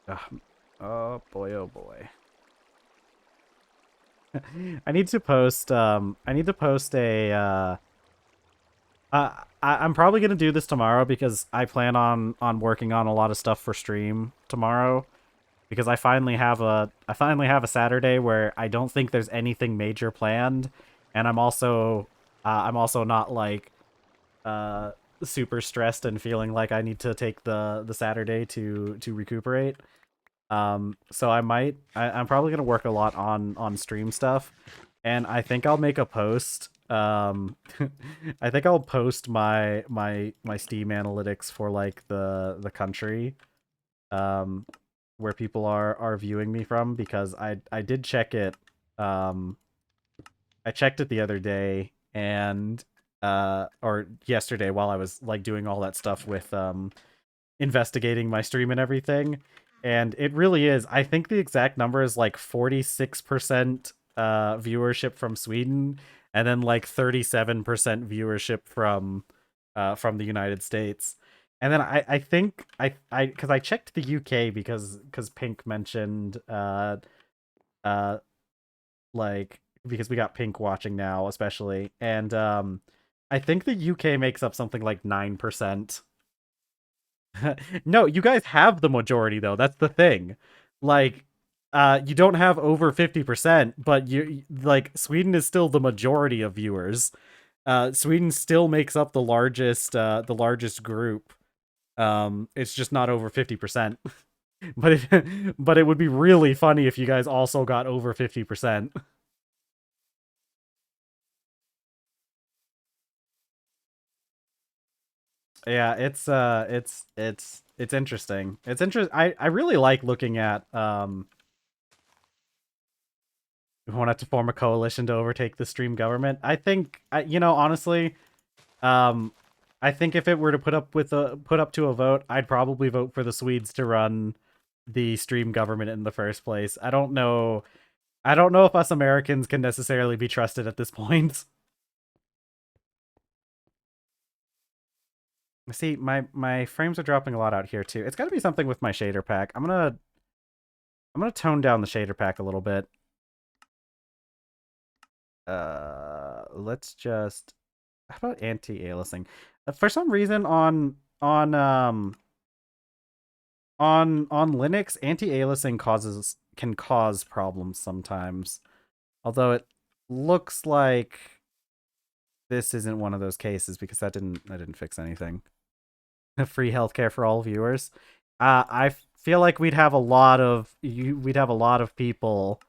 Ugh. Oh boy, oh boy. I need to post a I'm probably gonna do this tomorrow because I plan on working on a lot of stuff for stream tomorrow, because I finally have a Saturday where I don't think there's anything major planned, and I'm also not like uh super stressed and feeling like I need to take the Saturday to recuperate. So I'm probably gonna work a lot on stream stuff, and I think I'll make a post. I think I'll post my Steam analytics for like the country where people are viewing me from, because I did check it. I checked it the other day, and or yesterday, while I was like doing all that stuff with investigating my stream and everything. And it really is. I think the exact number is like 46% viewership from Sweden, and then like 37% viewership from the United States. And then I think I because I checked the UK, because Pink mentioned uh like, because we got Pink watching now especially, and I think the UK makes up something like 9%. No, you guys have the majority though. That's the thing. Like, you don't have over 50%, but you like, Sweden is still the majority of viewers. Sweden still makes up the largest group. It's just not over 50%. But it would be really funny if you guys also got over 50%. Yeah, it's interesting. It's interesting. I really like looking at we want to form a coalition to overtake the stream government. I think, honestly, um, I think if it were to put up to a vote, I'd probably vote for the Swedes to run the stream government in the first place. I don't know. I don't know if us Americans can necessarily be trusted at this point. See, my frames are dropping a lot out here too. It's got to be something with my shader pack. I'm gonna tone down the shader pack a little bit. Let's just, how about anti-aliasing? For some reason on Linux, anti-aliasing can cause problems sometimes. Although it looks like this isn't one of those cases, because that didn't fix anything. Free healthcare for all viewers. I feel like we'd have a lot of people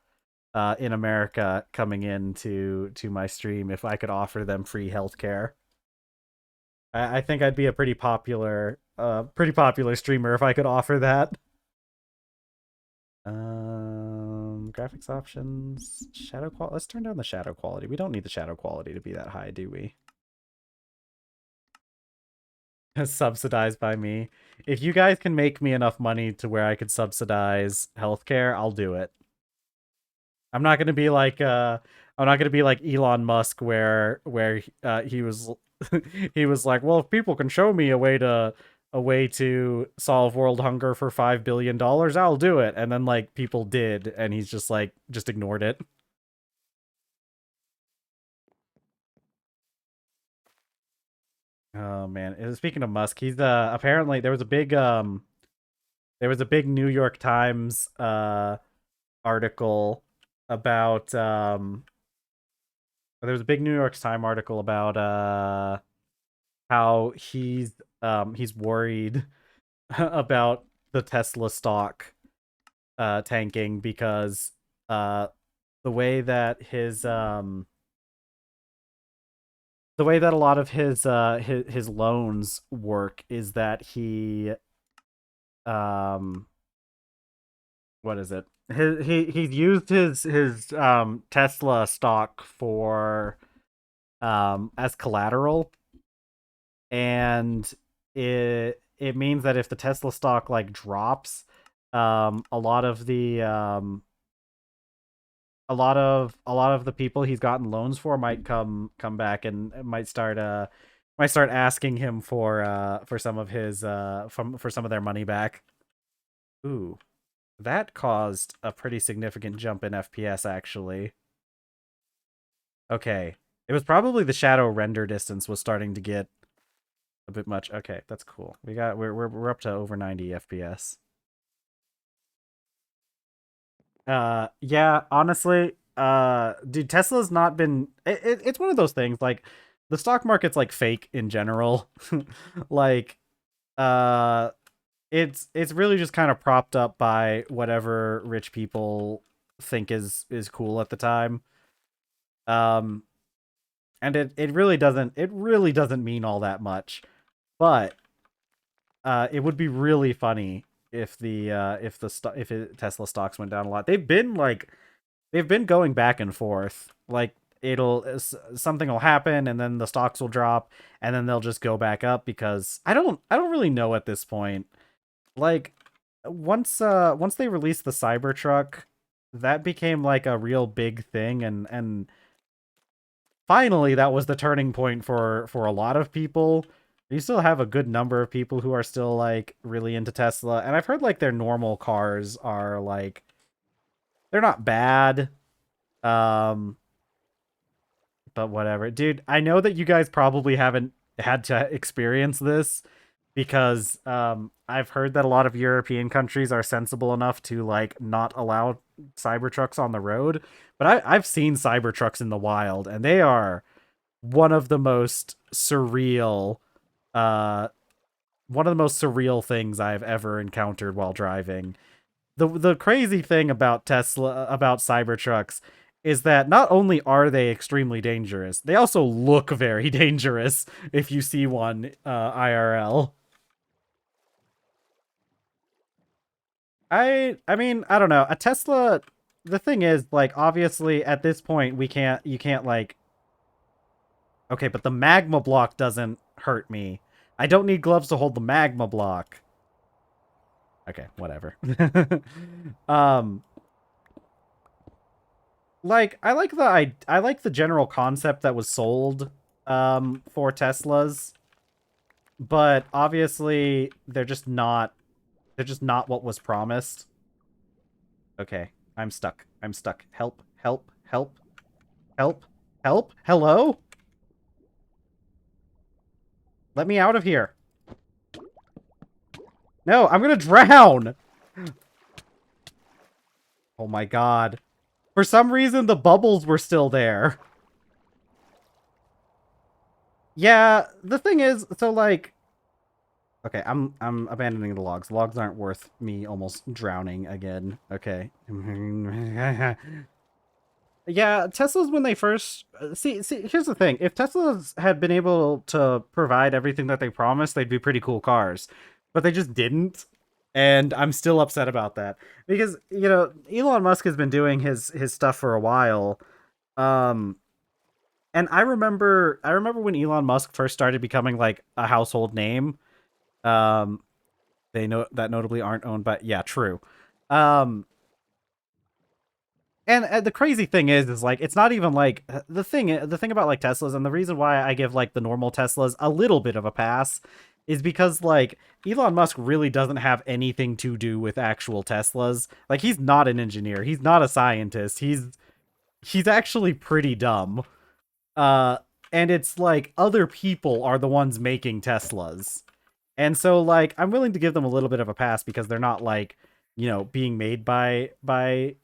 in America coming into my stream if I could offer them free healthcare. I think I'd be a pretty popular streamer if I could offer that. Graphics options, shadow quality. Let's turn down the shadow quality. We don't need the shadow quality to be that high, do we? Subsidized by me. If you guys can make me enough money to where I could subsidize healthcare, I'll do it. I'm not gonna be like Elon Musk, where he was he was like, well, if people can show me a way to solve world hunger for $5 billion, I'll do it. And then like people did, and he's just ignored it. Oh man! Speaking of Musk, he's apparently there was a big New York Times article about there was a big New York Times article about how he's worried about the Tesla stock tanking, because the way that a lot of his loans work is that he what is it? He's used his Tesla stock for as collateral, and it means that if the Tesla stock like drops, a lot of the people he's gotten loans for might come back and might start asking him for some of his for some of their money back. Ooh, that caused a pretty significant jump in FPS actually. Okay. It was probably the shadow render distance was starting to get a bit much. Okay, that's cool. We're up to over 90 FPS. Yeah, honestly, dude, Tesla's not been it's one of those things, like, the stock market's like fake in general. Like, uh it's really just kind of propped up by whatever rich people think is cool at the time. Um and it really doesn't mean all that much. But it would be really funny Tesla stocks went down a lot. They've been going back and forth. Like something will happen and then the stocks will drop and then they'll just go back up because I don't really know at this point. Like once they released the Cybertruck, that became like a real big thing, and finally that was the turning point for a lot of people. You still have a good number of people who are still like really into Tesla, and I've heard like their normal cars are like they're not bad. Um but whatever. Dude, I know that you guys probably haven't had to experience this because I've heard that a lot of European countries are sensible enough to like not allow Cybertrucks on the road. But I've seen Cybertrucks in the wild, and they are one of the most surreal uh one of the most surreal things I've ever encountered while driving. The crazy thing about Cybertrucks is that not only are they extremely dangerous, they also look very dangerous if you see one IRL. I mean, I don't know. A Tesla, the thing is, like, obviously at this point you can't like, okay, but the magma block doesn't hurt me. I don't need gloves to hold the magma block. Okay, whatever. um like I like the general concept that was sold for Teslas, but obviously they're just not what was promised. Okay, I'm stuck. I'm stuck. Help, help, help, help, help. Hello? Let me out of here. No, I'm gonna drown. Oh my god. For some reason the bubbles were still there. Yeah, the thing is, so like, okay, I'm abandoning the logs. The logs aren't worth me almost drowning again. Okay. Yeah, Teslas when they first see here's the thing. If Teslas had been able to provide everything that they promised, they'd be pretty cool cars. But they just didn't. And I'm still upset about that. Because, you know, Elon Musk has been doing his stuff for a while. Um and I remember when Elon Musk first started becoming like a household name. Um they know that notably aren't owned by, yeah, true. Um and the crazy thing is like it's not even like the thing about like Teslas, and the reason why I give like the normal Teslas a little bit of a pass is because like Elon Musk really doesn't have anything to do with actual Teslas. Like he's not an engineer, he's not a scientist. He's actually pretty dumb. Uh and it's like other people are the ones making Teslas. And so like I'm willing to give them a little bit of a pass because they're not like, you know, being made by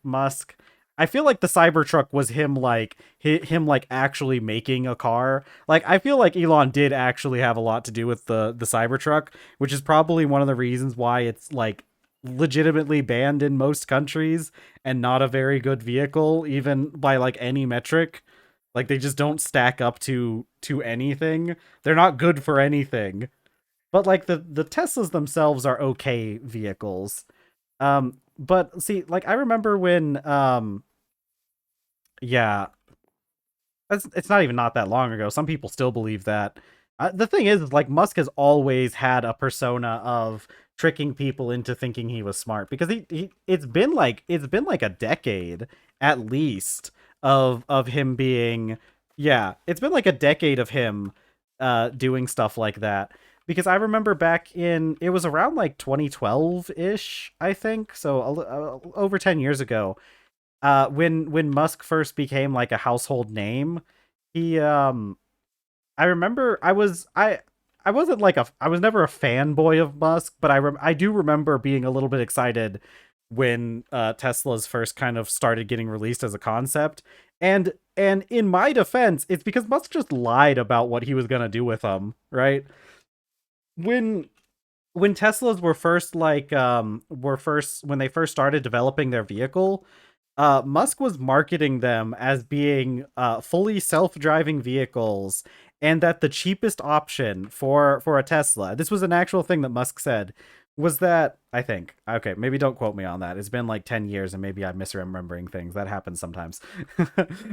Musk. I feel like the Cybertruck was him like actually making a car. Like I feel like Elon did actually have a lot to do with the Cybertruck, which is probably one of the reasons why it's like legitimately banned in most countries and not a very good vehicle even by like any metric. Like they just don't stack up to anything. They're not good for anything. But like the Teslas themselves are okay vehicles. But see, like I remember when yeah, it's not even not that long ago. Some people still believe that. The thing is, like Musk has always had a persona of tricking people into thinking he was smart because it's been like a decade at least of him being, yeah, it's been like a decade of him doing stuff like that. Because I remember back in, it was around like 2012-ish, I think, so over 10 years ago, when Musk first became like a household name, he I remember I wasn't like I was never a fanboy of Musk, but I do remember being a little bit excited when Tesla's first kind of started getting released as a concept. And in my defense, it's because Musk just lied about what he was gonna do with them, right? When when Teslas were first like were first when they first started developing their vehicle, Musk was marketing them as being fully self-driving vehicles, and that the cheapest option for a Tesla. This was an actual thing that Musk said. Was that, I think, okay, maybe don't quote me on that. It's been like 10 years and maybe I'm misremembering things. That happens sometimes.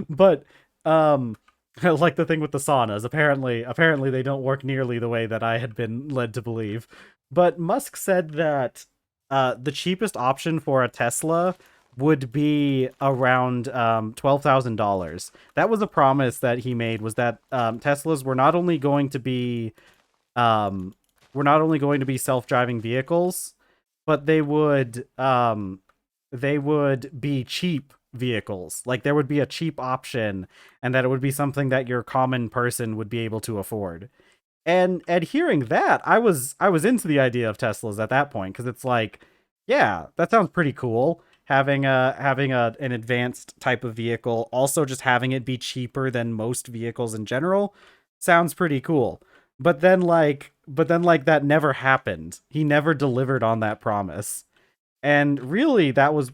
But um like the thing with the saunas, apparently they don't work nearly the way that I had been led to believe. But Musk said that the cheapest option for a Tesla would be around $12,000. That was a promise that he made, was that Teslas were not only going to be um self-driving vehicles, but they would be cheap vehicles. Like there would be a cheap option, and that it would be something that your common person would be able to afford. And hearing that, I was into the idea of Teslas at that point, because it's like, yeah, that sounds pretty cool. Having an advanced type of vehicle, also just having it be cheaper than most vehicles in general, sounds pretty cool. But then like that never happened. He never delivered on that promise. And really that was,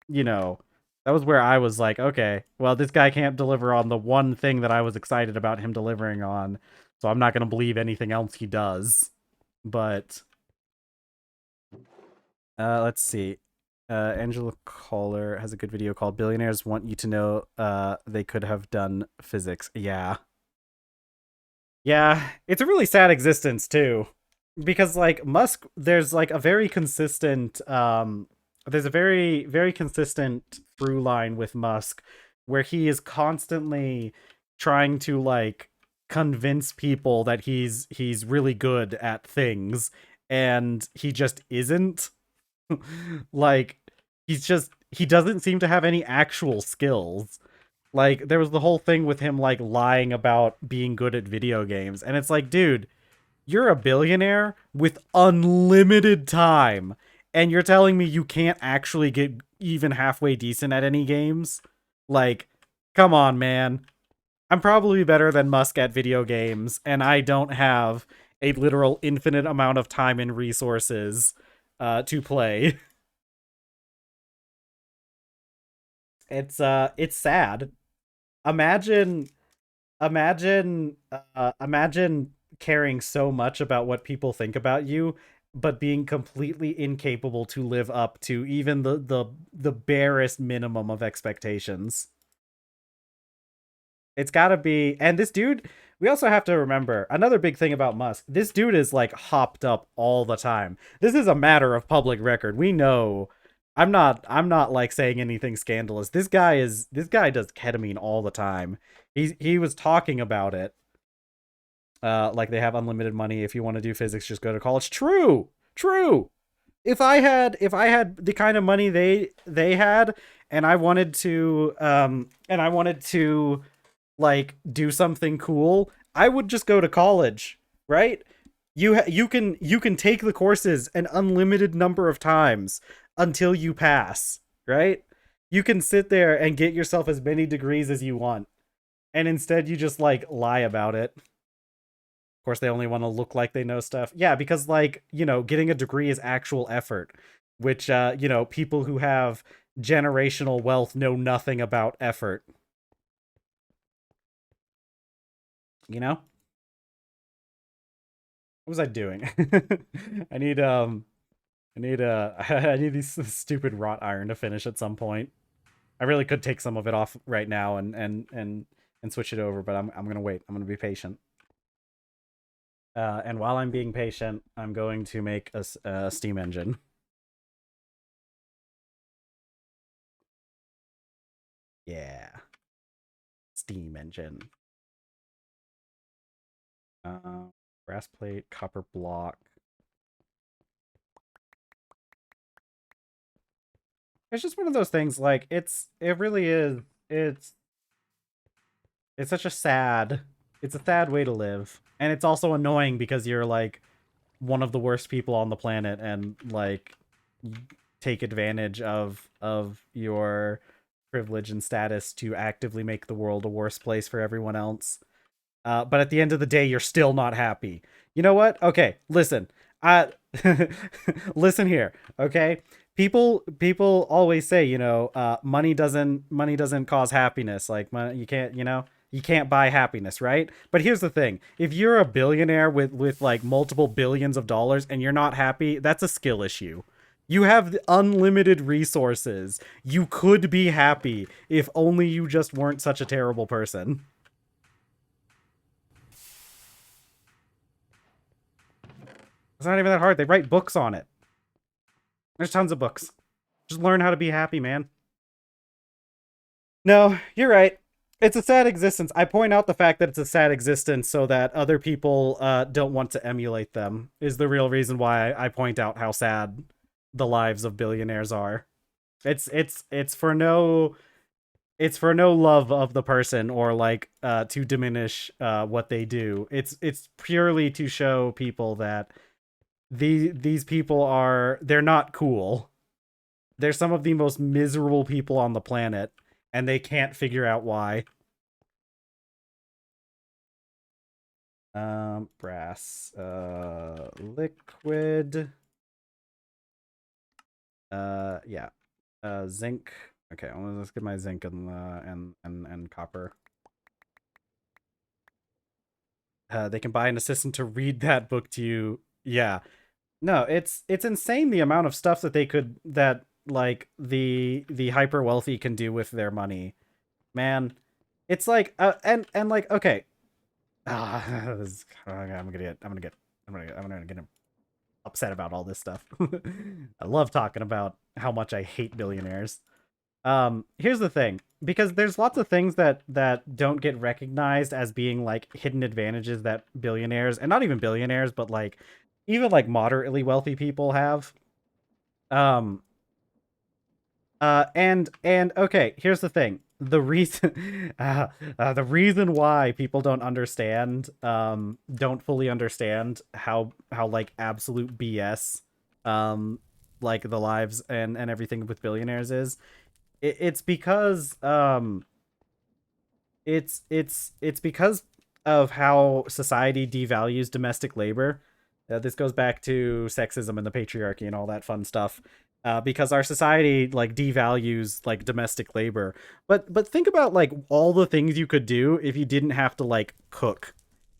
you know, that was where I was like, okay, well, this guy can't deliver on the one thing that I was excited about him delivering on, so I'm not going to believe anything else he does. But let's see. Angela Coller has a good video called "Billionaires Want You to Know They Could Have Done Physics." Yeah, yeah, it's a really sad existence too, because like Musk, there's like a very consistent there's a very consistent through line with Musk, where he is constantly trying to like convince people that he's really good at things, and he just isn't. Like he doesn't seem to have any actual skills. Like there was the whole thing with him like lying about being good at video games, and it's like, dude, you're a billionaire with unlimited time, and you're telling me you can't actually get even halfway decent at any games? Like, come on, man. I'm probably better than Musk at video games, and I don't have a literal infinite amount of time and resources to play. It's sad. Imagine imagine caring so much about what people think about you, but being completely incapable to live up to even the barest minimum of expectations. It's got to be. And this dude, we also have to remember another big thing about Musk. This dude is like hopped up all the time. This is a matter of public record. We know. I'm not like saying anything scandalous. This guy does ketamine all the time. He was talking about it. Like they have unlimited money. If you want to do physics, just go to college. True. True. If I had the kind of money they had, and I wanted to like do something cool, I would just go to college, right? You can take the courses an unlimited number of times until you pass, right? You can sit there and get yourself as many degrees as you want, and instead you just like lie about it. Of course, they only want to look like they know stuff. Yeah, because like, getting a degree is actual effort, which people who have generational wealth know nothing about effort, you know? What was I doing? I need I need these stupid wrought iron to finish at some point. I really could take some of it off right now and switch it over, but I'm gonna wait. I'm gonna be patient. And while I'm being patient, I'm going to make a steam engine. Yeah, steam engine. Uh, Brass plate, copper block. It's just one of those things. Like it really is. It's such a sad. It's a sad way to live, and it's also annoying because you're like one of the worst people on the planet, and like take advantage of your privilege and status to actively make the world a worse place for everyone else. But at the end of the day, you're still not happy. You know what? Okay, listen. Listen here. Okay, people always say, money doesn't cause happiness. Like money, you can't. You can't buy happiness, right? But here's the thing. If you're a billionaire with like multiple billions of dollars and you're not happy, that's a skill issue. You have unlimited resources. You could be happy if only you just weren't such a terrible person. It's not even that hard. They write books on it. There's tons of books. Just learn how to be happy, man. No, you're right. It's a sad existence. I point out the fact that it's a sad existence so that other people don't want to emulate them is the real reason why I point out how sad the lives of billionaires are. It's for no love of the person or like to diminish what they do. It's purely to show people that these people they're not cool. They're some of the most miserable people on the planet, and they can't figure out why. Brass, liquid, yeah, zinc. Okay, let's get my zinc and copper. They can buy an assistant to read that book to you. Yeah, no, it's insane the amount of stuff that like the hyper wealthy can do with their money, man. It's like and like okay, I'm gonna get upset about all this stuff. I love talking about how much I hate billionaires. Here's the thing, because there's lots of things that don't get recognized as being like hidden advantages that billionaires, and not even billionaires, but like even like moderately wealthy people have. And okay, here's the thing. The reason the reason why people don't understand don't fully understand how like absolute BS like the lives and everything with billionaires is, it's because it's because of how society devalues domestic labor. This goes back to sexism and the patriarchy and all that fun stuff. Because our society like devalues like domestic labor, but think about like all the things you could do if you didn't have to like cook.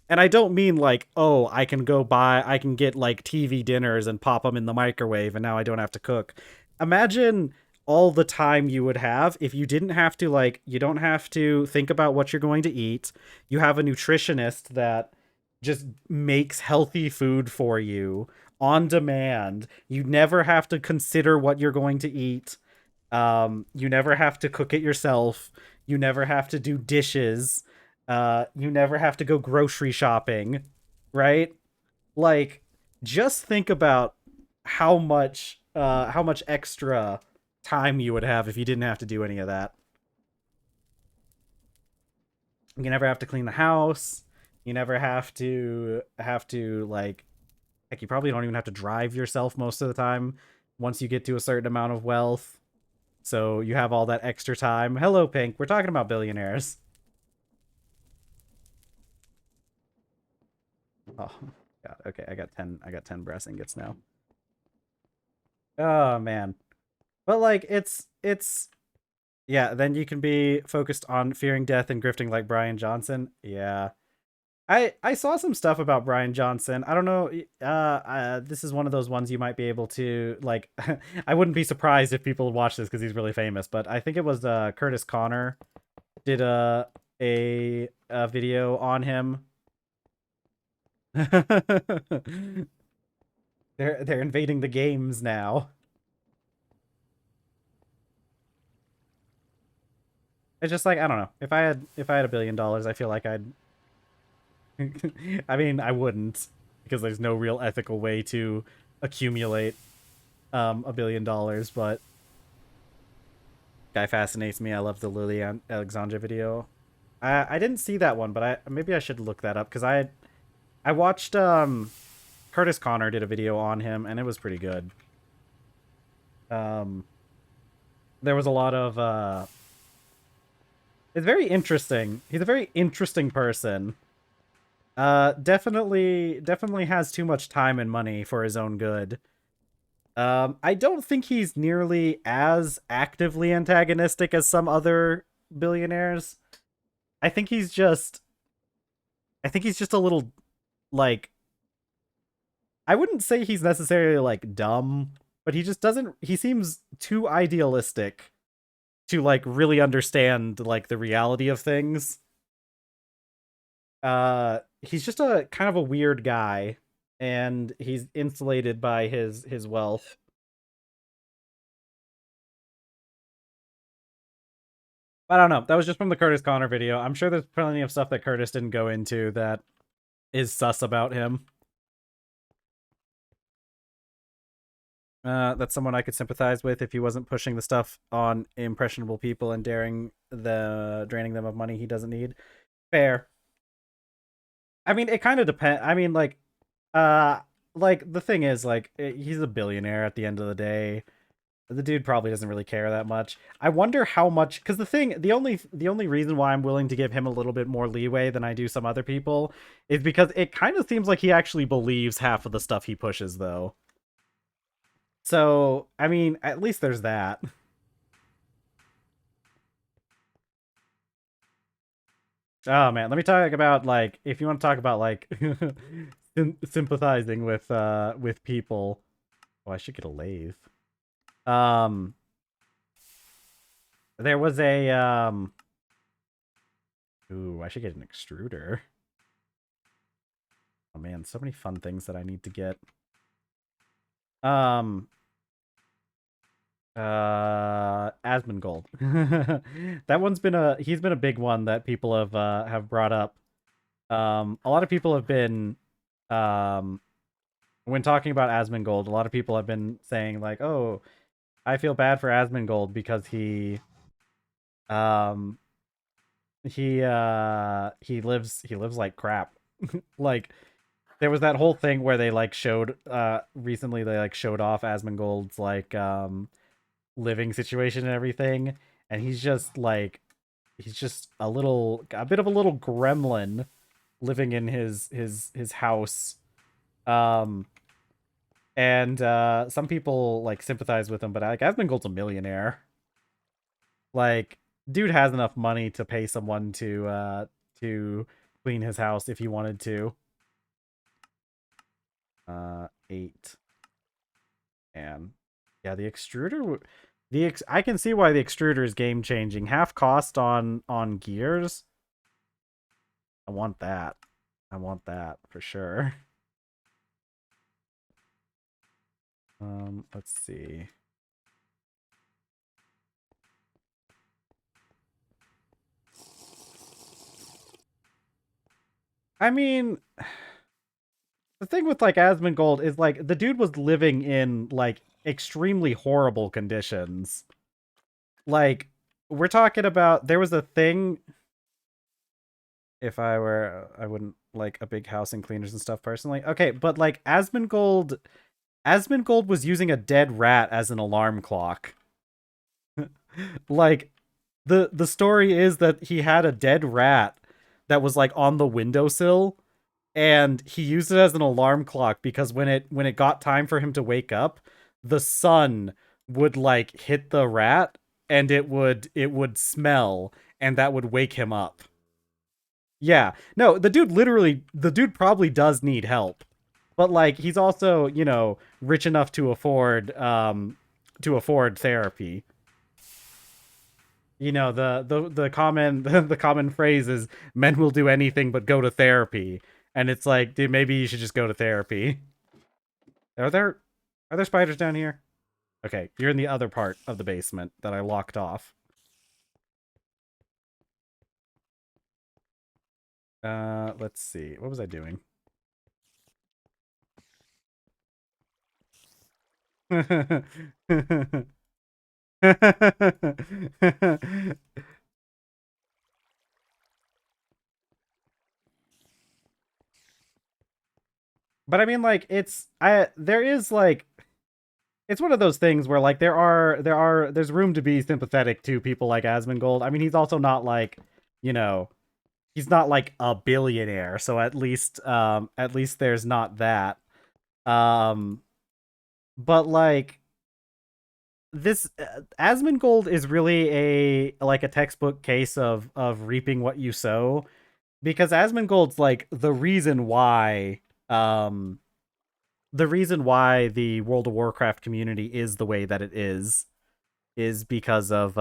And I don't mean like, oh, I can get like TV dinners and pop them in the microwave and now I don't have to cook. Imagine all the time you would have if you didn't have to like, you don't have to think about what you're going to eat. You have a nutritionist that just makes healthy food for you on demand. You never have to consider what you're going to eat. You never have to cook it yourself. You never have to do dishes. You never have to go grocery shopping, right? Like, just think about how much extra time you would have if you didn't have to do any of that. You never have to clean the house. You never have to like, heck, you probably don't even have to drive yourself most of the time once you get to a certain amount of wealth. So you have all that extra time. Hello, Pink. We're talking about billionaires. Oh, God. Okay, I got 10 brass ingots now. Oh, man. But, like, it's... Yeah, then you can be focused on fearing death and grifting like Brian Johnson. Yeah. I saw some stuff about Brian Johnson. I don't know. This is one of those ones you might be able to like. I wouldn't be surprised if people watch this because he's really famous. But I think it was Curtis Connor did a video on him. They're invading the games now. It's just like, I don't know. If I had $1 billion, I feel like I'd. I mean, I wouldn't, because there's no real ethical way to accumulate $1 billion, but guy fascinates me. I love the Lily Alexandra video. I didn't see that one, but maybe I should look that up, because I watched Curtis Connor did a video on him, and it was pretty good. There was a lot of it's very interesting. He's a very interesting person. Definitely has too much time and money for his own good. I don't think he's nearly as actively antagonistic as some other billionaires. I think he's just I think he's just a little like I wouldn't say he's necessarily like dumb, but he just doesn't he seems too idealistic to like really understand like the reality of things. He's just a kind of a weird guy, and he's insulated by his wealth. I don't know. That was just from the Curtis Connor video. I'm sure there's plenty of stuff that Curtis didn't go into that is sus about him. That's someone I could sympathize with if he wasn't pushing the stuff on impressionable people and draining them of money he doesn't need. Fair. I mean, it kind of depends. I mean, uh, like the thing is, he's a billionaire at the end of the day. The dude probably doesn't really care that much. I wonder how much, because the only reason why I'm willing to give him a little bit more leeway than I do some other people is because it kind of seems like he actually believes half of the stuff he pushes, though. So, I mean, at least there's that. Oh man, let me talk about like if you want to talk about like sympathizing with people. Oh, I should get a lathe. Um, there was a Ooh, I should get an extruder. Oh man, so many fun things that I need to get. Um, Asmongold. That one's been he's been a big one that people have brought up. A lot of people have been when talking about Asmongold, a lot of people have been saying like, "Oh, I feel bad for Asmongold because um he lives like crap." Like there was that whole thing where they like showed recently they like showed off Asmongold's like living situation and everything, and he's just a bit of a little gremlin living in his house. Um and some people like sympathize with him, but like Asmongold's a millionaire. Like dude has enough money to pay someone to clean his house if he wanted to. 8. And yeah, the extruder I can see why the extruder is game changing. Half cost on gears. I want that. I want that for sure. Let's see. I mean, the thing with like Asmongold is like the dude was living in like extremely horrible conditions. Like we're talking about there was a thing if I wouldn't like a big house and cleaners and stuff personally. Okay, but like Asmongold was using a dead rat as an alarm clock. Like the story is that he had a dead rat that was like on the windowsill, and he used it as an alarm clock because when it got time for him to wake up, the sun would like hit the rat and it would smell, and that would wake him up. Yeah. No, the dude probably does need help. But like he's also, rich enough to afford therapy. The common the common phrase is men will do anything but go to therapy. And it's like, dude, maybe you should just go to therapy. Are there are there spiders down here? Okay, you're in the other part of the basement that I locked off. Let's see. What was I doing? But I mean, like, there is like, it's one of those things where like there's room to be sympathetic to people like Asmongold. I mean, he's also not like, you know, he's not like a billionaire, so at least there's not that. Um, but like, this Asmongold is really a textbook case of reaping what you sow, because Asmongold's like um the reason why the World of Warcraft community is the way that it is because of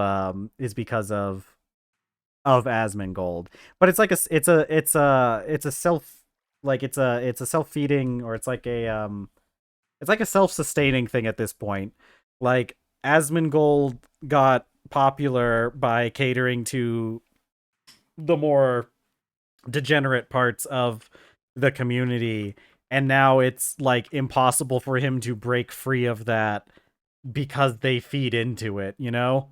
Asmongold. But it's like it's a self, like it's a self-feeding, or it's like a self-sustaining thing at this point. Like Asmongold got popular by catering to the more degenerate parts of the community, and now it's like impossible for him to break free of that because they feed into it, you know?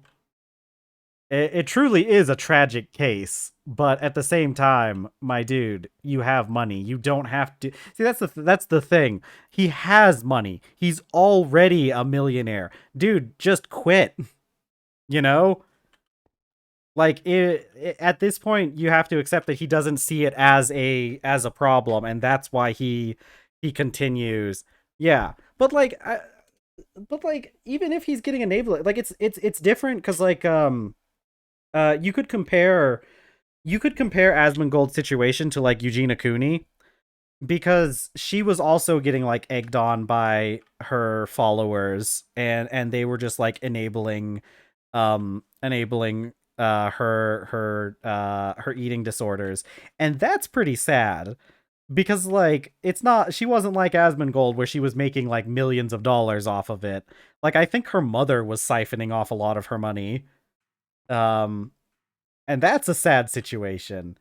It truly is a tragic case, but at the same time, my dude, you have money. You don't have to. See, that's the thing. He has money. He's already a millionaire. Dude, just quit, you know? Like at this point you have to accept that he doesn't see it as a problem, and that's why he continues. Yeah. But like even if he's getting enabled, like it's different, cuz like you could compare Asmongold's situation to like Eugenia Cooney, because she was also getting like egged on by her followers, and they were just like enabling her eating disorders, and that's pretty sad, because like it's not, she wasn't like Asmongold where she was making like millions of dollars off of it. Like I think her mother was siphoning off a lot of her money, um and that's a sad situation.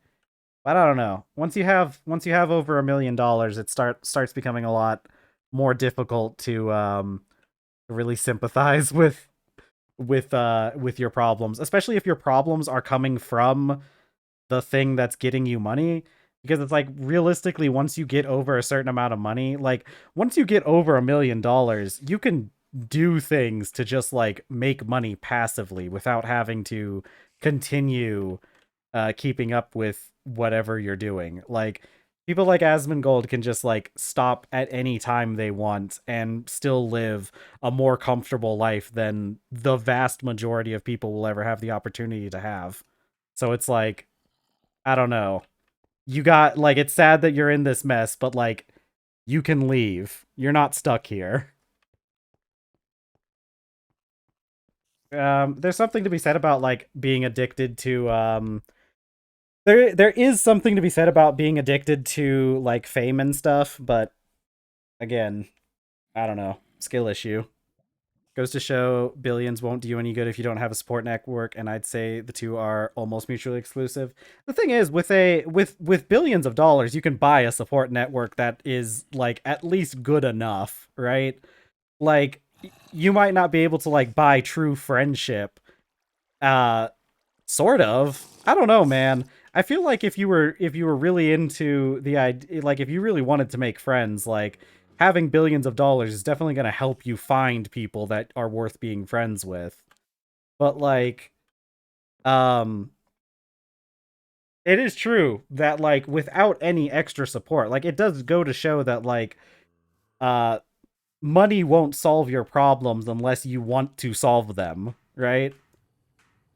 But I don't know. Once you have over $1 million, it starts becoming a lot more difficult to really sympathize with your problems, especially if your problems are coming from the thing that's getting you money. Because it's like, realistically, once you get over a certain amount of money, like once you get over $1 million, you can do things to just like make money passively without having to continue keeping up with whatever you're doing. Like people like Asmongold can just like stop at any time they want and still live a more comfortable life than the vast majority of people will ever have the opportunity to have. So it's like, I don't know. You got like, it's sad that you're in this mess, but like you can leave. You're not stuck here. There's something to be said about like being addicted to there is something to be said about being addicted to like fame and stuff, but again, I don't know, skill issue. Goes to show billions won't do you any good if you don't have a support network, and I'd say the two are almost mutually exclusive. The thing is, with billions of dollars, you can buy a support network that is like at least good enough, right? Like you might not be able to like buy true friendship, uh sort of. I don't know, man. I feel like if you were really into the idea, like if you really wanted to make friends, like having billions of dollars is definitely going to help you find people that are worth being friends with. But like um it is true that like without any extra support, like it does go to show that like uh money won't solve your problems unless you want to solve them, right?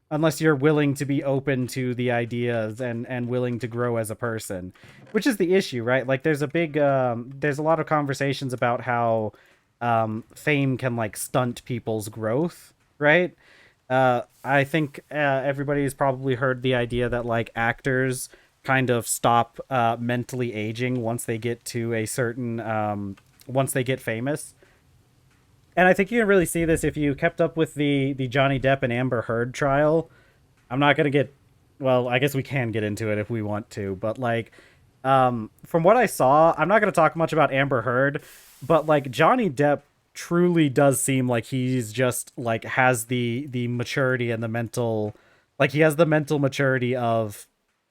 Unless you're willing to be open to the ideas and willing to grow as a person, which is the issue, right? Like there's a lot of conversations about how fame can like stunt people's growth, right? I think everybody's probably heard the idea that like actors kind of stop mentally aging once they get to a certain once they get famous. And I think you can really see this if you kept up with the Johnny Depp and Amber Heard trial. I'm not gonna get, well, I guess we can get into it if we want to, but like from what I saw, I'm not gonna talk much about Amber Heard, but like Johnny Depp truly does seem like he's just like has the maturity and the mental, like he has the mental maturity of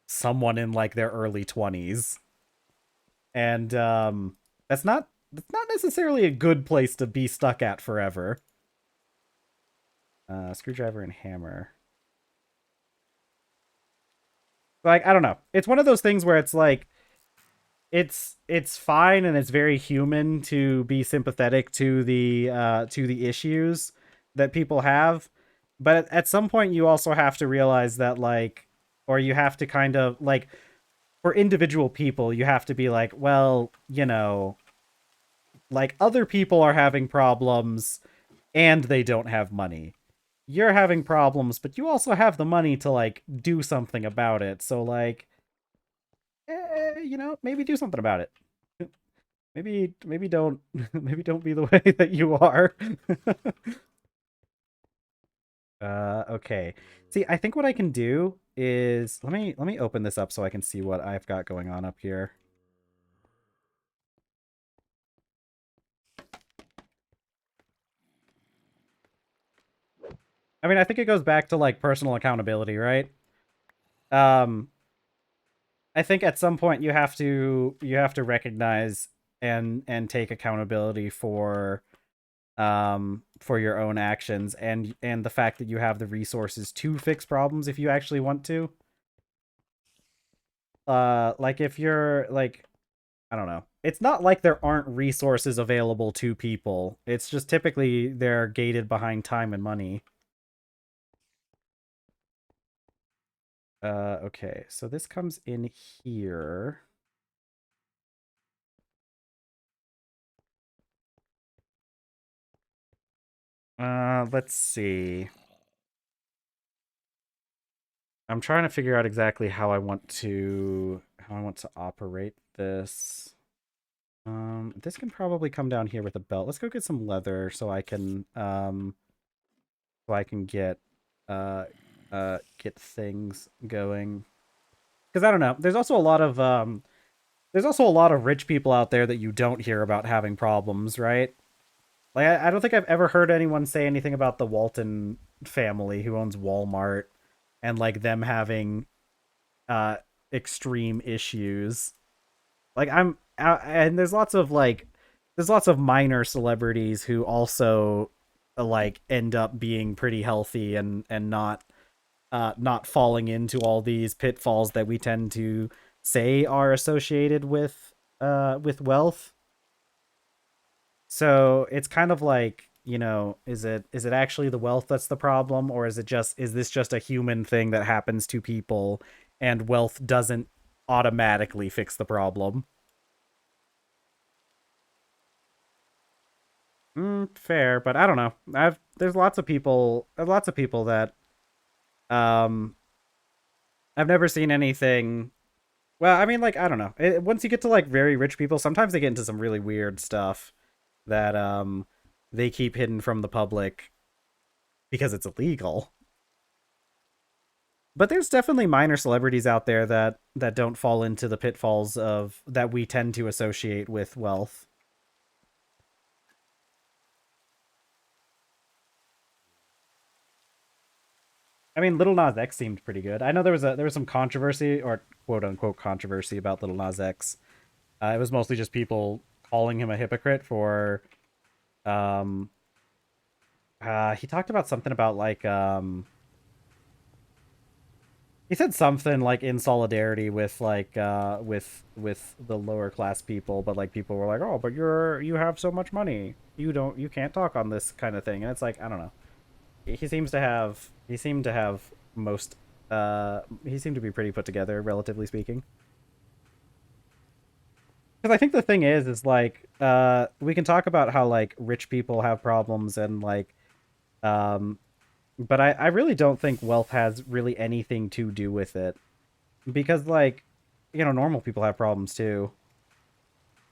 someone in like their early 20s. And that's not necessarily a good place to be stuck at forever. Screwdriver and hammer. Like I don't know. It's one of those things where it's like it's fine and it's very human to be sympathetic to the issues, that people have, but at some point you also have to realize that like, or you have to kind of like, for individual people you have to be like, well, you know, like other people are having problems and they don't have money. You're having problems, but you also have the money to like do something about it. So like, you know, maybe do something about it. Maybe don't maybe don't be the way that you are. Okay. See, I think what I can do is let me open this up so I can see what I've got going on up here. I mean, I think it goes back to like personal accountability, right? Um, I think at some point you have to recognize and take accountability for your own actions and the fact that you have the resources to fix problems if you actually want to. Like if you're like, I don't know. It's not like there aren't resources available to people. It's just typically they're gated behind time and money. Okay. So this comes in here. Let's see. I'm trying to figure out exactly how I want to operate this. This can probably come down here with a belt. Let's go get some leather so I can uh get things going. Because I don't know. There's also a lot of rich people out there that you don't hear about having problems, right? Like I don't think I've ever heard anyone say anything about the Walton family who owns Walmart and like them having uh extreme issues. Like and there's lots of minor celebrities who also like end up being pretty healthy and not falling into all these pitfalls that we tend to say are associated with wealth. So it's kind of like, you know, is it actually the wealth that's the problem, or is this just a human thing that happens to people and wealth doesn't automatically fix the problem? Fair, but I don't know. There's lots of people that um I've never seen anything. Well, I mean, like I don't know. Once you get to like very rich people, sometimes they get into some really weird stuff that they keep hidden from the public because it's illegal. But there's definitely minor celebrities out there that don't fall into the pitfalls of that we tend to associate with wealth. I mean, Little Nas X seemed pretty good. I know there was some controversy or quote unquote controversy about Little Nas X. It was mostly just people calling him a hypocrite for um he talked about something about like he said something like in solidarity with like with the lower class people, but like people were like, "Oh, but you have so much money. You can't talk on this kind of thing." And it's like, I don't know. He seemed to be pretty put together, relatively speaking. Because I think the thing is like we can talk about how like rich people have problems and like um but I really don't think wealth has really anything to do with it. Because like, you know, normal people have problems too.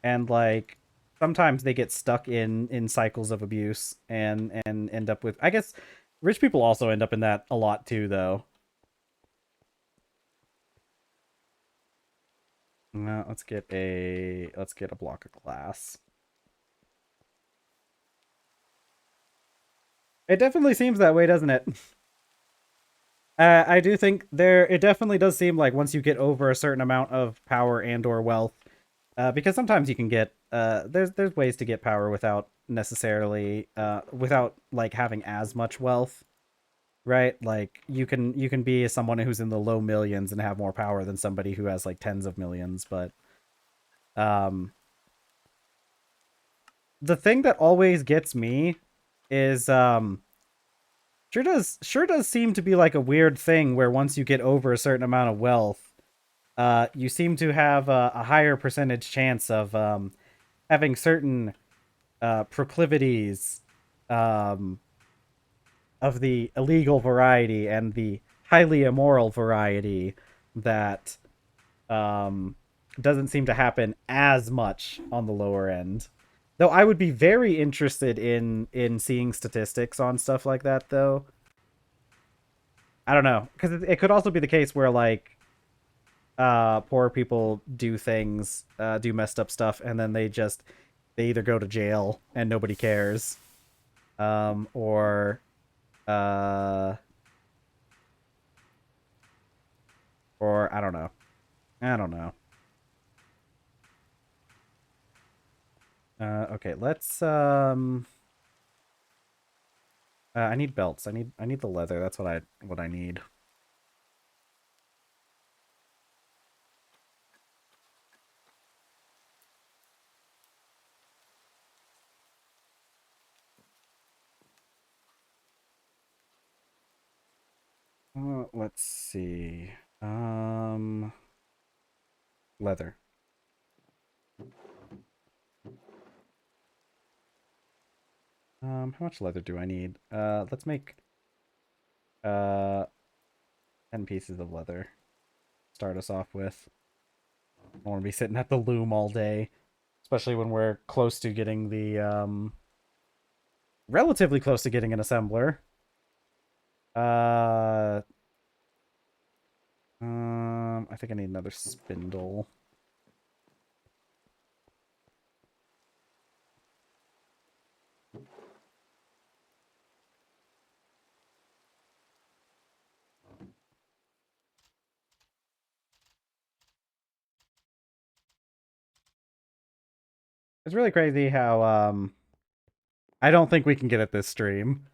And like sometimes they get stuck in cycles of abuse and end up with, I guess rich people also end up in that a lot too though. Let's get a block of glass. It definitely seems that way, doesn't it? I do think it definitely does seem like once you get over a certain amount of power and or wealth, because sometimes you can get there's ways to get power without necessarily without like having as much wealth, right? Like you can be someone who's in the low millions and have more power than somebody who has like tens of millions. But um the thing that always gets me is Sure does seem to be like a weird thing where once you get over a certain amount of wealth, you seem to have a higher percentage chance of having certain proclivities um, of the illegal variety and the highly immoral variety that um, doesn't seem to happen as much on the lower end. Though I would be very interested in seeing statistics on stuff like that. Though I don't know, because it could also be the case where like poor people do things, do messed up stuff, and then they either go to jail and nobody cares, or uh, or I don't know. I don't know. Okay, let's I need belts. I need the leather. That's what I need. Let's see. Leather. How much leather do I need? Let's make uh 10 pieces of leather. Start us off with. I don't want to be sitting at the loom all day, especially when we're close to getting the relatively close to getting an assembler. Uh I think I need another spindle. It's really crazy how I don't think we can get at this stream.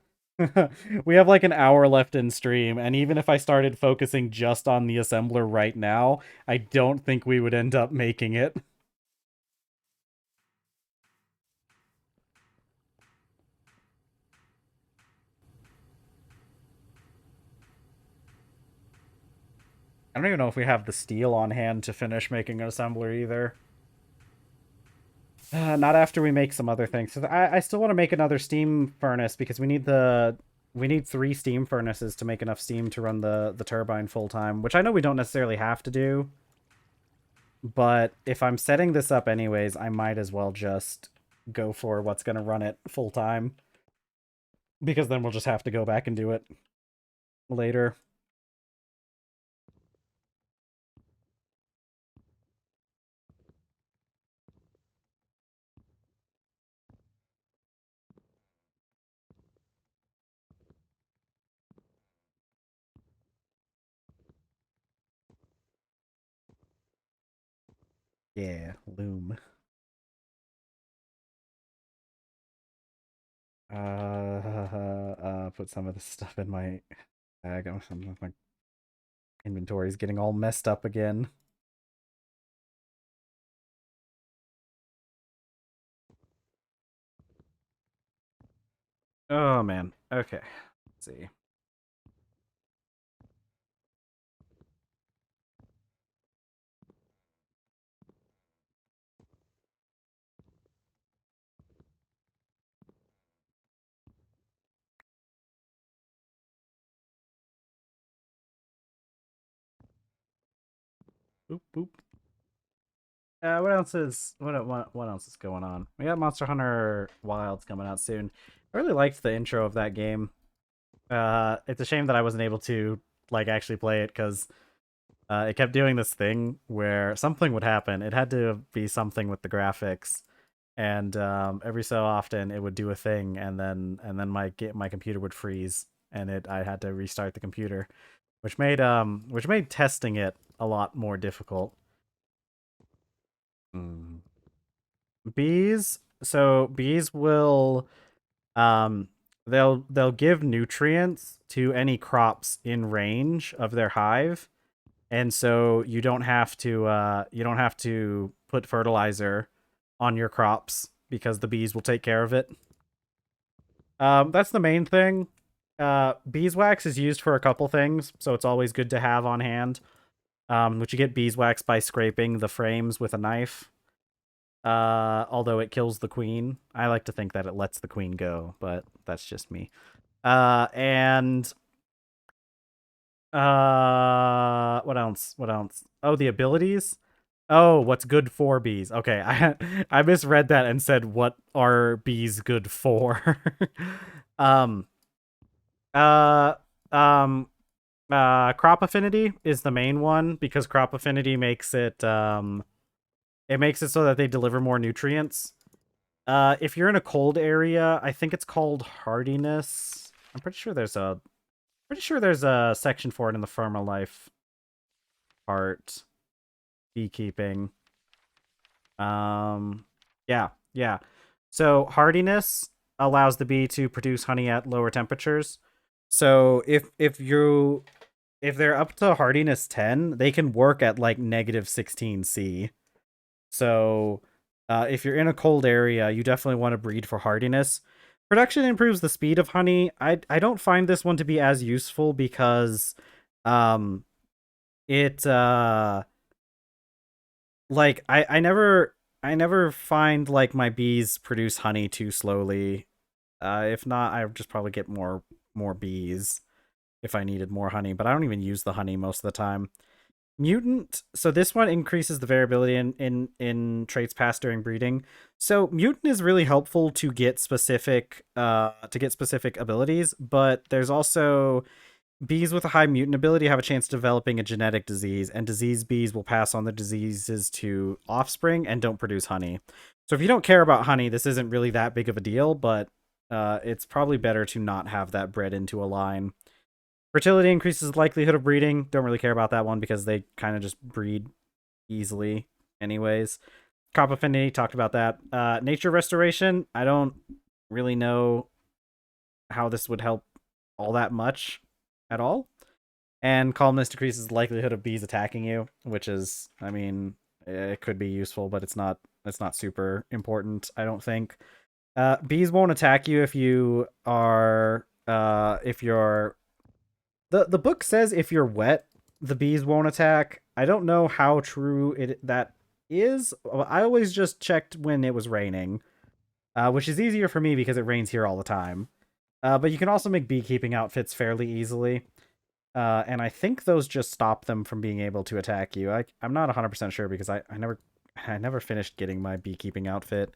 We have like an hour left in stream, and even if I started focusing just on the assembler right now, I don't think we would end up making it. I don't even know if we have the steel on hand to finish making an assembler either. Not after we make some other things. I still want to make another steam furnace because we need 3 steam furnaces to make enough steam to run the turbine full time, which I know we don't necessarily have to do. But if I'm setting this up anyways, I might as well just go for what's going to run it full time. Because then we'll just have to go back and do it later. Yeah, loom. Put some of this stuff in my bag. My inventory's getting all messed up again. Oh man. Okay. Let's see. Boop boop. What else is what else is going on? We got Monster Hunter Wilds coming out soon. I really liked the intro of that game. It's a shame that I wasn't able to like actually play it because it kept doing this thing where something would happen. It had to be something with the graphics, and every so often it would do a thing, and then my computer would freeze, and I had to restart the computer, which made testing it a lot more difficult. Mm. Bees. So bees will they'll give nutrients to any crops in range of their hive, and so you don't have to put fertilizer on your crops because the bees will take care of it. That's the main thing. beeswax is used for a couple things, so it's always good to have on hand. Which you get beeswax by scraping the frames with a knife. Although it kills the queen. I like to think that it lets the queen go, but that's just me. And what else? What else? Oh, the abilities. Oh, what's good for bees? Okay, I misread that and said what are bees good for? um uh um crop affinity is the main one because crop affinity makes it makes it so that they deliver more nutrients. If you're in a cold area, I think it's called hardiness. I'm pretty sure there's a section for it in the Life part. Beekeeping. Um, yeah, yeah. So hardiness allows the bee to produce honey at lower temperatures. So if they're up to hardiness 10, they can work at like negative 16°C. So if you're in a cold area, you definitely want to breed for hardiness. Production improves the speed of honey. I don't find this one to be as useful because um it like I never find like my bees produce honey too slowly. If not, I would just probably get more bees if I needed more honey, but I don't even use the honey most of the time. Mutant. So this one increases the variability in traits passed during breeding. So mutant is really helpful to get specific abilities, but there's also bees with a high mutant ability have a chance of developing a genetic disease, and diseased bees will pass on the diseases to offspring and don't produce honey. So if you don't care about honey, this isn't really that big of a deal, but it's probably better to not have that bred into a line. Fertility increases the likelihood of breeding. Don't really care about that one because they kind of just breed easily anyways. Crop affinity, talked about that. Nature restoration, I don't really know how this would help all that much at all. And calmness decreases the likelihood of bees attacking you, which is, I mean, it could be useful, but it's not super important, I don't think. Bees won't attack you if you're the book says if you're wet, the bees won't attack. I don't know how true that is. I always just checked when it was raining, which is easier for me because it rains here all the time. But you can also make beekeeping outfits fairly easily. And I think those just stop them from being able to attack you. I'm not 100% sure because I never finished getting my beekeeping outfit.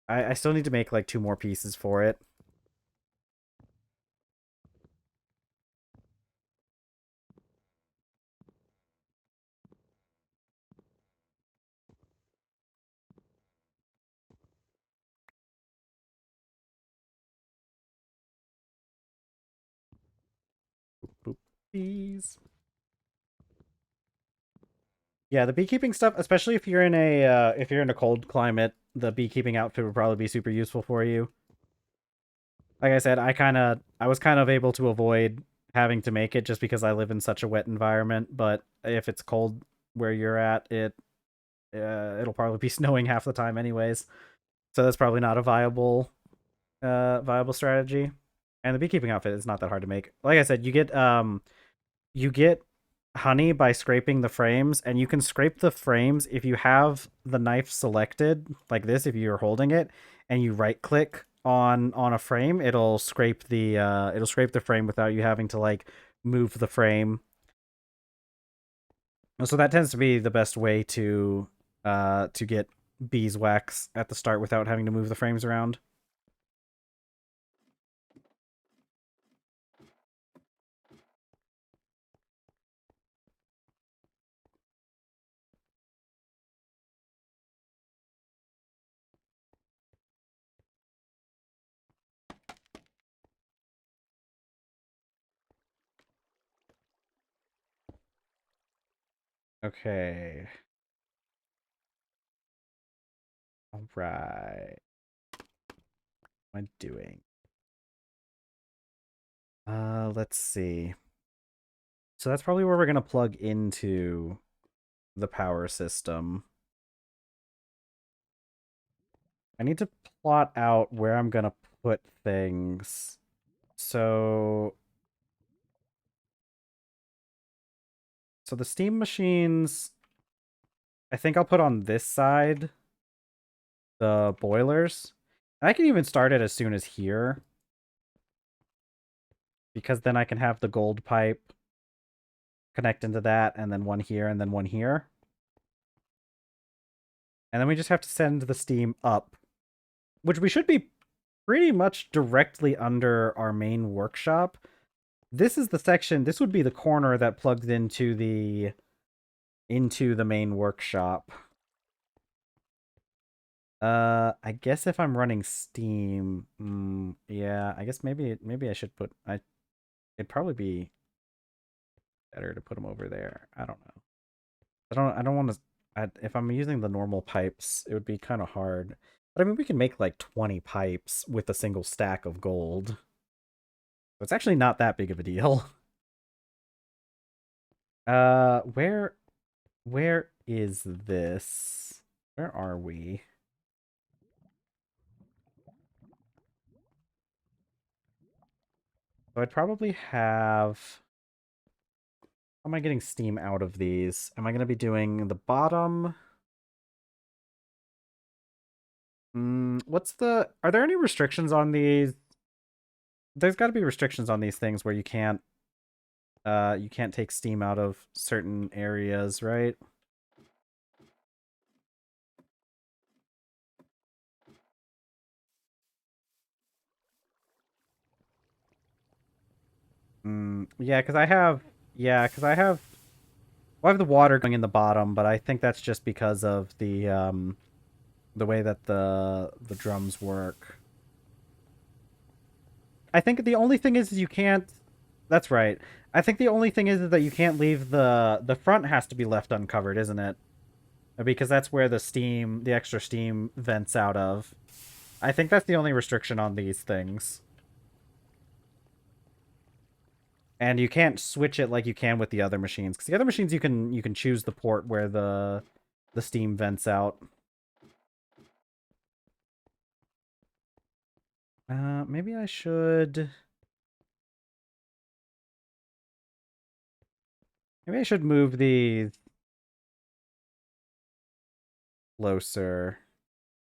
I still need to make like 2 more pieces for it. Boop, bees. Yeah, the beekeeping stuff, especially if you're in a cold climate, the beekeeping outfit would probably be super useful for you. Like I said, I was kind of able to avoid having to make it just because I live in such a wet environment, but if it's cold where you're at, it'll probably be snowing half the time anyways. So that's probably not a viable strategy. And the beekeeping outfit is not that hard to make. Like I said, you get honey by scraping the frames, and you can scrape the frames if you have the knife selected like this. If you're holding it and you right click on a frame, it'll scrape the frame without you having to like move the frame. So that tends to be the best way to get beeswax at the start without having to move the frames around. Okay. All right. What am I doing? Let's see. So that's probably where we're gonna plug into the power system. I need to plot out where I'm gonna put things. So So the steam machines, I think I'll put on this side the boilers. I can even start it as soon as here, because then I can have the gold pipe connect into that, and then one here, and then one here. And then we just have to send the steam up, which we should be pretty much directly under our main workshop. This is the section, this would be the corner that plugs into the main workshop. I guess if I'm running Steam, yeah, I guess maybe I should put it'd probably be better to put them over there. I don't know. I don't want to. If I'm using the normal pipes, it would be kind of hard. But I mean, we can make like 20 pipes with a single stack of gold. So it's actually not that big of a deal. Where is this? Where are we? So I'd probably have. How am I getting steam out of these? Am I going to be doing the bottom? What's the... Are there any restrictions on these? There's got to be restrictions on these things where you can't take steam out of certain areas, right? Yeah, because I have... Yeah, because I have... Well, I have the water going in the bottom, but I think that's just because of the way that the drums work. I think the only thing is you can't... That's right. I think the only thing is that you can't leave the front has to be left uncovered, isn't it? Because that's where the extra steam vents out of. I think that's the only restriction on these things. And you can't switch it like you can with the other machines, because the other machines you can choose the port where the steam vents out. Maybe I should... Maybe I should move these closer.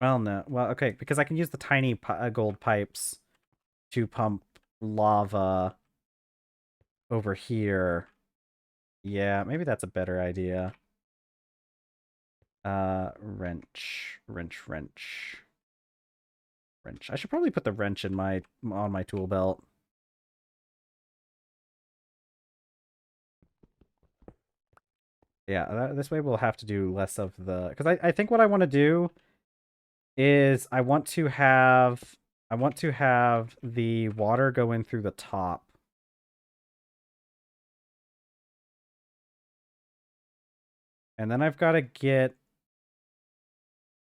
Well, no. Well, okay, because I can use the tiny gold pipes to pump lava over here. Yeah, maybe that's a better idea. Wrench. I should probably put the wrench in on my tool belt. Yeah, this way we'll have to do less of the... Because I think what I want to do is I want to have the water go in through the top. And then I've got to get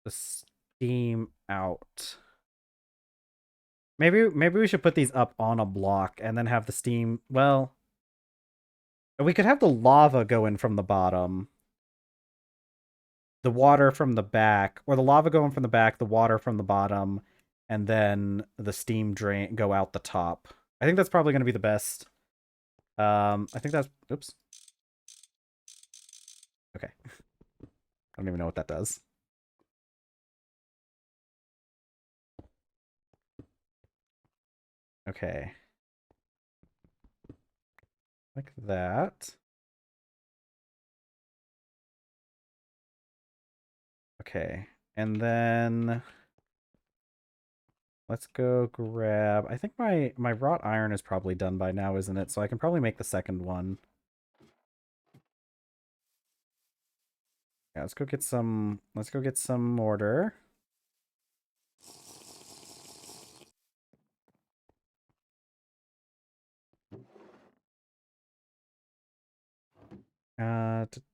the steam out. Maybe we should put these up on a block and then have the steam... Well, we could have the lava go in from the bottom. The water from the back, or the lava going from the back, the water from the bottom, and then the steam drain go out the top. I think that's probably going to be the best. I think that's... Oops. Okay. I don't even know what that does. Okay. Like that. Okay. And then... Let's go grab... I think my wrought iron is probably done by now, isn't it? So I can probably make the second one. Yeah, let's go get some mortar.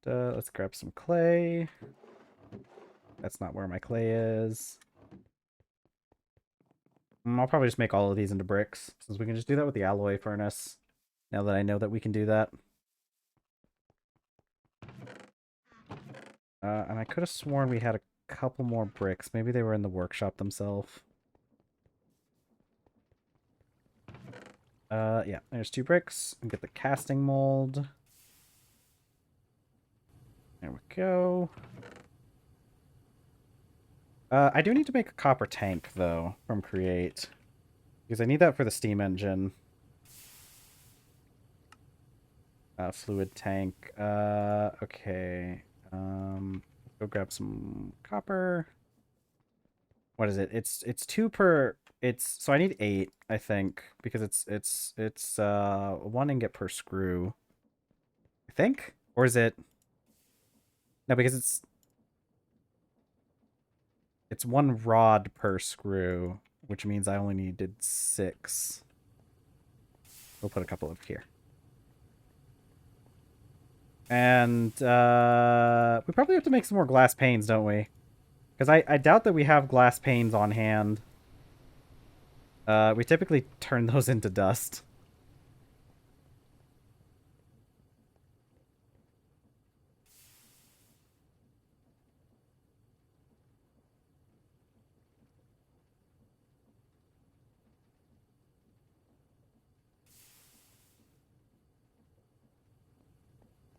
Let's grab some clay. That's not where my clay is. I'll probably just make all of these into bricks, since we can just do that with the alloy furnace, now that I know that we can do that. And I could have sworn we had a couple more bricks. Maybe they were in the workshop themselves. Yeah, there's 2 bricks. And get the casting mold. There we go. I do need to make a copper tank, though, from Create. Because I need that for the steam engine. Fluid tank. Okay. Go grab some copper. What is it? It's 2 per... So I need 8, I think. Because it's 1 ingot per screw. I think? Or is it... No, because it's 1 rod per screw, which means I only needed 6. We'll put a couple of here. And we probably have to make some more glass panes, don't we? Because I doubt that we have glass panes on hand. We typically turn those into dust.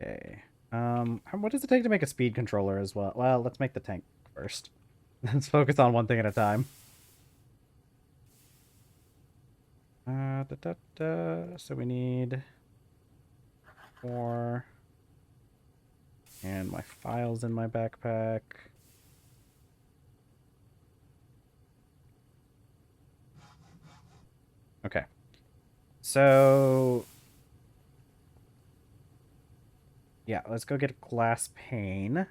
Okay. What does it take to make a speed controller as well? Well, let's make the tank first. Let's focus on one thing at a time. So we need 4. And my files in my backpack. Okay. So... yeah, let's go get a glass pane.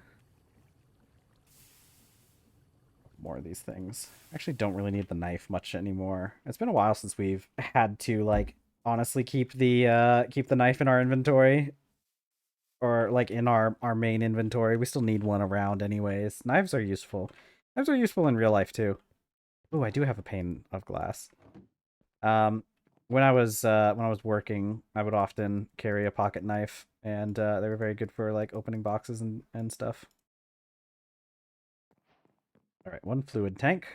More of these things. Actually don't really need the knife much anymore. It's been a while since we've had to, like, honestly keep the knife in our inventory. Or, like, in our main inventory. We still need one around anyways. Knives are useful. Knives are useful in real life, too. Oh, I do have a pane of glass. When I was working, I would often carry a pocket knife, and they were very good for, like, opening boxes and stuff. All right, 1 fluid tank.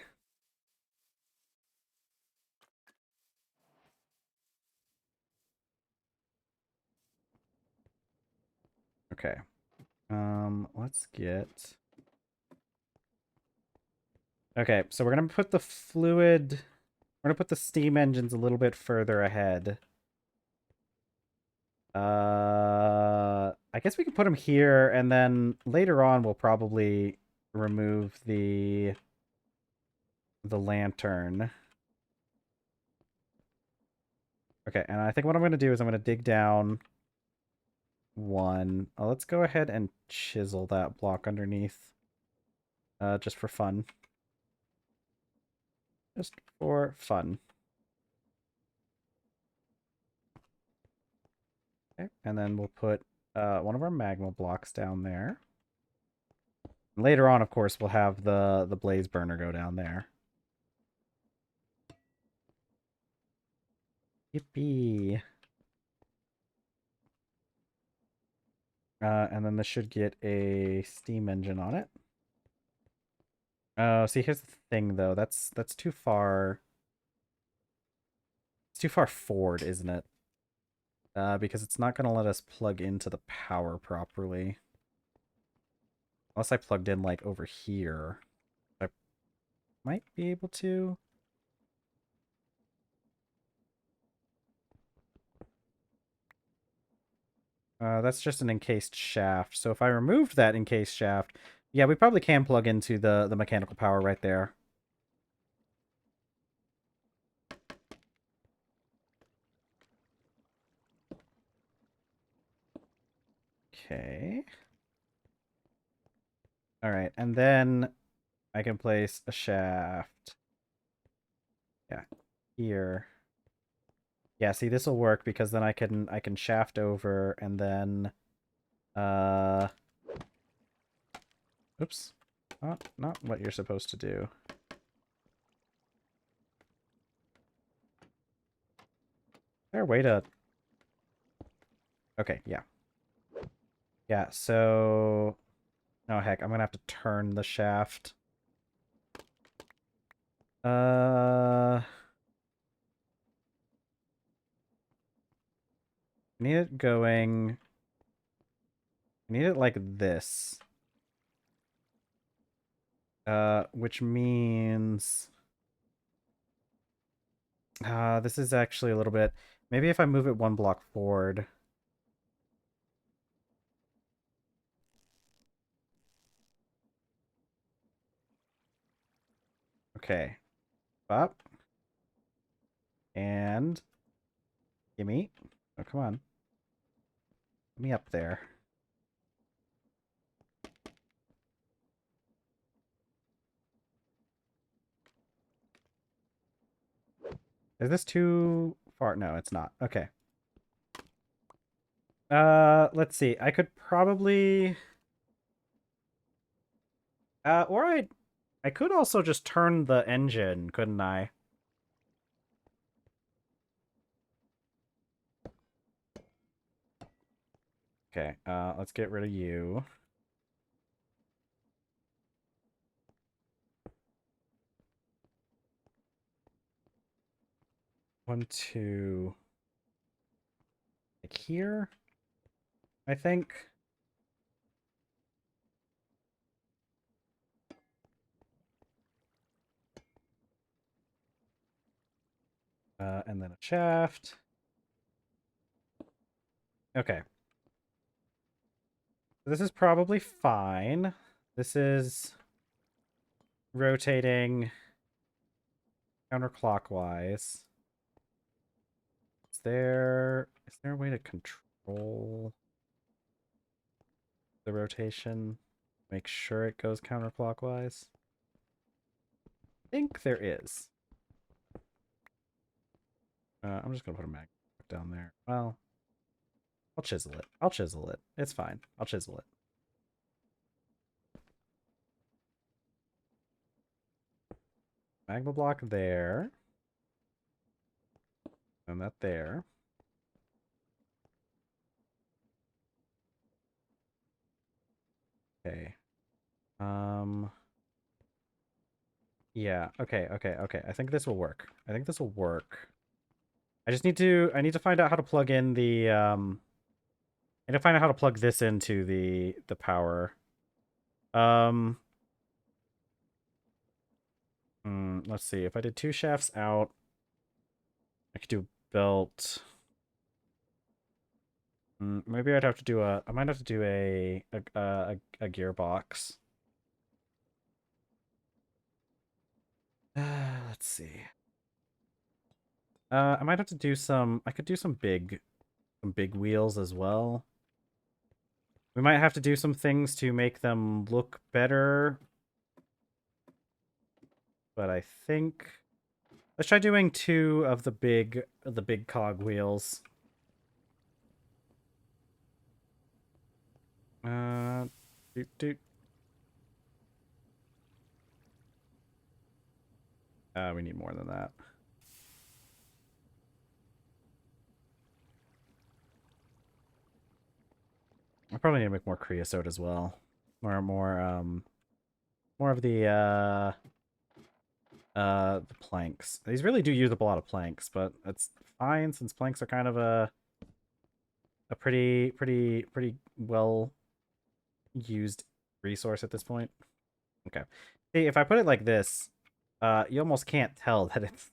Okay. Let's get... okay, so we're gonna put the fluid... we're gonna put the steam engines a little bit further ahead. I guess we can put them here, and then later on we'll probably remove the lantern. Okay, and I think what I'm gonna do is I'm gonna dig down 1. Let's go ahead and chisel that block underneath. Just for fun. Just for fun. Okay, and then we'll put one of our magma blocks down there. Later on, of course, we'll have the blaze burner go down there. Yippee. And then this should get a steam engine on it. See, here's the thing, though. That's too far. It's too far forward, isn't it? Because it's not going to let us plug into the power properly. Unless I plugged in, like, over here. I might be able to. That's just an encased shaft. So if I removed that encased shaft, yeah, we probably can plug into the mechanical power right there. Okay. All right, and then I can place a shaft. Yeah, here. Yeah, see, this will work because then I can shaft over and then oops. Not what you're supposed to do. Is there a way to... okay, yeah. Yeah, so... oh, heck, I'm gonna have to turn the shaft. I need it going... I need it like this. Which means... this is actually a little bit... Maybe if I move it one block forward... Okay. Up. And... Gimme. Oh, come on. Get me up there. Is this too far? No, it's not. Okay. Let's see. I could probably... or I could also just turn the engine, couldn't I? Okay, let's get rid of you. One, two... Like here? I think. And then a shaft. Okay. This is probably fine. This is rotating counterclockwise. Is there a way to control the rotation? Make sure it goes counterclockwise? I think there is. I'm just gonna put a mag down there. Well, I'll chisel it. I'll chisel it. It's fine. I'll chisel it. Magma block there. And that there. Okay. Yeah, okay. I think this will work. I need to find out how to plug in the I need to find out how to plug this into the power. Let's see. If I did 2 shafts out, I could do belt. Maybe I'd have to do I might have to do a gearbox. Let's see. I might have to do I could do some big wheels as well. We might have to do some things to make them look better. But I think let's try doing 2 of the big cog wheels. Doot. We need more than that. I probably need to make more creosote as well. More of the planks. These really do use up a lot of planks, but that's fine since planks are kind of a pretty well used resource at this point. Okay. See, if I put it like this, you almost can't tell that it's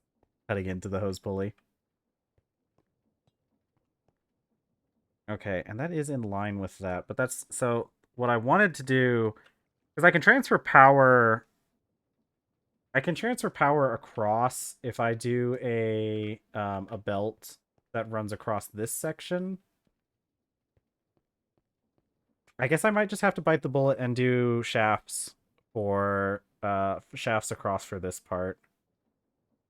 cutting into the hose pulley. Okay, and that is in line with that, but that's so what I wanted to do because I can transfer power across if I do a belt that runs across this section. I guess I might just have to bite the bullet and do shafts for shafts across for this part.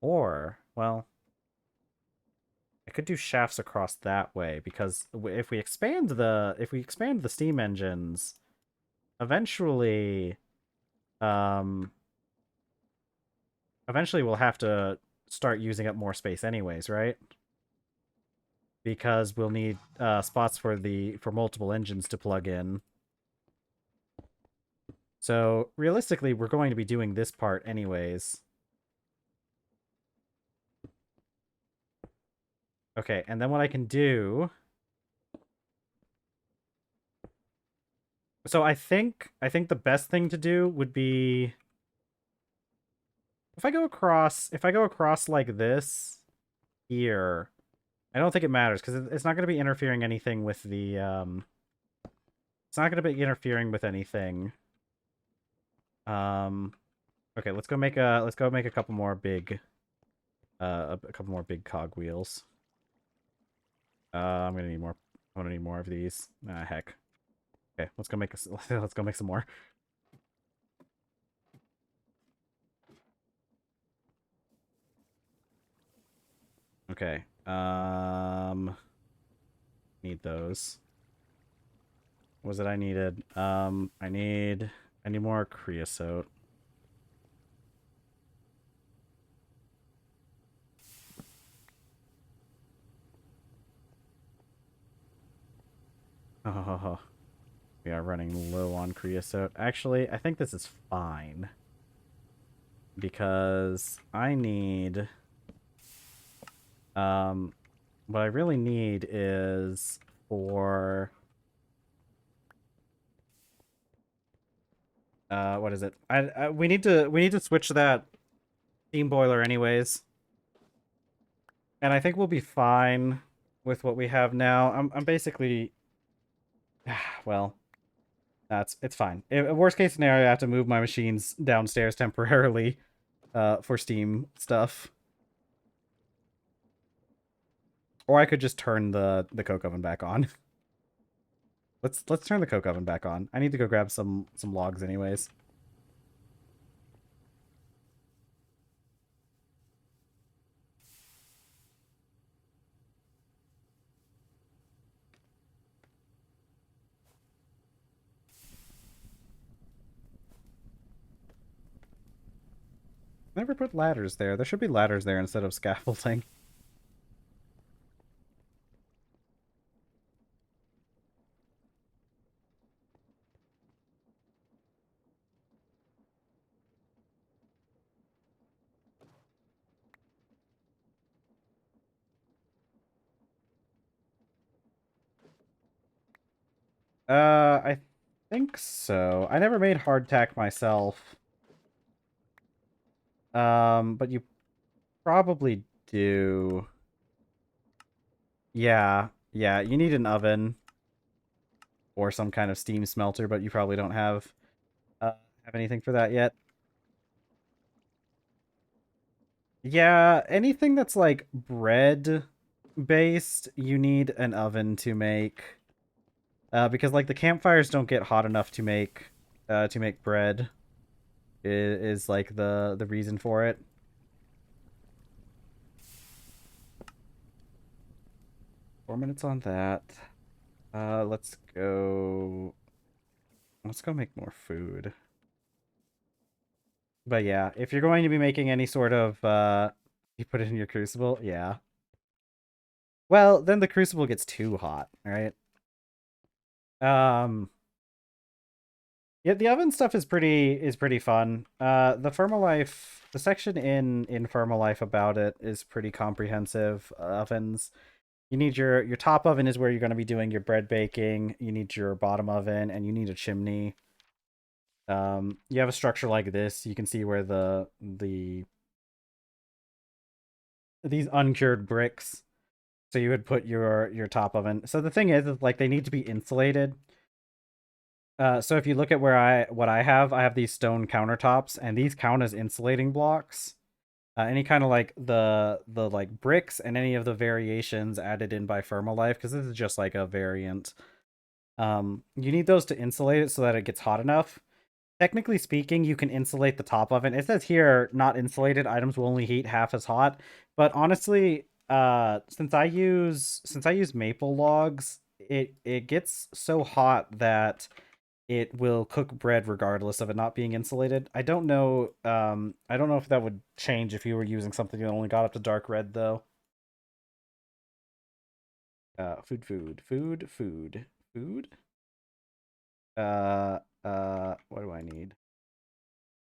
Or, well, I could do shafts across that way because if we expand the steam engines, eventually we'll have to start using up more space anyways, right? Because we'll need spots for multiple engines to plug in. So realistically, we're going to be doing this part anyways. Okay, and then what I can do So I think the best thing to do would be if I go across like this here. I don't think it matters because it's not going to be interfering anything with the it's not going to be interfering with anything. Um okay, let's go make a couple more big a couple more big cogwheels. I'm going to need more. I'm going to need more of these. Ah, heck. Okay, let's go make let's go make some more. Okay. Need those. What was it I needed? I need more creosote. Oh, we are running low on creosote. Actually, I think this is fine because I need what I really need is for what is it? We need to switch that steam boiler anyways. And I think we'll be fine with what we have now. I'm basically well, it's fine. Worst case scenario, I have to move my machines downstairs temporarily for steam stuff. Or I could just turn the coke oven back on. Let's turn the coke oven back on. I need to go grab some logs anyways. Never put ladders there. There should be ladders there instead of scaffolding. I think so. I never made hardtack myself. But you probably do. Yeah, yeah, you need an oven or some kind of steam smelter, but you probably don't uh have anything for that yet. Yeah, anything that's like bread based, you need an oven to make. Because like the campfires don't get hot enough to make bread is like the reason for it. 4 minutes on that. Let's go make more food. But yeah, if you're going to be making any sort of you put it in your crucible, yeah. Well, then the crucible gets too hot, right? Um yeah, the oven stuff is pretty fun. The section in Firmalife about it is pretty comprehensive. Ovens. You need your top oven is where you're going to be doing your bread baking. You need your bottom oven and you need a chimney. You have a structure like this. You can see where these uncured bricks. So you would put your top oven. So the thing is like they need to be insulated. So if you look at what I have these stone countertops, and these count as insulating blocks. Any kind of like the like bricks and any of the variations added in by Firmalife, because this is just like a variant. You need those to insulate it so that it gets hot enough. Technically speaking, you can insulate the top oven. It says here, not insulated items will only heat half as hot. But honestly, since I use maple logs, it gets so hot that it will cook bread regardless of it not being insulated. I don't know if that would change if you were using something that only got up to dark red though. Food. What do I need?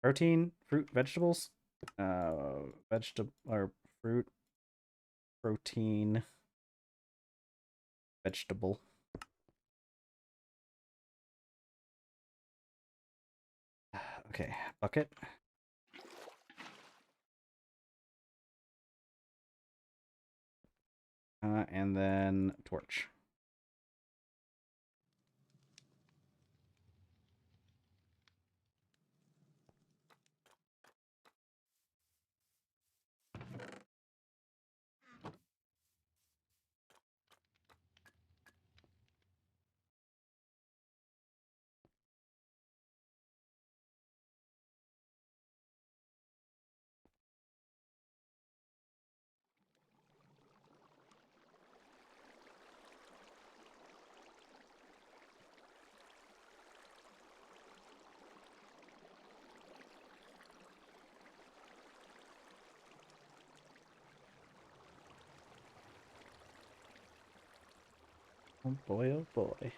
Protein, fruit, vegetables. Vegetable or fruit, protein, vegetable. Okay, bucket. And then torch. Oh boy, oh boy.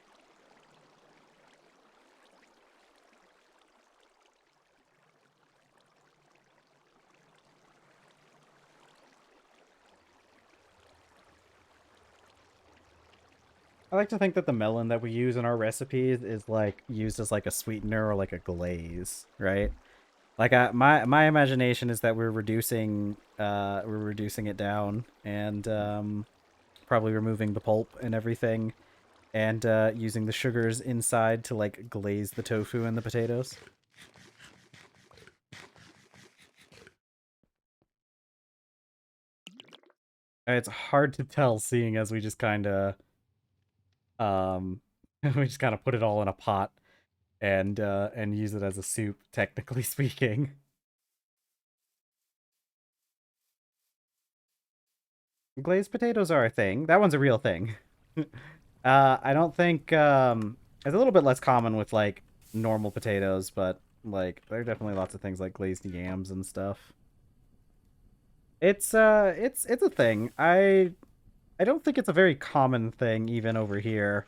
I like to think that the melon that we use in our recipes is like used as like a sweetener or like a glaze, right? Like my imagination is that we're reducing it down and probably removing the pulp and everything and using the sugars inside to like glaze the tofu and the potatoes. It's hard to tell seeing as we just kind of um we just kind of put it all in a pot and use it as a soup, technically speaking. Glazed potatoes are a thing. That one's a real thing. I don't think it's a little bit less common with like normal potatoes, but like there are definitely lots of things like glazed yams and stuff. It's a thing. I don't think it's a very common thing even over here.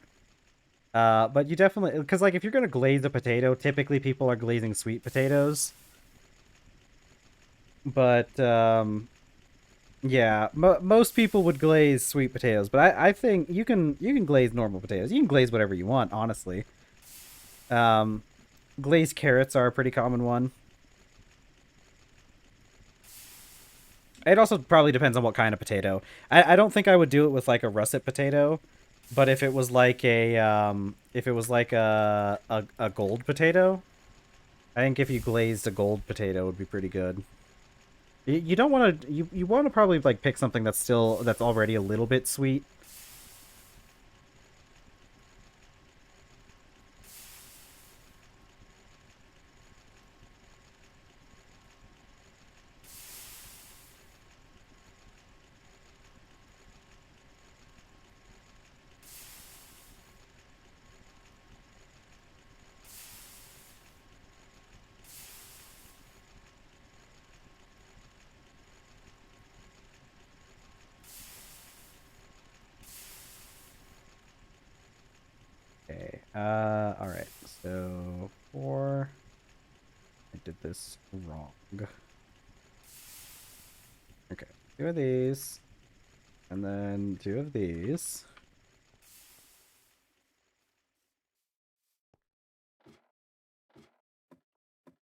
But you definitely, because like if you're gonna glaze a potato, typically people are glazing sweet potatoes. But yeah, most people would glaze sweet potatoes, but I think you can glaze normal potatoes. You can glaze whatever you want, honestly. Um, Glazed carrots are a pretty common one. It also probably depends on what kind of potato. I don't think I would do it with like a russet potato, but if it was like a gold potato, I think if you glazed a gold potato it would be pretty good. You don't want to you want to probably like pick something that's already a little bit sweet. Okay. All right. So four. I did this wrong. Okay. Two of these, and then two of these.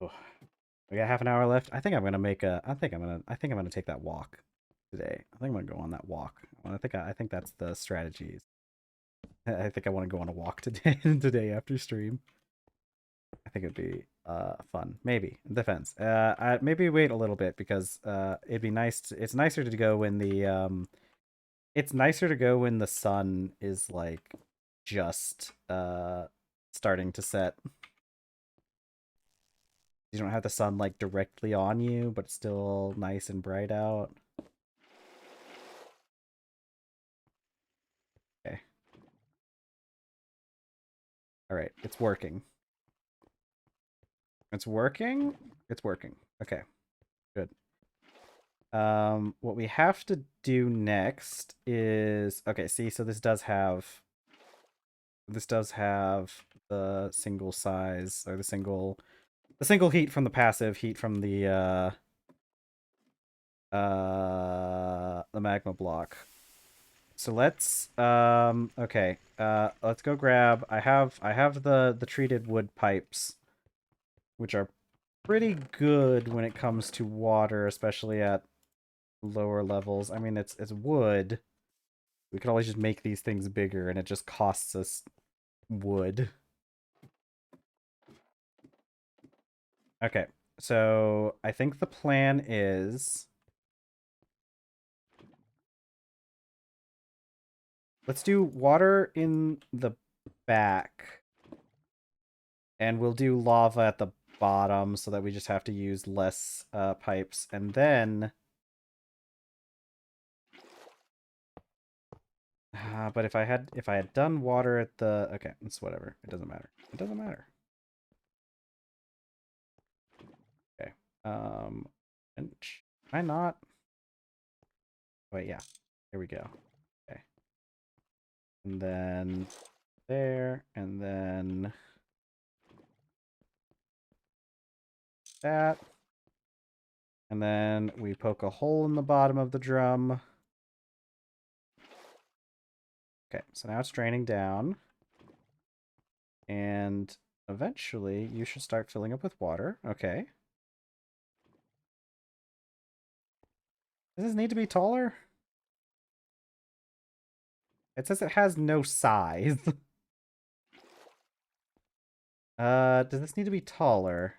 Oh, we got half an hour left. I think I'm gonna make a. I think I'm gonna take that walk today. I think I'm gonna go on that walk. I think that's the strategy. I think I want to go on a walk today after stream. I think it'd be fun. Maybe. It depends. Maybe wait a little bit because it'd be nice it's nicer to go when the it's nicer to go when the sun is like just starting to set. You don't have the sun like directly on you, but it's still nice and bright out. Okay. All right, it's working. It's working. It's working. Okay. Good. What we have to do next is okay, see, so this does have the single size or the single heat from the passive, heat from the magma block. So let's okay, let's go grab I have the treated wood pipes, which are pretty good when it comes to water, especially at lower levels. I mean, it's wood. We could always just make these things bigger, and it just costs us wood. Okay, so I think the plan is... let's do water in the back. And we'll do lava at the bottom so that we just have to use less pipes. And then... but if I had done water at the... okay, it's whatever. It doesn't matter. It doesn't matter. Okay. Bench. Can I not? Wait, yeah. Here we go. Okay. And then there, and then that. And then we poke a hole in the bottom of the drum. Okay, so now it's draining down. And eventually you should start filling up with water. Okay. Does this need to be taller? It says it has no size. Does this need to be taller?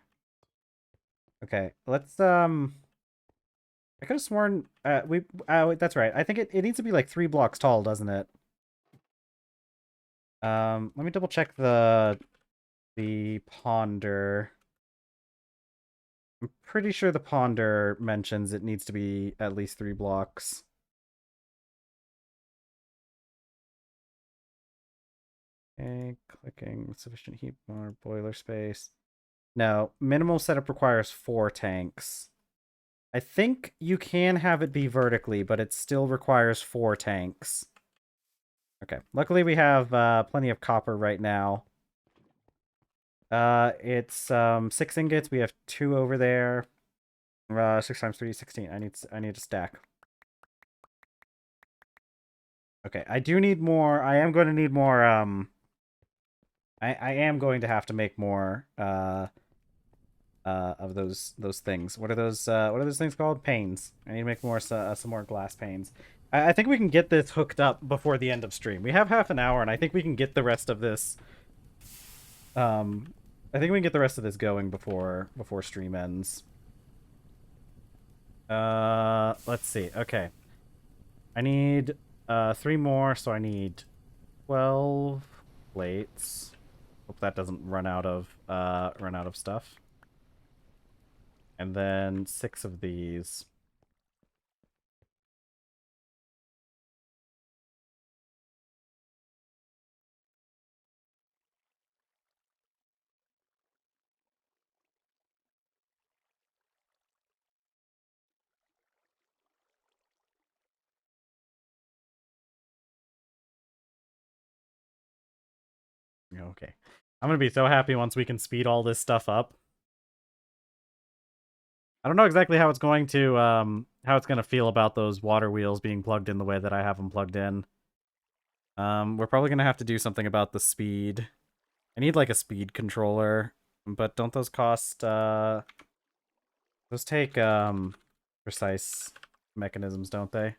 Okay, let's, I could have sworn, that's right. I think it needs to be like 3 blocks tall, doesn't it? Let me double check the ponder. I'm pretty sure the ponder mentions it needs to be at least 3 blocks. Okay, clicking sufficient heat, more boiler space. No, minimal setup requires 4 tanks. I think you can have it be vertically, but it still requires 4 tanks. Okay, luckily we have plenty of copper right now. It's 6 ingots. We have 2 over there. 6 times 3 is 16. I need a stack. Okay, I do need more. I am going to need more. I am going to have to make more of those things. What are those things called? Panes. I need to make more some more glass panes. I think we can get this hooked up before the end of stream. We have half an hour, and I think we can get the rest of this. I think we can get the rest of this going before stream ends. Let's see. Okay, I need 3 more, so I need 12 plates. Hope that doesn't run out of stuff. And then 6 of these. Okay. I'm gonna be so happy once we can speed all this stuff up. I don't know exactly how it's going to feel about those water wheels being plugged in the way that I have them plugged in. We're probably gonna have to do something about the speed. I need like a speed controller, but don't those cost those take precise mechanisms, don't they?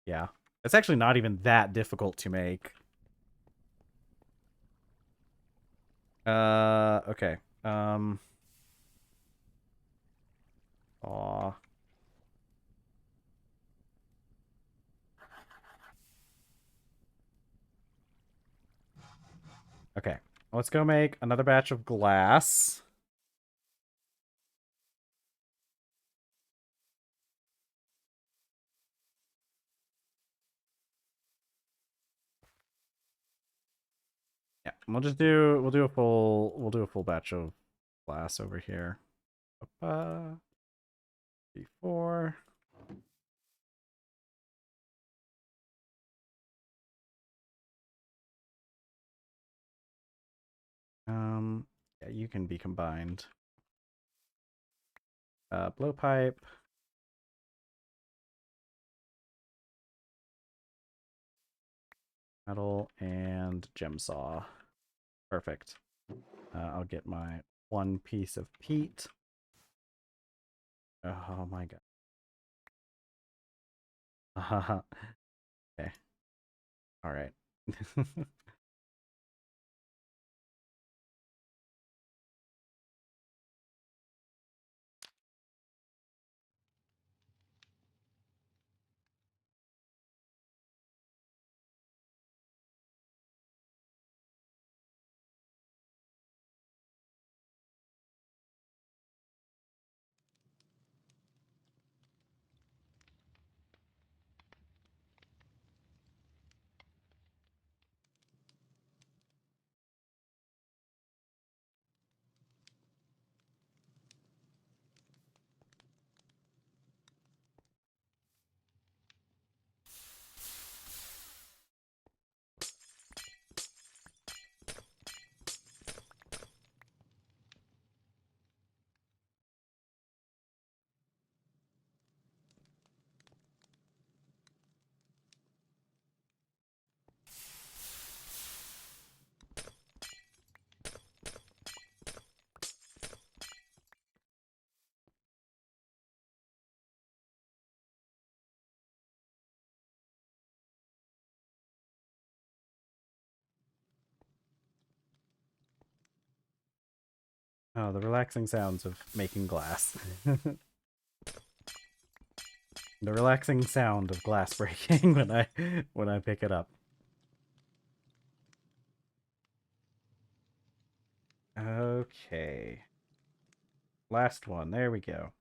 Yeah. It's actually not even that difficult to make. Okay. Aw. Okay. Let's go make another batch of glass. Yeah, we'll do a full batch of glass over here. 4. Yeah, you can be combined. Blowpipe. Metal and gem saw. Perfect. I'll get my 1 piece of peat. Oh my god. Okay. All right. Oh, the relaxing sounds of making glass. The relaxing sound of glass breaking when I pick it up. Okay. Last one. There we go.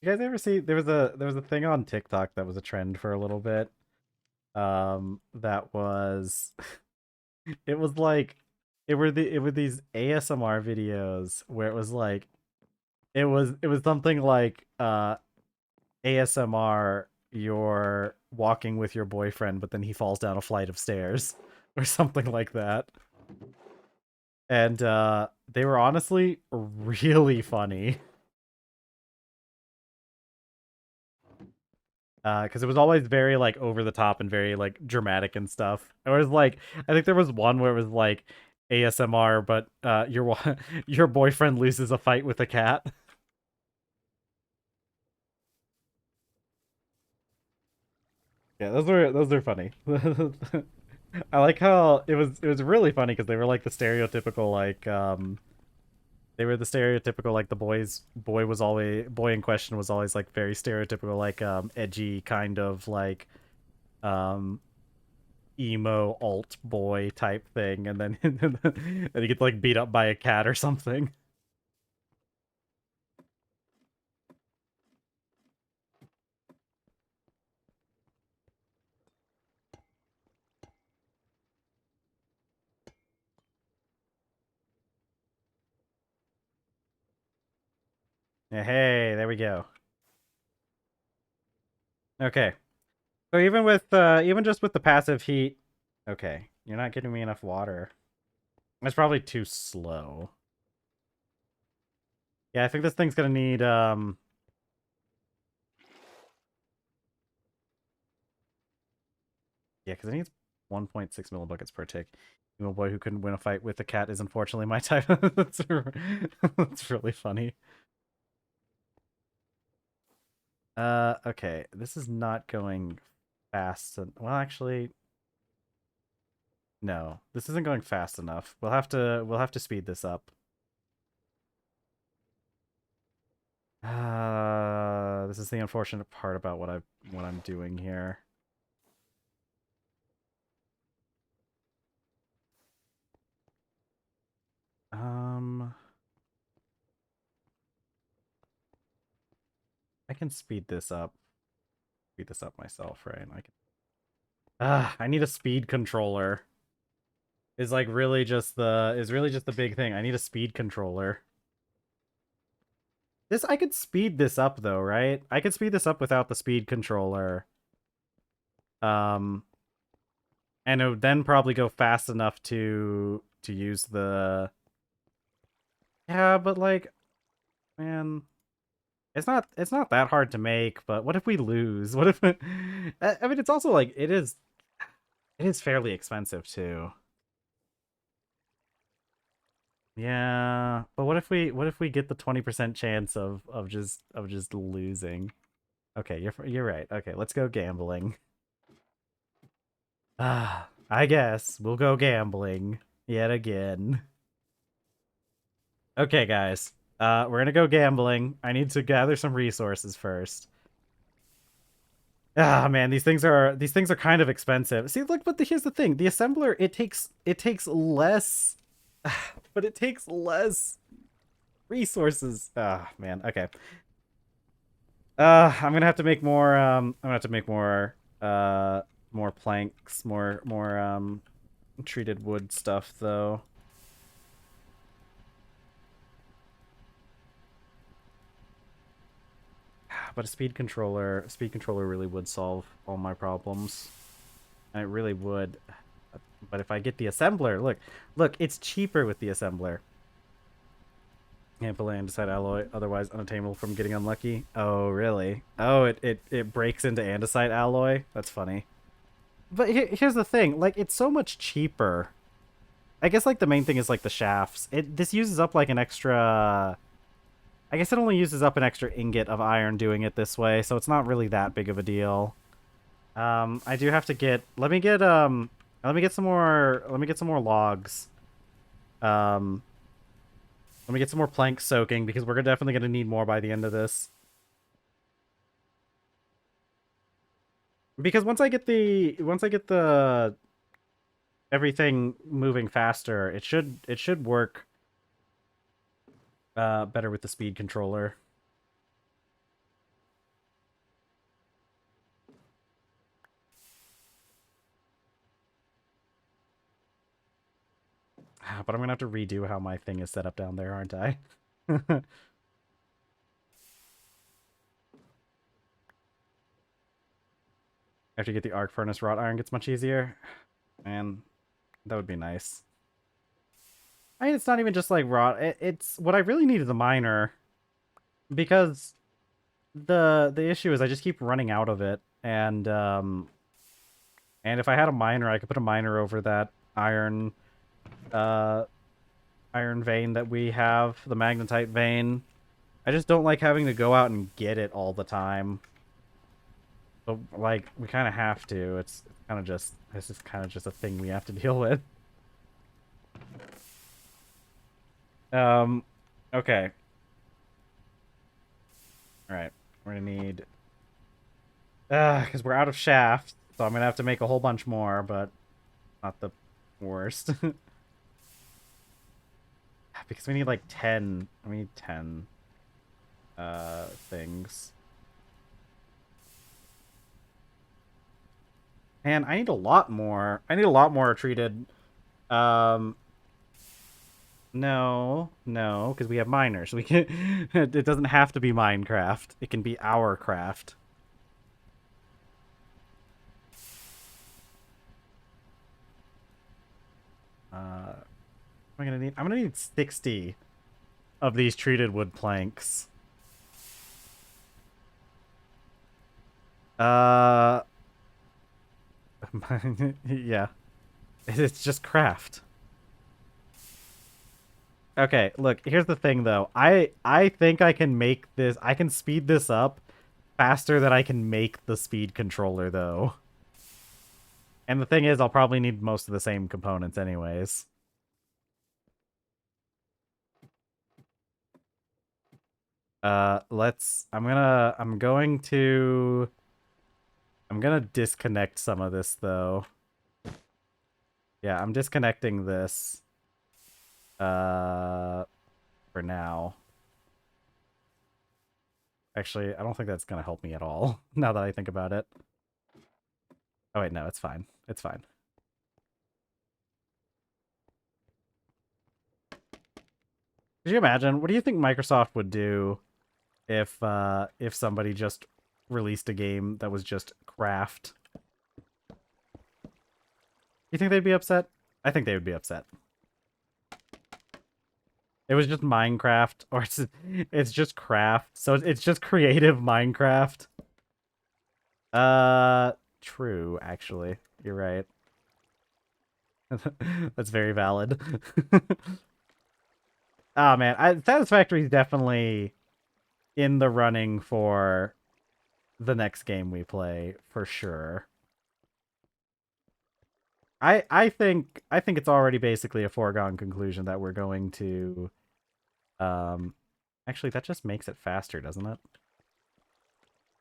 You guys ever see there was a thing on TikTok that was a trend for a little bit. That was it was like it were these ASMR videos where it was like it was something like ASMR you're walking with your boyfriend but then he falls down a flight of stairs or something like that. And they were honestly really funny. Because it was always very like over the top and very like dramatic and stuff. It was like I think there was one where it was like ASMR, but your your boyfriend loses a fight with a cat. Yeah, those are funny. I like how it was really funny because they were like the stereotypical like they were the stereotypical like the boy in question was always like very stereotypical like edgy kind of like um emo alt boy type thing, and then and he gets like beat up by a cat or something. Yeah, hey, there we go. Okay, so even just with the passive heat, okay, you're not getting me enough water. That's probably too slow. Yeah, I think this thing's gonna need yeah, because it needs 1.6 millibuckets per tick. Emo boy who couldn't win a fight with a cat is unfortunately my type. That's really funny. Okay, this is not going fast. Well, actually, no, this isn't going fast enough. We'll have to speed this up. This is the unfortunate part about what I'm doing here. Um, I can speed this up. Speed this up myself, right? I can. I need a speed controller. Is really just the big thing. I need a speed controller. I could speed this up though, right? I could speed this up without the speed controller. Um, and it would then probably go fast enough to use the. Yeah, but like, man, It's not that hard to make, but what if we lose? What if I mean it's also like it is fairly expensive too. Yeah, but what if we get the 20% chance of just losing? Okay, you're right. Okay, let's go gambling. Ah, I guess we'll go gambling yet again. Okay, guys. We're gonna go gambling. I need to gather some resources first. Ah, man, these things are kind of expensive. See, look, but here's the thing: the assembler it takes less, but it takes less resources. Ah, man. Okay. I'm gonna have to make more. I'm gonna have to make more. More planks, more treated wood stuff though. But a speed controller really would solve all my problems. And it really would. But if I get the assembler, look, it's cheaper with the assembler. Ample andesite alloy, otherwise unattainable from getting unlucky. Oh, really? Oh, it breaks into andesite alloy? That's funny. But here's the thing, like, it's so much cheaper. I guess, like, the main thing is, like, the shafts. This uses up, like, an extra... I guess it only uses up an extra ingot of iron doing it this way, so it's not really that big of a deal. I do have to get... Let me get some more... Let me get some more logs. Um... Let me get some more planks soaking, because we're definitely going to need more by the end of this. Because once I get the everything moving faster, it should work better with the speed controller. But I'm gonna have to redo how my thing is set up down there, aren't I? After you get the arc furnace, wrought iron gets much easier. Man, that would be nice. I mean, it's not even just like wrought. It's what I really need is a miner, because the issue is I just keep running out of it, and if I had a miner, I could put a miner over that uh iron vein that we have, the magnetite vein. I just don't like having to go out and get it all the time. But like we kind of have to. It's kind of just a thing we have to deal with. Um, okay. All right. We're gonna need because we're out of shaft, so I'm gonna have to make a whole bunch more, but not the worst. Because we need like 10. We need 10 things. And I need a lot more. I need a lot more treated. Um, no, because we have miners. We can. It doesn't have to be Minecraft. It can be our craft. I'm gonna need. I'm gonna need 60 of these treated wood planks. Uh, yeah. It's just craft. Okay, look, here's the thing though. I think I can make this I can speed this up faster than I can make the speed controller though. And the thing is I'll probably need most of the same components anyways. I'm gonna disconnect some of this though. Yeah, I'm disconnecting this for now. Actually, I don't think that's gonna help me at all, now that I think about it. Oh wait, no, it's fine. It's fine. Could you imagine? What do you think Microsoft would do if somebody just released a game that was just craft? You think they'd be upset? I think they would be upset. It was just Minecraft, or it's just craft. So it's just creative Minecraft. Uh, true. Actually, you're right. That's very valid. Oh man, Satisfactory is definitely in the running for the next game we play for sure. I think it's already basically a foregone conclusion that we're going to actually that just makes it faster, doesn't it?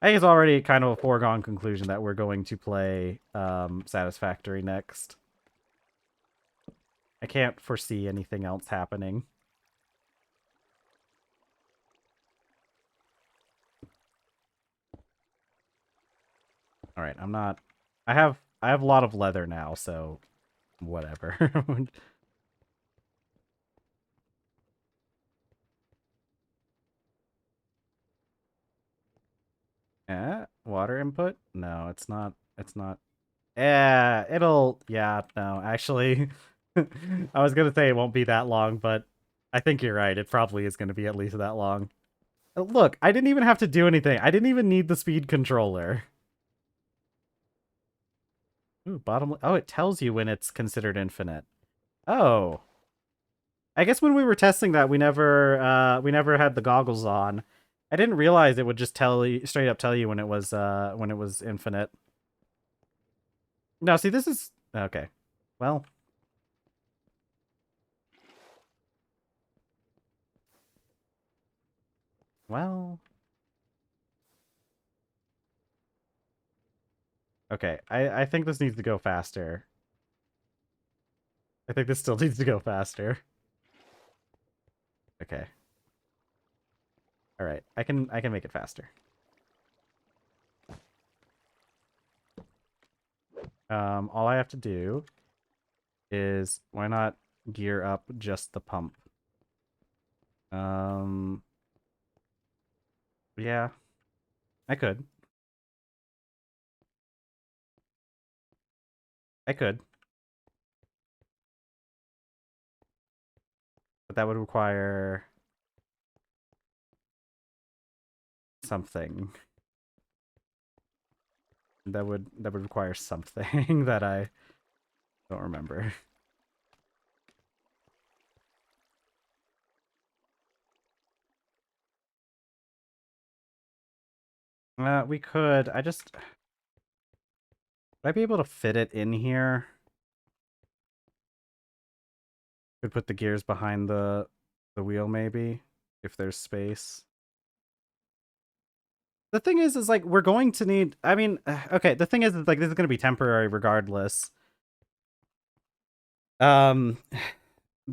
I think it's already kind of a foregone conclusion that we're going to play Satisfactory next. I can't foresee anything else happening. All right, I'm not I have a lot of leather now, so whatever. Water input? No, it's not. It's not. Yeah, yeah, no, actually. I was gonna say it won't be that long, but I think you're right. It probably is gonna be at least that long. Look, I didn't even have to do anything. I didn't even need the speed controller. Ooh, bottom. Oh, it tells you when it's considered infinite. Oh. I guess when we were testing that, we never had the goggles on. I didn't realize it would just tell you straight up tell you when it was infinite. No, see this is okay. Well, well. Okay. I think this needs to go faster. I think this still needs to go faster. Okay. All right. I can make it faster. All I have to do is why not gear up just the pump? Um, yeah, I could. I could, but that would require something. That would require something that I don't remember. We could. Would I be able to fit it in here? Could put the gears behind the wheel maybe if there's space. The thing is like we're going to need. I mean, okay. The thing is like this is going to be temporary regardless. Um,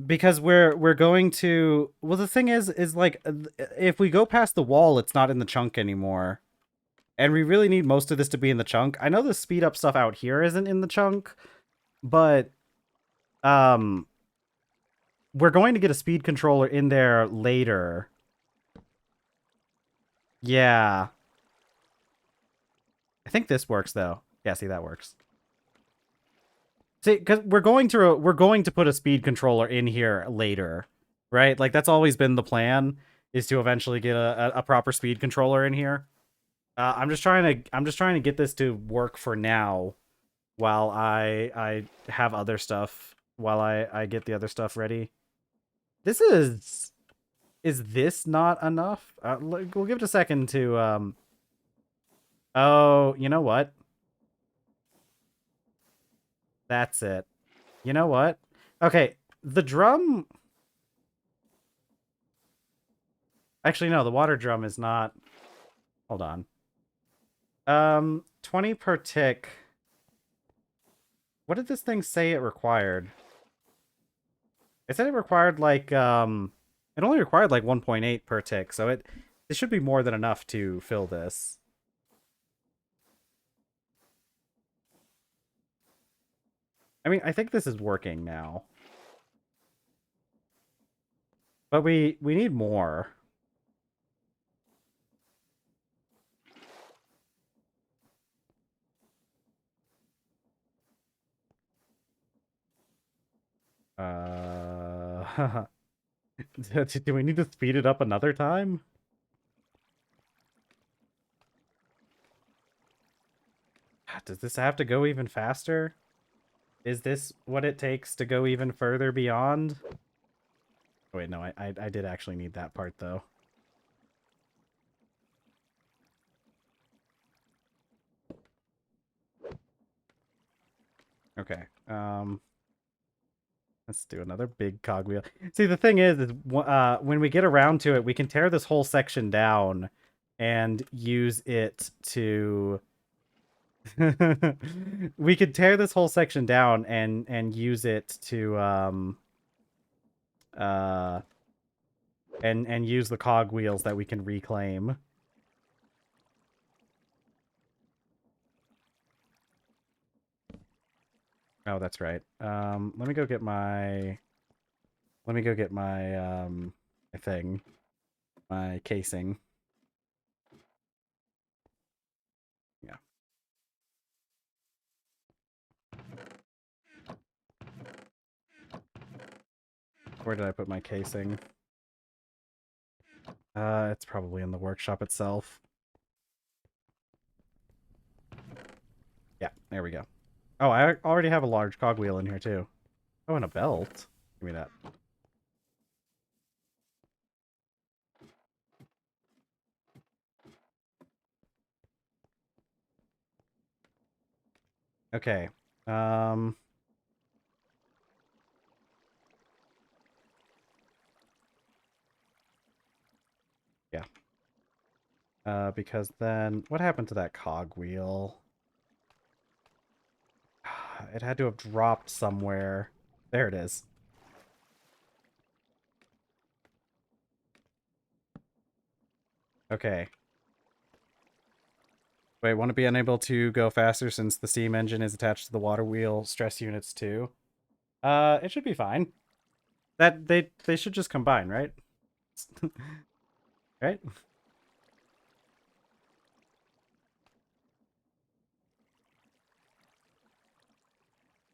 because we're going to. Well, the thing is like if we go past the wall, it's not in the chunk anymore, and we really need most of this to be in the chunk. I know the speed up stuff out here isn't in the chunk, but um, we're going to get a speed controller in there later. Yeah, I think this works though. Yeah, see that works. See, because we're going to put a speed controller in here later, right? Like that's always been the plan, is to eventually get a proper speed controller in here. I'm just trying to get this to work for now, while I have other stuff, while I get the other stuff ready. This is this not enough? We'll give it a second to Oh, you know what? That's it. You know what? Okay, the drum. Actually, no, the water drum is not. Hold on. 20 per tick. What did this thing say it required? It said it required like it only required like 1.8 per tick, so it should be more than enough to fill this. I mean, I think this is working now. But we need more. Do we need to speed it up another time? Does this have to go even faster? Is this what it takes to go even further beyond? Oh, wait, no, I did actually need that part, though. Okay, let's do another big cogwheel. See, the thing is when we get around to it, we can tear this whole section down and use it to... we could tear this whole section down and use it to, and use the cogwheels that we can reclaim. Oh, that's right. Let me go get my... Let me go get my, my thing. My casing. Yeah. Where did I put my casing? It's probably in the workshop itself. Yeah, there we go. Oh, I already have a large cogwheel in here, too. Oh, and a belt. Give me that. Okay. Yeah. Because then... What happened to that cogwheel? It had to have dropped somewhere. There it is. Okay. Wait, won't it be unable to go faster since the steam engine is attached to the water wheel stress units too? It should be fine. That they should just combine, right? Right?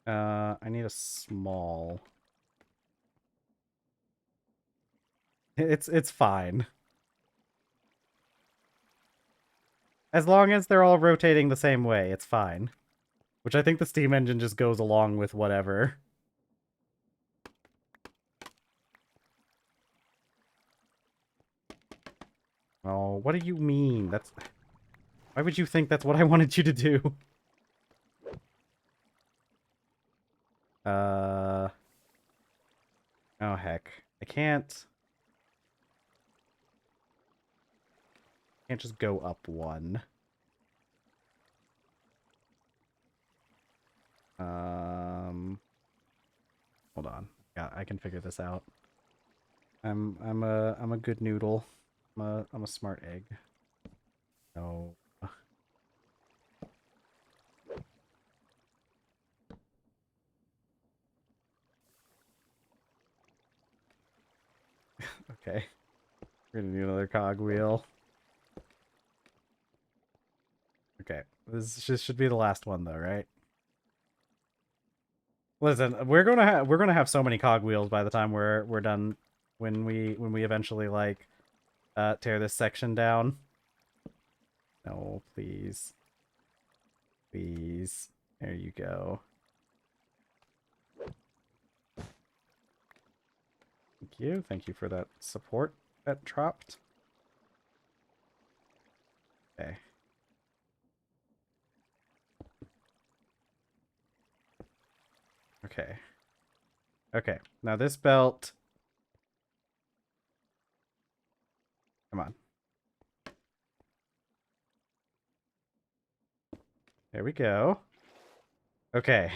I need a small. It's fine. As long as they're all rotating the same way, it's fine. Which I think the steam engine just goes along with whatever. Oh, what do you mean? That's... Why would you think that's what I wanted you to do? Oh, heck. I can't just go up one. Hold on. Yeah, I can figure this out. I'm a good noodle. I'm a smart egg. No. Okay. We're gonna do another cogwheel. Okay. This just should be the last one though, right? Listen, we're gonna have so many cogwheels by the time we're done when we eventually like tear this section down. No, please. Please. There you go. Thank you. Thank you for that support that dropped. Okay. Okay. Okay. Now this belt... Come on. There we go. Okay.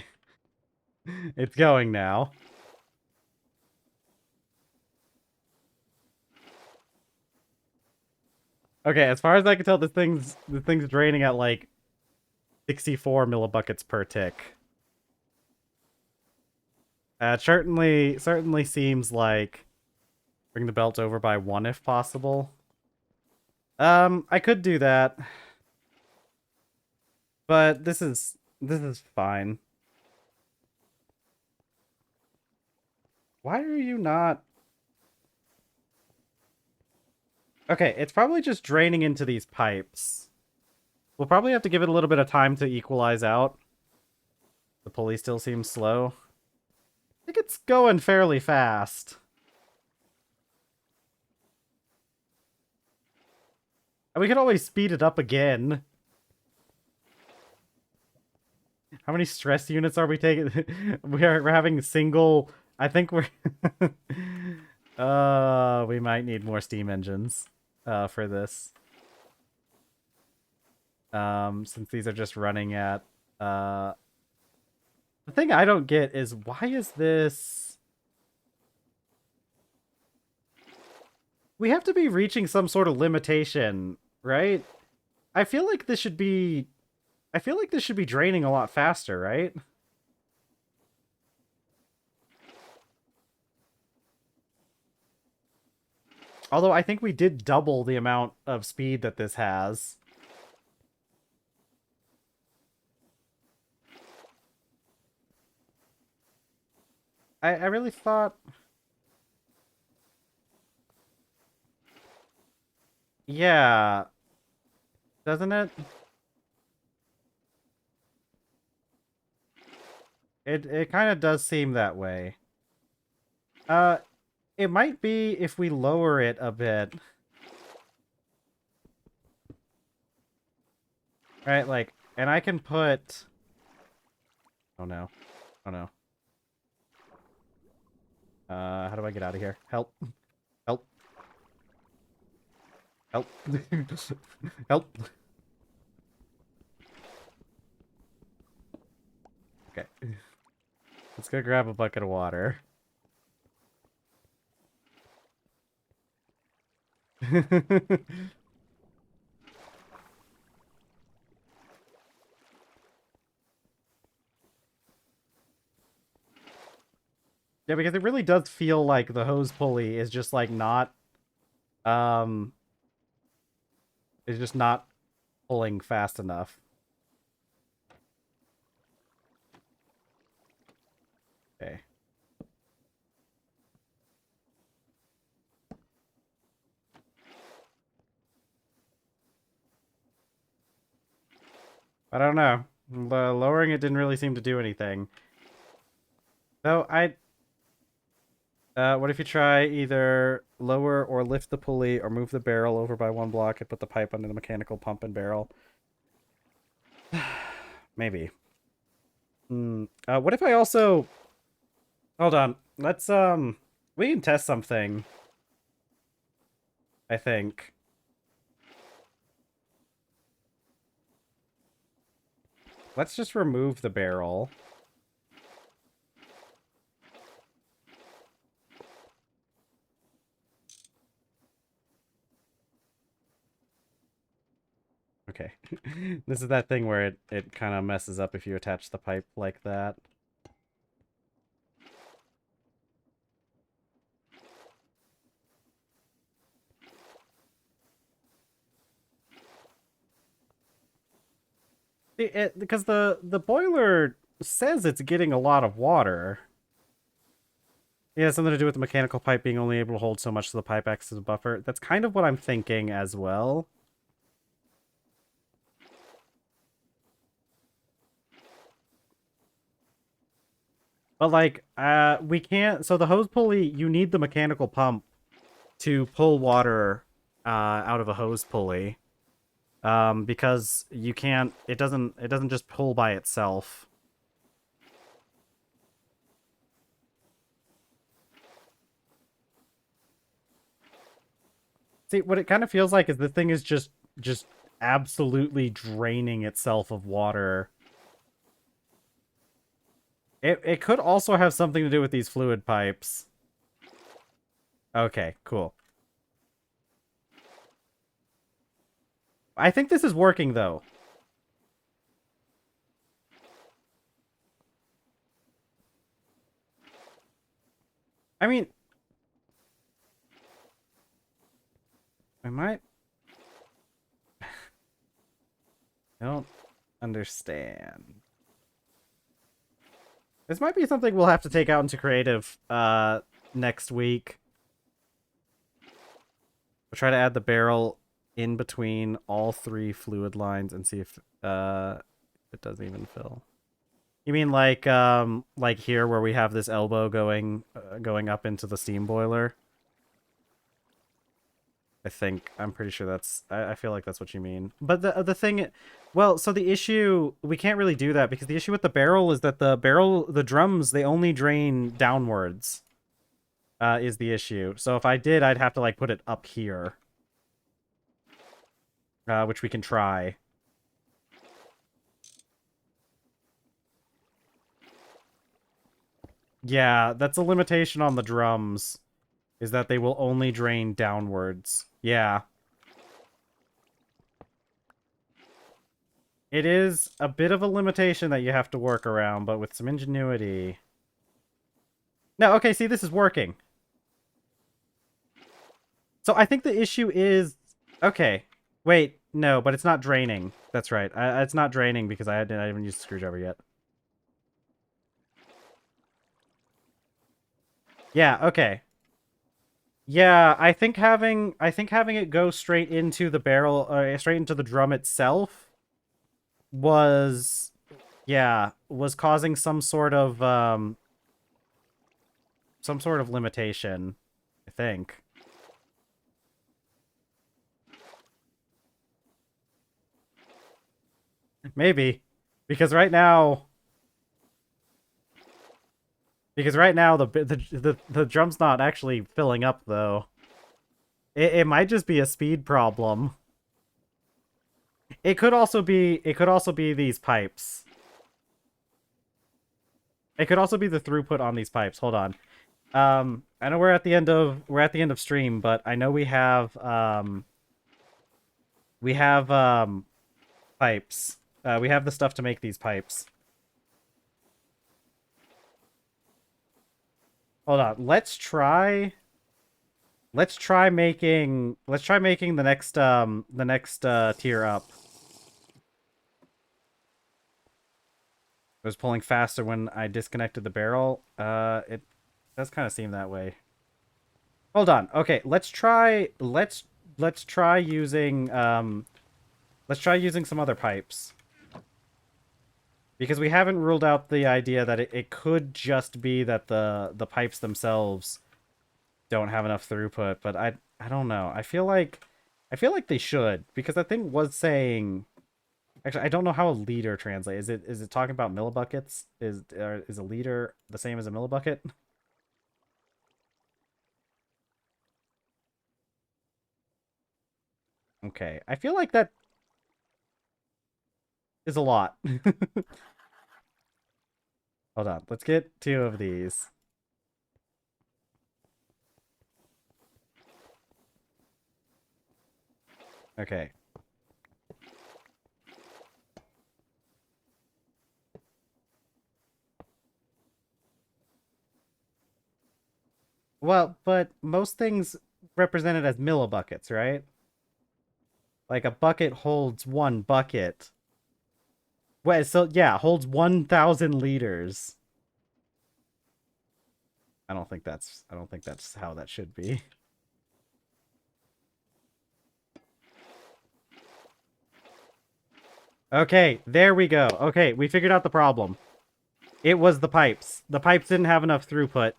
It's going now. Okay, as far as I can tell, the thing's draining at like 64 millibuckets per tick. It certainly seems like bring the belt over by one if possible. I could do that, but this is fine. Why are you not? Okay, it's probably just draining into these pipes. We'll probably have to give it a little bit of time to equalize out. The pulley still seems slow. I think it's going fairly fast. And we could always speed it up again. How many stress units are we taking? We're having single... I think we're... we might need more steam engines for this. Since these are just running at... The thing I don't get is, why is this... We have to be reaching some sort of limitation, right? I feel like this should be... I feel like this should be draining a lot faster, right? Although I think we did double the amount of speed that this has. I really thought... Yeah. Doesn't it? It kind of does seem that way. It might be if we lower it a bit. Right, like, and I can put... Oh no. Oh no. How do I get out of here? Help. Help. Help. Help. Okay. Let's go grab a bucket of water. Yeah, because it really does feel like the hose pulley is just like not is just not pulling fast enough. Okay. I don't know. The lowering it didn't really seem to do anything. Though what if you try either lower or lift the pulley or move the barrel over by one block and put the pipe under the mechanical pump and barrel? Maybe. What if I also... Hold on. Let's, we can test something. I think. Let's just remove the barrel. Okay. This is that thing where it kind of messes up if you attach the pipe like that. Because the boiler says it's getting a lot of water. It has something to do with the mechanical pipe being only able to hold so much, so the pipe acts as a buffer. That's kind of what I'm thinking as well. But like, we can't... So the hose pulley, you need the mechanical pump to pull water out of a hose pulley. Because you can't... It doesn't just pull by itself. See, what it kind of feels like is the thing is just absolutely draining itself of water. It could also have something to do with these fluid pipes. Okay, cool. I think this is working, though. I mean... I might... I don't understand. This might be something we'll have to take out into creative next week. We'll try to add the barrel in between all 3 fluid lines and see if it doesn't even fill. You mean like here where we have this elbow going up into the steam boiler? I'm pretty sure that's, I feel like that's what you mean. But the thing, well, so the issue, we can't really do that because the issue with the barrel is that the drums, they only drain downwards, is the issue. So if I did, I'd have to like put it up here, which we can try. Yeah, that's a limitation on the drums, is that they will only drain downwards. Yeah. It is a bit of a limitation that you have to work around, but with some ingenuity... No, okay, see, this is working. So I think the issue is... Okay. Wait, no, but it's not draining. That's right. It's not draining because I didn't even use the screwdriver yet. Yeah, okay. Yeah, I think having it go straight into the barrel, straight into the drum itself was, yeah, was causing some sort of limitation, I think. Maybe. Because right now the drum's not actually filling up though. It might just be a speed problem. It could also be these pipes. It could also be the throughput on these pipes. Hold on. I know we're at the end of stream, but I know we have pipes. We have the stuff to make these pipes. Hold on. Let's try making the next tier up. It was pulling faster when I disconnected the barrel. It does kind of seem that way. Hold on. Okay, let's try using some other pipes. Because we haven't ruled out the idea that it could just be that the pipes themselves don't have enough throughput, but I don't know. I feel like they should, because that thing was saying, actually I don't know how a liter translates. Is it talking about millibuckets? Is a liter the same as a millibucket? Okay. I feel like that is a lot. Hold on. Let's get 2 of these. Okay. Well, but most things represented as millibuckets, right? Like a bucket holds 1 bucket. Well, so yeah, holds 1,000 liters. I don't think that's how that should be. Okay, there we go. Okay, we figured out the problem. It was the pipes. The pipes didn't have enough throughput.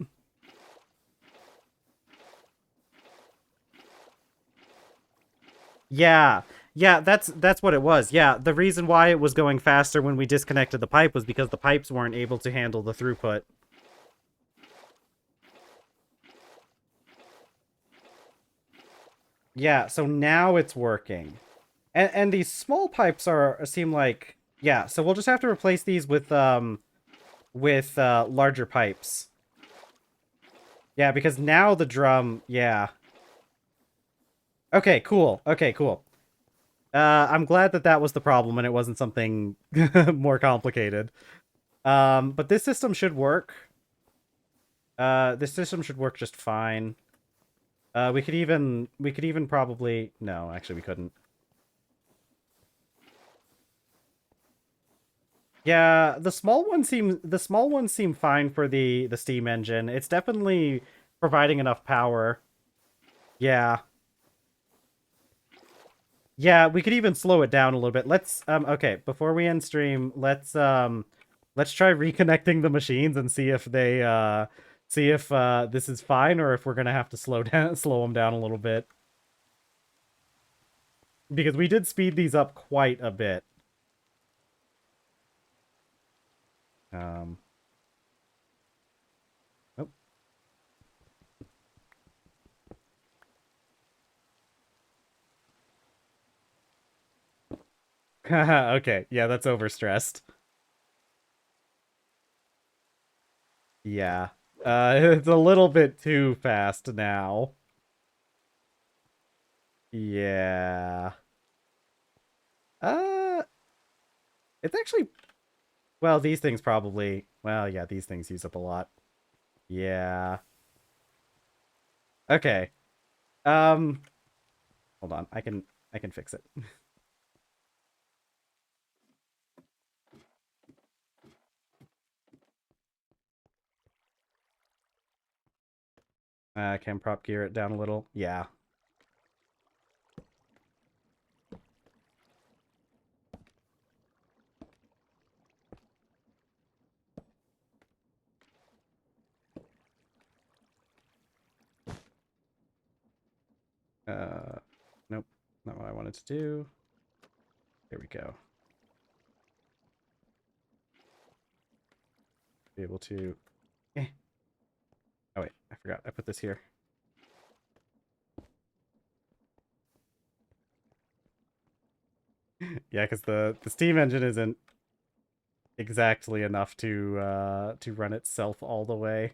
Yeah. Yeah, that's what it was. Yeah, the reason why it was going faster when we disconnected the pipe was because the pipes weren't able to handle the throughput. Yeah, so now it's working. And these small pipes seem like, yeah, so we'll just have to replace these with larger pipes. Yeah, because now the drum, yeah. Okay, cool. Okay, cool. I'm glad that was the problem and it wasn't something more complicated. But this system should work. This system should work just fine. We could even probably... No, actually we couldn't. Yeah, the small ones seem fine for the steam engine. It's definitely providing enough power. Yeah. Yeah, we could even slow it down a little bit. Let's okay, before we end stream, let's try reconnecting the machines and see if they see if this is fine or if we're going to have to slow them down a little bit. Because we did speed these up quite a bit. Um oh. Okay, yeah, that's overstressed. Yeah. It's a little bit too fast now. Yeah. Uh, it's actually, well, these things probably, well, yeah, these things use up a lot. Yeah. Okay. Um, hold on. I can fix it. Can prop gear it down a little. Yeah. Uh, nope. Not what I wanted to do. There we go. Be able to, eh. Oh wait, I forgot. I put this here. Yeah, because the steam engine isn't exactly enough to run itself all the way.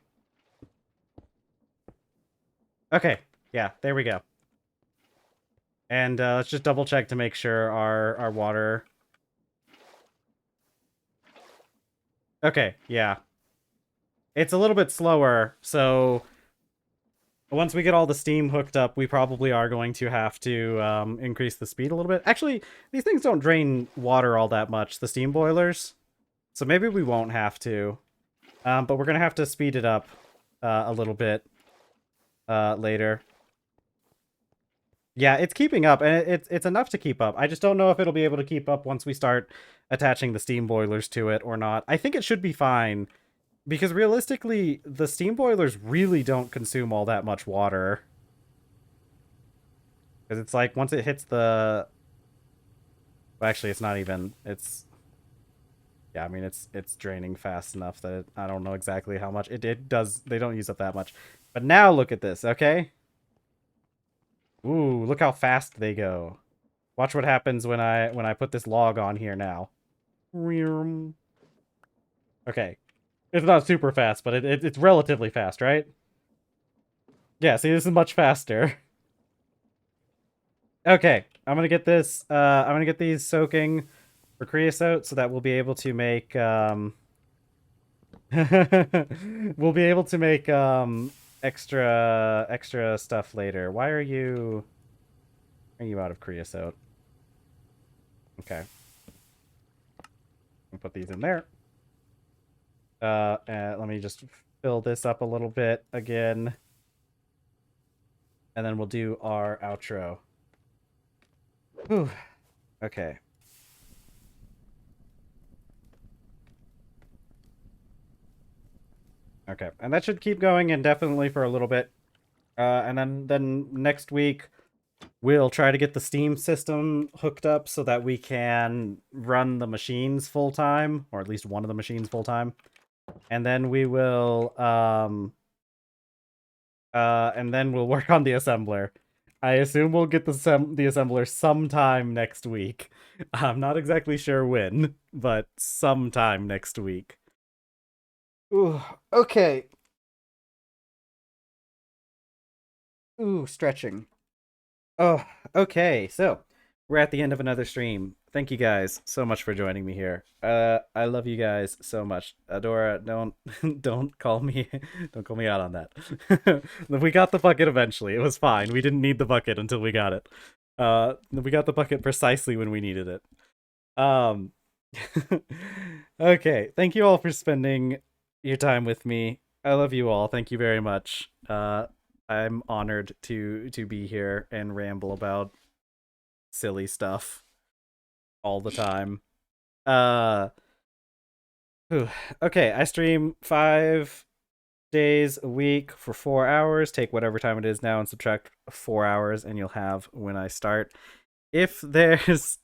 Okay, yeah, there we go. And let's just double check to make sure our water. Okay, yeah, it's a little bit slower. So once we get all the steam hooked up, we probably are going to have to increase the speed a little bit. Actually, these things don't drain water all that much, the steam boilers. So maybe we won't have to. But we're gonna have to speed it up a little bit later. Yeah, it's keeping up, and it's enough to keep up. I just don't know if it'll be able to keep up once we start attaching the steam boilers to it or not. I think it should be fine, because realistically, the steam boilers really don't consume all that much water. Because it's like, once it hits the... Well, actually, it's not even... It's... Yeah, I mean, it's draining fast enough that I don't know exactly how much. It does... They don't use up that much. But now look at this, okay? Ooh, look how fast they go. Watch what happens when I put this log on here now. Okay. It's not super fast, but it's relatively fast, right? Yeah, see, this is much faster. Okay, I'm gonna get this, I'm gonna get these soaking for creosote so that we'll be able to make, we'll be able to make, extra stuff later. Why are you out of creosote? Okay. I'll put these in there. Let me just fill this up a little bit again. And then we'll do our outro. Whew. Okay. Okay. And that should keep going indefinitely for a little bit. And then next week, we'll try to get the Steam system hooked up so that we can run the machines full time, or at least one of the machines full time. And then we will, and then we'll work on the assembler. I assume we'll get the assembler sometime next week. I'm not exactly sure when, but sometime next week. Ooh, okay. Ooh, stretching. Oh, okay. So, we're at the end of another stream. Thank you guys so much for joining me here. I love you guys so much. Adora, don't don't call me don't call me out on that. We got the bucket eventually. It was fine. We didn't need the bucket until we got it. We got the bucket precisely when we needed it. Um Okay, thank you all for spending your time with me. I love you all. Thank you very much. I'm honored to be here and ramble about silly stuff all the time. Uh, okay, I stream 5 days a week for 4 hours. Take whatever time it is now and subtract 4 hours, and you'll have when I start. If there's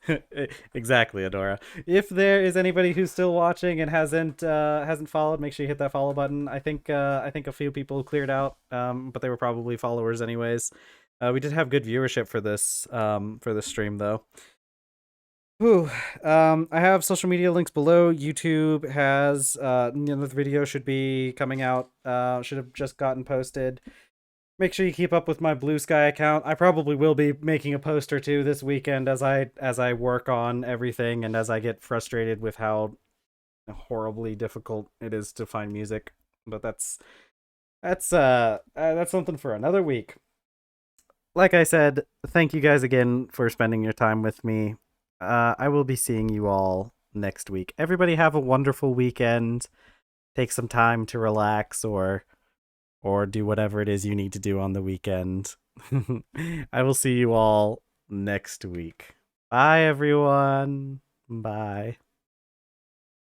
exactly, Adora. If there is anybody who's still watching and hasn't followed, make sure you hit that follow button. I think a few people cleared out, but they were probably followers anyways. We did have good viewership for this stream though. Whew. I have social media links below. YouTube has the video should be coming out. Should have just gotten posted. Make sure you keep up with my Blue Sky account. I probably will be making a post or two this weekend as I work on everything and as I get frustrated with how horribly difficult it is to find music. But that's something for another week. Like I said, thank you guys again for spending your time with me. I will be seeing you all next week. Everybody have a wonderful weekend. Take some time to relax or do whatever it is you need to do on the weekend. I will see you all next week. Bye, everyone. Bye.